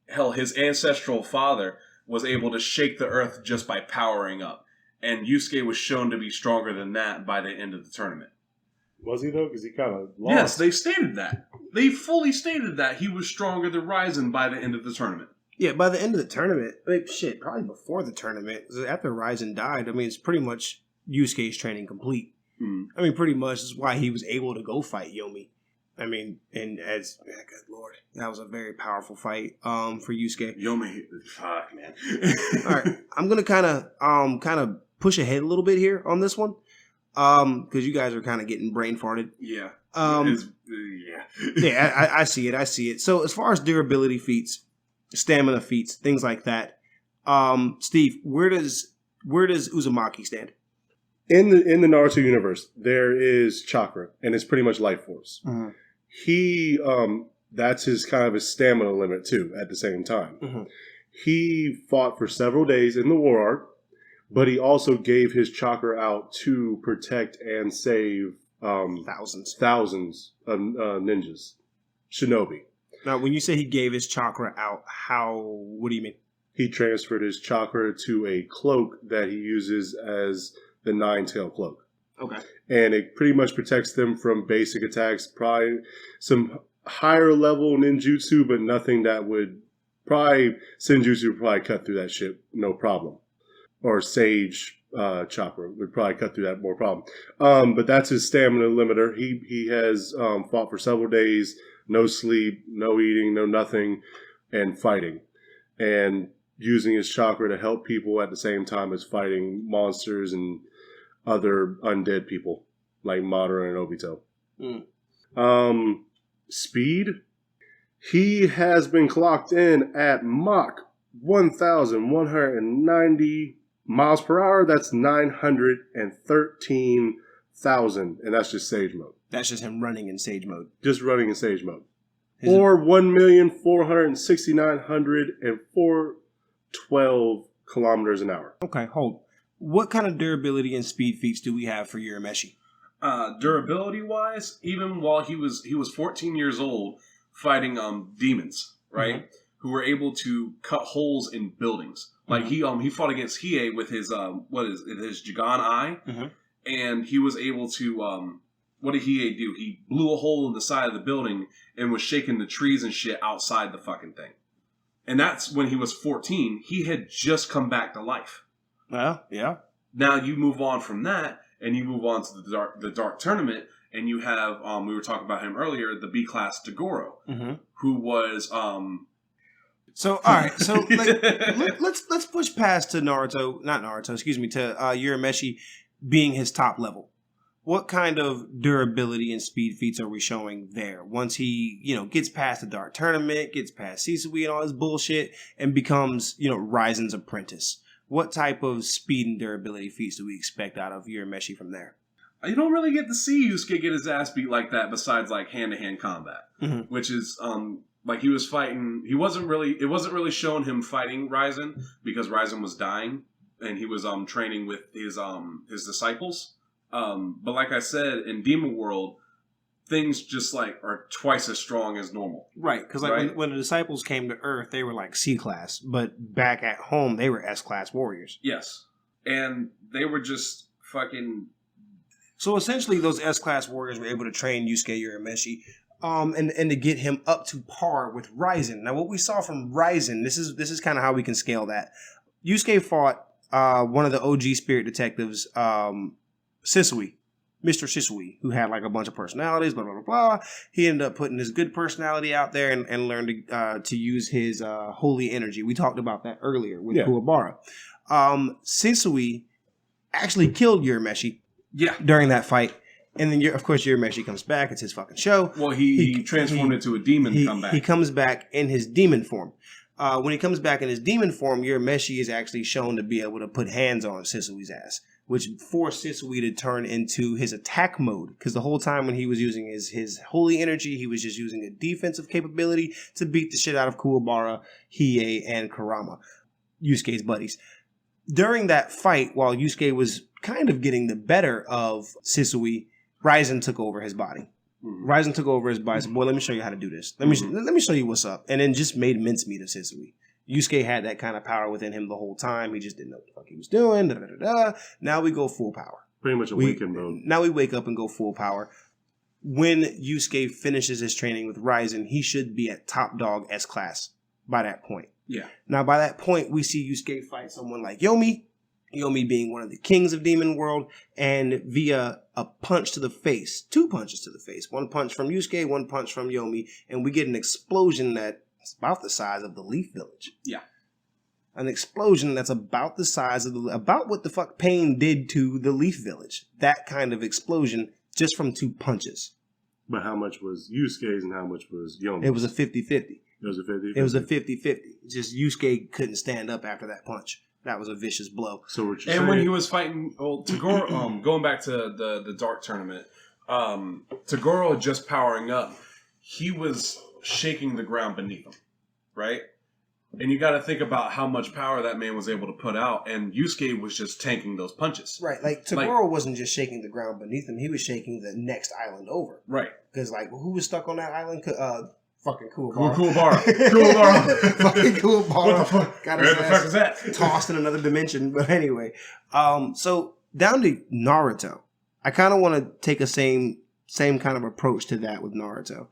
S3: Hell, his ancestral father was able to shake the earth just by powering up, and Yusuke was shown to be stronger than that by the end of the tournament.
S2: Was he, though? Because he kind of lost.
S3: Yes, they stated that. They fully stated that he was stronger than Ryzen by the end of the tournament.
S1: Yeah, by the end of the tournament, probably before the tournament, after Ryzen died, I mean, it's pretty much Yusuke's training complete. I mean, pretty much is why he was able to go fight Yomi. I mean, and as good lord, that was a very powerful fight for Yusuke.
S3: Yomi, fuck, man.
S1: All right, I'm gonna kind of push ahead a little bit here on this one, because you guys are kind of getting brain farted.
S3: Yeah.
S1: Yeah, I see it. I see it. So as far as durability feats, stamina feats, things like that, Steve, where does Uzumaki stand?
S2: In the Naruto universe, there is chakra, and it's pretty much life force.
S1: Mm-hmm.
S2: He that's his kind of his stamina limit too. At the same time,
S1: Mm-hmm.
S2: he fought for several days in the war arc, but he also gave his chakra out to protect and save thousands of ninjas, shinobi.
S1: Now, when you say he gave his chakra out, what do you mean?
S2: He transferred his chakra to a cloak that he uses as the Nine-Tail Cloak.
S1: Okay.
S2: And it pretty much protects them from basic attacks, probably some higher level ninjutsu, but nothing that would Senjutsu would probably cut through that shit, no problem. Or Sage chakra would probably cut through that, more problem. But that's his stamina limiter. He has fought for several days, no sleep, no eating, no nothing, and fighting. And using his chakra to help people at the same time as fighting monsters and other undead people like Madara and Obito. Speed. He has been clocked in at Mach 1,190 miles per hour. That's 913,000. And that's just Sage mode.
S1: That's just him running in Sage mode.
S2: Just running in Sage mode. Or 1,469,412 kilometers an hour.
S1: Okay, hold. What kind of durability and speed feats do we have for Urameshi?
S3: Durability wise, even while he was 14 years old fighting demons, right? Mm-hmm. Who were able to cut holes in buildings. Like he fought against Hiei with his his Jigan eye, and he was able to what did Hiei do? He blew a hole in the side of the building and was shaking the trees and shit outside the fucking thing. And that's when he was 14. He had just come back to life.
S1: Well, yeah.
S3: Now you move on from that, and you move on to the dark tournament, and you have we were talking about him earlier, the B class Dagoro, who was
S1: So all right, so like, let's push past to Urameshi being his top level. What kind of durability and speed feats are we showing there? Once he, gets past the dark tournament, gets past Sisui and all his bullshit, and becomes, Raizen's apprentice. What type of speed and durability feats do we expect out of Urameshi from there?
S3: You don't really get to see Yusuke get his ass beat like that besides like hand-to-hand combat, which is like he was fighting. It wasn't really showing him fighting Raizen because Raizen was dying and he was training with his disciples. But like I said, in Demon World, things just like are twice as strong as normal.
S1: Right, because when the disciples came to Earth, they were like C-class, but back at home, they were S-class warriors.
S3: Yes, and they were just fucking.
S1: So essentially, those S-class warriors were able to train Yusuke Urameshi, and to get him up to par with Raizen. Now, what we saw from Raizen, this is kind of how we can scale that. Yusuke fought one of the OG spirit detectives, Sisui. Mr. Sisui, who had like a bunch of personalities, blah, blah, blah, blah. He ended up putting his good personality out there and learned to use his holy energy. We talked about that earlier with Kuwabara. Sisui actually killed Urameshi during that fight. And then, of course, Urameshi comes back. It's his fucking show.
S3: Well, he transformed into a demon to come back.
S1: He comes back in his demon form. When he comes back in his demon form, Urameshi is actually shown to be able to put hands on Sisui's ass, which forced Sisui to turn into his attack mode. Because the whole time when he was using his holy energy, he was just using a defensive capability to beat the shit out of Kuwabara, Hiei, and Kurama, Yusuke's buddies. During that fight, while Yusuke was kind of getting the better of Sisui, Raizen took over his body. Raizen took over his body. Said, "Boy, let me show you how to do this. Let me show you what's up." And then just made mincemeat of Sisui. Yusuke had that kind of power within him the whole time. He just didn't know what the fuck he was doing. Now we go full power.
S2: Pretty much awakened mode.
S1: Now we wake up and go full power. When Yusuke finishes his training with Raizen, he should be at top dog S-class by that point.
S3: Yeah.
S1: Now by that point, we see Yusuke fight someone like Yomi, Yomi being one of the kings of Demon World, and via a punch to the face, 2 punches to the face, 1 punch from Yusuke, 1 punch from Yomi, and we get an explosion that's about the size of the Leaf Village.
S3: Yeah.
S1: An explosion that's about the size of about what the fuck Pain did to the Leaf Village. That kind of explosion just from 2 punches.
S2: But how much was Yusuke's and how much was Yomi's?
S1: It was a 50-50.
S2: It was a 50-50?
S1: It was a 50-50. Just Yusuke couldn't stand up after that punch. That was a vicious blow.
S2: So what you're
S3: And
S2: saying,
S3: when he was fighting Tagoro, going back to the Dark Tournament, Tagoro just powering up, he was shaking the ground beneath him, right? And you got to think about how much power that man was able to put out, and Yusuke was just tanking those punches.
S1: Right, like Tagoro wasn't just shaking the ground beneath him; he was shaking the next island over.
S3: Right,
S1: because like who was stuck on that island? Fucking Kuwabara.
S3: Kuwabara.
S1: Fucking Kuwabara.
S3: What the fuck?
S1: Got
S3: Where the fuck is that?
S1: Tossed in another dimension. But anyway, so down to Naruto. I kind of want to take a same kind of approach to that with Naruto.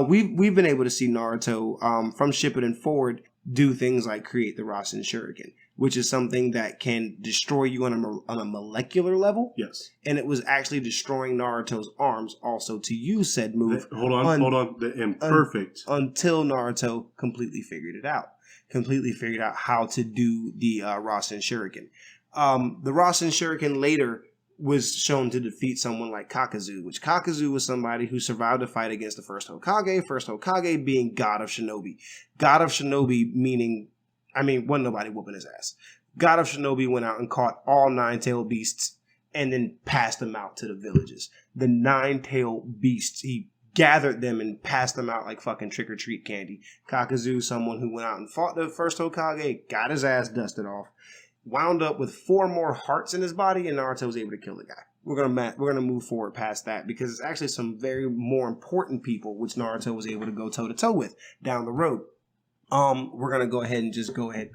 S1: We've been able to see Naruto from Shippuden forward do things like create the Rasen Shuriken, which is something that can destroy you on a molecular level.
S2: yes.
S1: And it was actually destroying Naruto's arms also to use said move.
S2: Hold on. The imperfect.
S1: Until Naruto completely figured it out. Completely figured out how to do the Rasen Shuriken. The Rasen Shuriken later was shown to defeat someone like Kakazu, which Kakazu was somebody who survived a fight against the first Hokage being God of Shinobi. God of Shinobi meaning, wasn't nobody whooping his ass. God of Shinobi went out and caught all 9-tailed beasts and then passed them out to the villages. The 9-tailed beasts, he gathered them and passed them out like fucking trick-or-treat candy. Kakazu, someone who went out and fought the first Hokage, got his ass dusted off. Wound up with 4 more hearts in his body, and Naruto was able to kill the guy. We're gonna move forward past that because it's actually some very more important people which Naruto was able to go toe to toe with down the road. We're gonna go ahead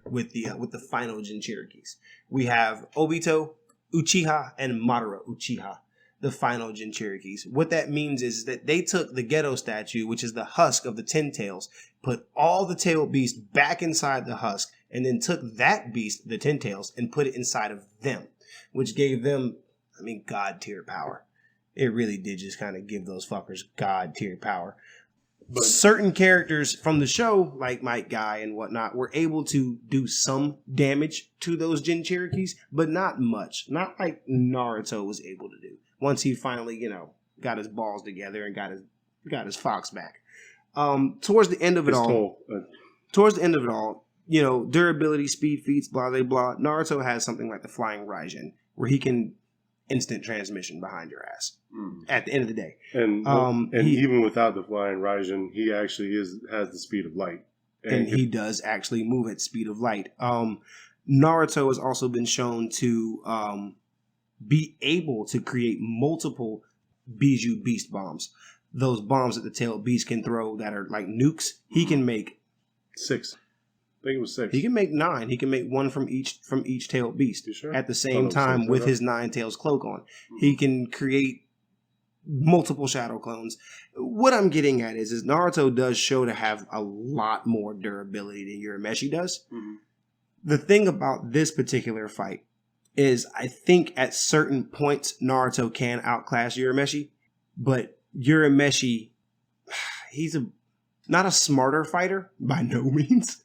S1: with the final Jinchurikis. We have Obito, Uchiha, and Madara Uchiha, the final Jinchurikis. What that means is that they took the Geto statue, which is the husk of the 10 tails, put all the tailed beasts back inside the husk, and then took that beast, the 10 tails, and put it inside of them, which gave them, God tier power. It really did just kind of give those fuckers God tier power. But certain characters from the show, like Mike Guy and whatnot, were able to do some damage to those Jinchurikis, but not much. Not like Naruto was able to do. Once he finally, got his balls together and got his fox back. Towards the end of it all, durability, speed feats, blah, blah, blah. Naruto has something like the Flying Raijin, where he can instant transmission behind your ass at the end of the day.
S2: And even without the Flying Raijin, he actually has the speed of light.
S1: And he does actually move at speed of light. Naruto has also been shown to be able to create multiple Biju Beast bombs. Those bombs that the tailed beast can throw that are like nukes, he can make
S2: 6. I think it was 6.
S1: He can make 9. He can make 1 from each tailed beast.
S2: You sure?
S1: At the same time with his 9 tails cloak on. He can create multiple shadow clones. What I'm getting at is Naruto does show to have a lot more durability than Urameshi does. Mm-hmm. The thing about this particular fight is I think at certain points Naruto can outclass Urameshi, but Urameshi, he's not a smarter fighter by no means.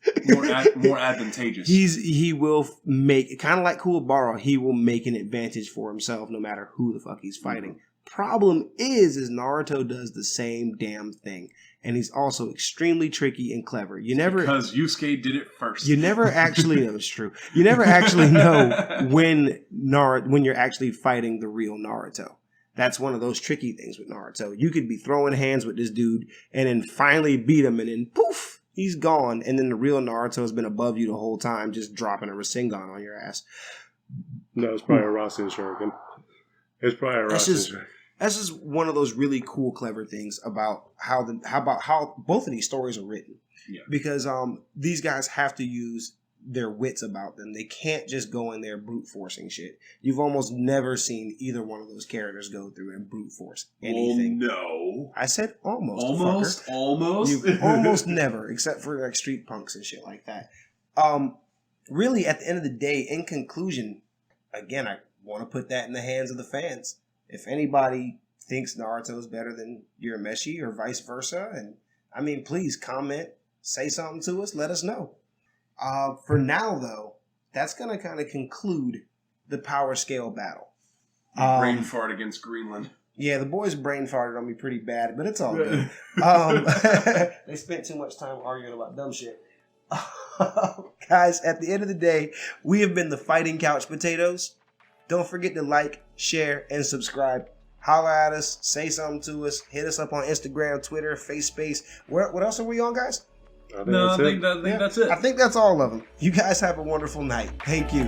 S3: more advantageous.
S1: He will make, kind of like Kuwabara, he will make an advantage for himself no matter who the fuck he's fighting. Mm-hmm. Problem is Naruto does the same damn thing, and he's also extremely tricky and clever.
S3: Because Yusuke did it first.
S1: You never actually know. It's true. You never actually know when you're actually fighting the real Naruto. That's one of those tricky things with Naruto. You could be throwing hands with this dude and then finally beat him and then poof, he's gone. And then the real Naruto has been above you the whole time, just dropping a Rasengan on your ass.
S2: No, it's probably a Rasen Shuriken. It's probably a Rasen Shuriken.
S1: That's just one of those really cool, clever things about how both of these stories are written. Yeah. Because these guys have to use their wits about them. They can't just go in there brute forcing shit. You've almost never seen either one of those characters go through and brute force anything.
S3: Well, no.
S1: I said almost.
S3: Almost.
S1: You almost never, except for like street punks and shit like that. Really, at the end of the day, in conclusion, again, I want to put that in the hands of the fans. If anybody thinks Naruto's better than Urameshi or vice versa, and I mean, please comment, say something to us, let us know. For now, though, that's going to kind of conclude the power scale battle.
S3: Brain fart against Greenland.
S1: Yeah, the boys brain farted on me pretty bad, but it's all good. They spent too much time arguing about dumb shit. Guys, at the end of the day, we have been the Fighting Couch Potatoes. Don't forget to like, share, and subscribe. Holler at us, say something to us, hit us up on Instagram, Twitter, FaceSpace. What else are we on, guys?
S3: I think that's it.
S1: I think that's all of them. You guys have a wonderful night. Thank you.